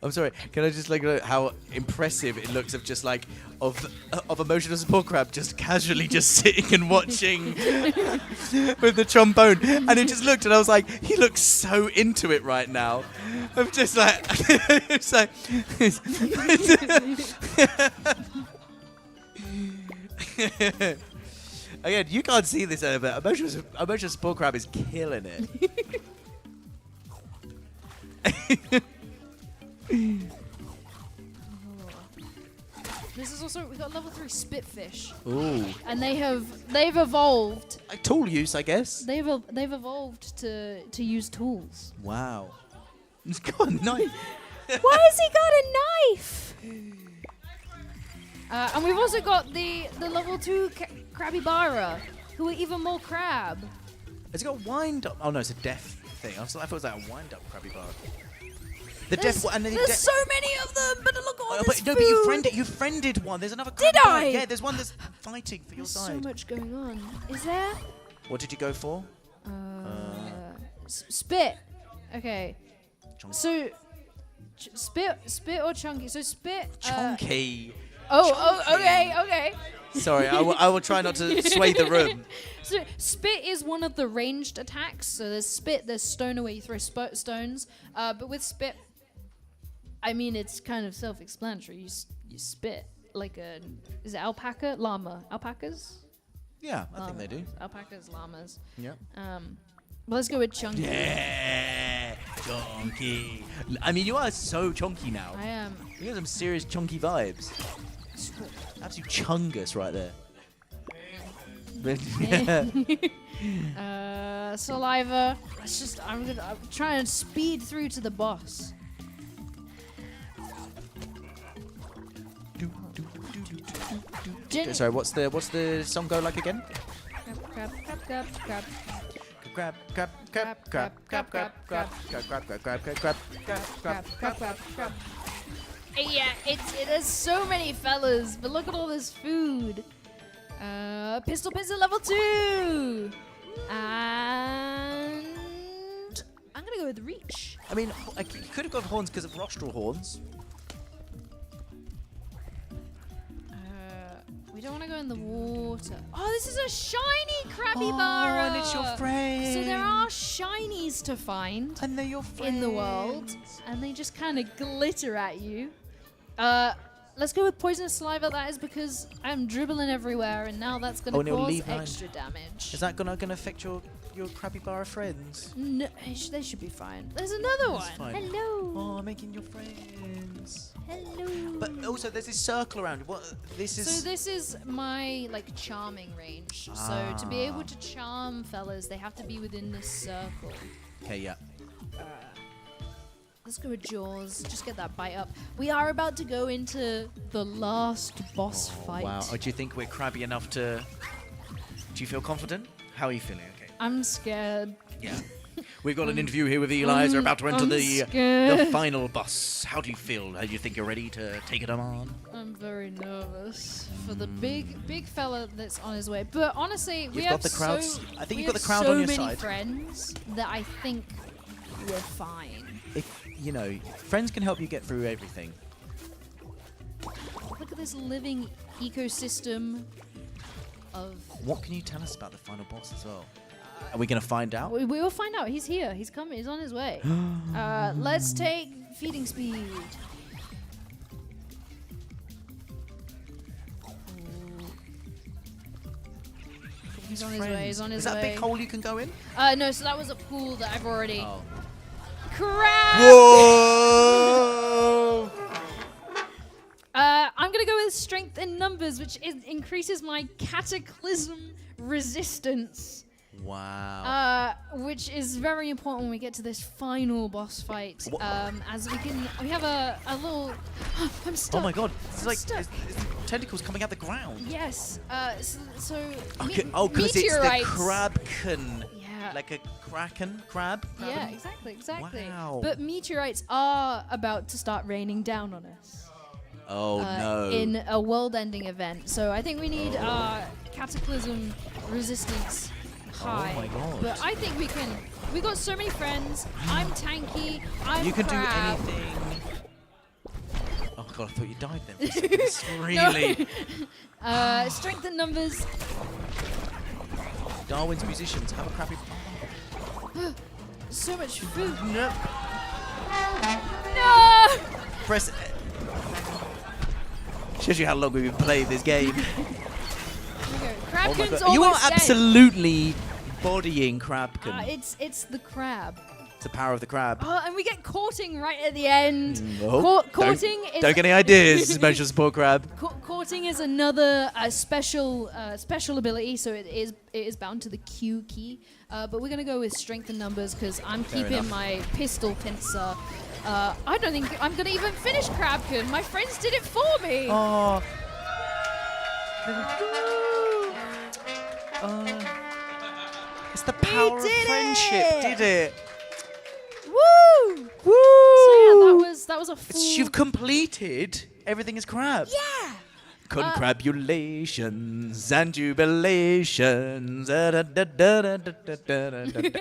I'm sorry. Can I just know how impressive it looks of just like of emotional support crab just casually just sitting and watching with the trombone, and it just looked, and I was like, he looks so into it right now. I'm just like, it's like. Again, you can't see this, but emotional support crab is killing it. This is also, we got level 3 Spitfish, Ooh, and they've evolved. like tool use, I guess. They've evolved to use tools. Wow. It's got a knife. Why has he got a knife? And we've also got the level 2 Crabibara, who are even more crab. Has it got wind up? Oh no, it's a death thing. I thought it was like a wind up crabby bar. The There's, death one. there's so many of them, but look at all this But food. you friended one. There's another. Did crabby I? bar. Yeah, there's one that's fighting for your There's so side. much going on. Is there? What did you go for? Spit. Okay. Chunky. So, spit or chunky? So spit. Chunky. Okay. Sorry, I will try not to sway the room. So spit is one of the ranged attacks. So there's spit, there's stone where you throw stones. But with spit, I mean it's kind of self-explanatory. You spit like is it alpaca, llama, alpacas? Yeah, I think they do. Alpacas, llamas. Yeah. Well, let's go with chunky. Yeah, chunky. I mean, you are so chunky now. I am. You got some serious chunky vibes. Absolute chungus right there. Saliva. I'm trying to speed through to the boss. Sorry, what's the song go like again? crab, crab, crab, crab. Grab, grab, grab, grab, grab, grab, grab, grab, grab, grab, grab, grab, grab, grab, grab, grab, grab. Yeah, there's so many fellas, but look at all this food. Pistol level 2, and I'm gonna go with reach. I mean, you could have got horns because of rostral horns. We don't want to go in the water. Oh, this is a shiny capybara. And it's your friend. So there are shinies to find And they're your friends. in the world, and they just kind of glitter at you. Let's go with poisonous saliva. That is because I'm dribbling everywhere, and now that's going Oh, and to it'll cause leave behind. extra damage. Is that gonna affect your capybara friends? No, they should be fine. There's another one. fine. Hello. Oh, making your friends. Hello. But also, there's this circle around. What? This is. So this is my charming range. So to be able to charm fellas, they have to be within this circle. Okay, yeah. Let's go with Jaws. Just get that bite up. We are about to go into the last boss fight. Wow. Oh, do you think we're crabby enough to? Do you feel confident? How are you feeling? Okay. I'm scared. Yeah. We've got an interview here with Eli. We're about to enter I'm the scared. final boss. How do you feel? Do you think you're ready to take it on? I'm very nervous for the big fella that's on his way. But honestly, we got have the crowds. so I think we you've got have the crowd so on your many side. friends that I think we're fine. If you know, friends can help you get through everything. Look at this living ecosystem of. What can you tell us about the final boss as well? Are we gonna find out? We will find out. He's here. He's coming. He's on his way. Let's take feeding speed. He's on his way. He's on his Is that a way. big hole you can go in? No, so that was a pool that I've already. Oh. Crap! Whoa! I'm gonna go with strength in numbers, which increases my cataclysm resistance. Wow. Which is very important when we get to this final boss fight. As we have a little. I'm stuck. Oh my god! It's like stuck. it's tentacles coming out the ground. Yes. So Okay. Oh, because it's the meteorites. crabkin. Yeah. Like a kraken crab. Yeah, exactly. Wow. But meteorites are about to start raining down on us. Oh no. In a world-ending event. So I think we need cataclysm resistance high. my God. But I think we can. We got so many friends. I'm tanky. I'm You can crab. do anything. Oh god, I thought you died then. For a second. It's really. Strength in numbers. Darwin's musicians have a crappy. So much food. No. No! Press. Shows you how long we've been playing this game. Here we go. Oh my Crabkin's god. You are almost dead. absolutely bodying Crabkin. It's the crab. It's the power of the crab. Oh, and we get courting right at the end. Oh, Courting is. Don't get any ideas, Special Support Crab. Courting is another special ability, so it is bound to the Q key. But we're gonna go with strength and numbers because I'm keeping enough. my pistol pincer. I don't think I'm gonna even finish Crabkin. My friends did it for me. Oh. It's the power of did friendship, it! did it? Woo! Woo! So yeah, that was a full. You've completed Everything is Crab. Yeah. Congratulations and jubilations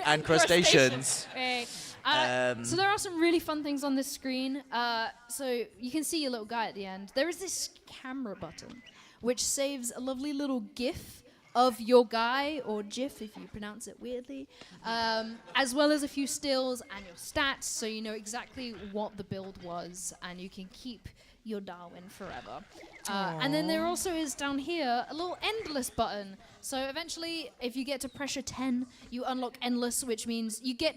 and crustaceans. Right. Um, So there are some really fun things on this screen. So you can see your little guy at the end. There is this camera button, which saves a lovely little GIF of your guy, or GIF if you pronounce it weirdly, as well as a few stills and your stats, so you know exactly what the build was, and you can keep your Darwin forever. And then there also is down here a little endless button. So eventually, if you get to pressure 10, you unlock endless, which means you go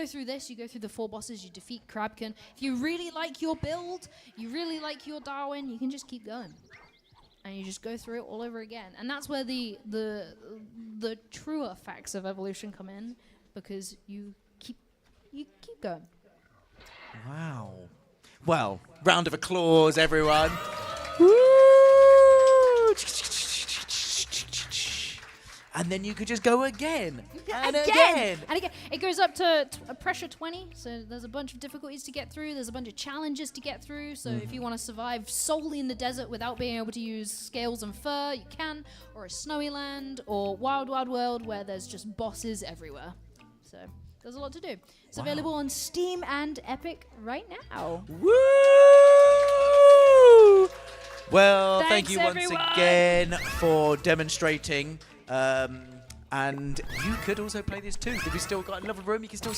through this, you go through the 4 bosses, you defeat Crabkin. If you really like your build, you really like your Darwin, you can just keep going. And you just go through it all over again. And that's where the truer facts of evolution come in, because you keep going. Wow. Well, round of applause, everyone. And and then you could just go again and again. And again. It goes up to pressure 20, so there's a bunch of difficulties to get through. There's a bunch of challenges to get through. So if you want to survive solely in the desert without being able to use scales and fur, you can. Or a snowy land, or Wild Wild World, where there's just bosses everywhere. So there's a lot to do. It's available on Steam and Epic right now. Woo! Well, thank Thanks, you once everyone. again for demonstrating. And you could also play this too. If you've still got another room, you can still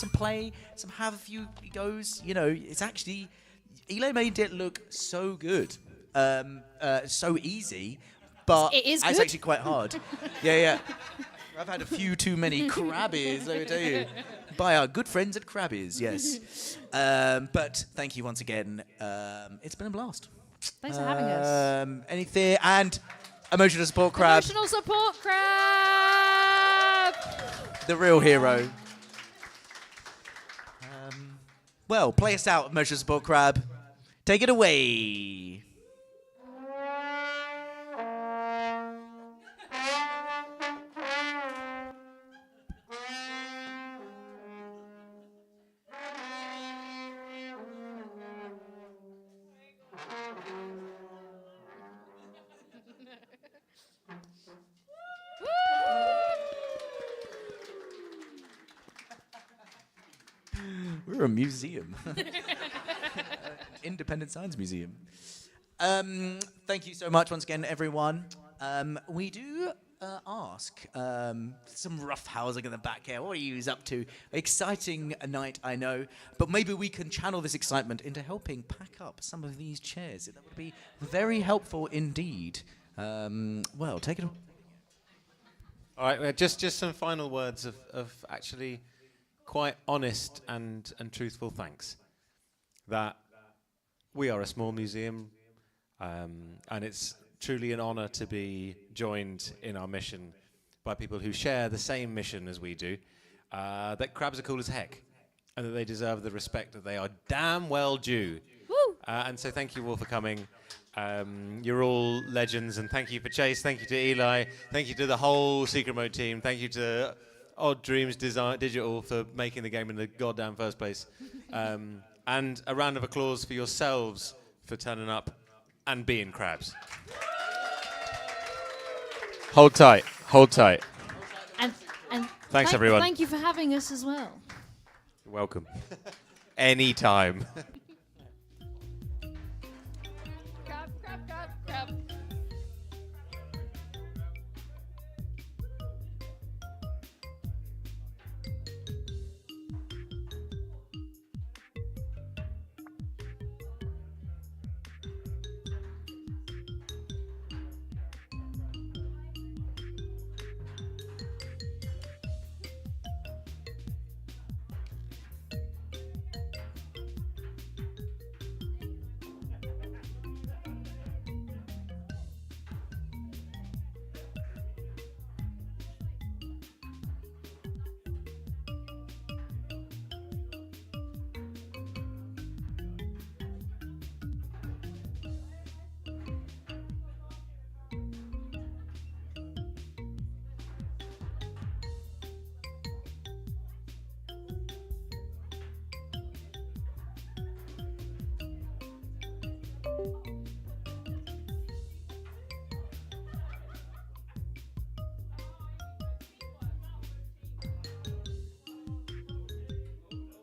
have a few goes. You know, it's actually, Eli made it look so good, so easy, but It is it's good. actually quite hard. Yeah. I've had a few too many Crabbies, let me tell you. By our good friends at Crabbies, yes. But thank you once again. It's been a blast. Thanks for having us. Anything and emotional support crab, Emotional support crab. the real hero. Well, play us out, emotional support crab. Take it away. We're a museum. Independent Science Museum. Thank you so much once again, everyone. We do ask some roughhousing in the back here. What are you up to? Exciting night, I know. But maybe we can channel this excitement into helping pack up some of these chairs. That would be very helpful indeed. Well, take it away. All right, just some final words of actually quite honest and truthful thanks. That we are a small museum, and it's truly an honor to be joined in our mission by people who share the same mission as we do, that crabs are cool as heck, and that they deserve the respect that they are damn well due. Woo! And so thank you all for coming. You're all legends, and thank you for Chase, thank you to Eli, thank you to the whole Secret Mode team, thank you to Odd Dreams Digital for making the game in the goddamn first place. And a round of applause for yourselves for turning up and being crabs. Hold tight, hold tight. And Thanks, everyone. Thank you for having us as well. You're welcome. Anytime. Crab, crab, crab, crab.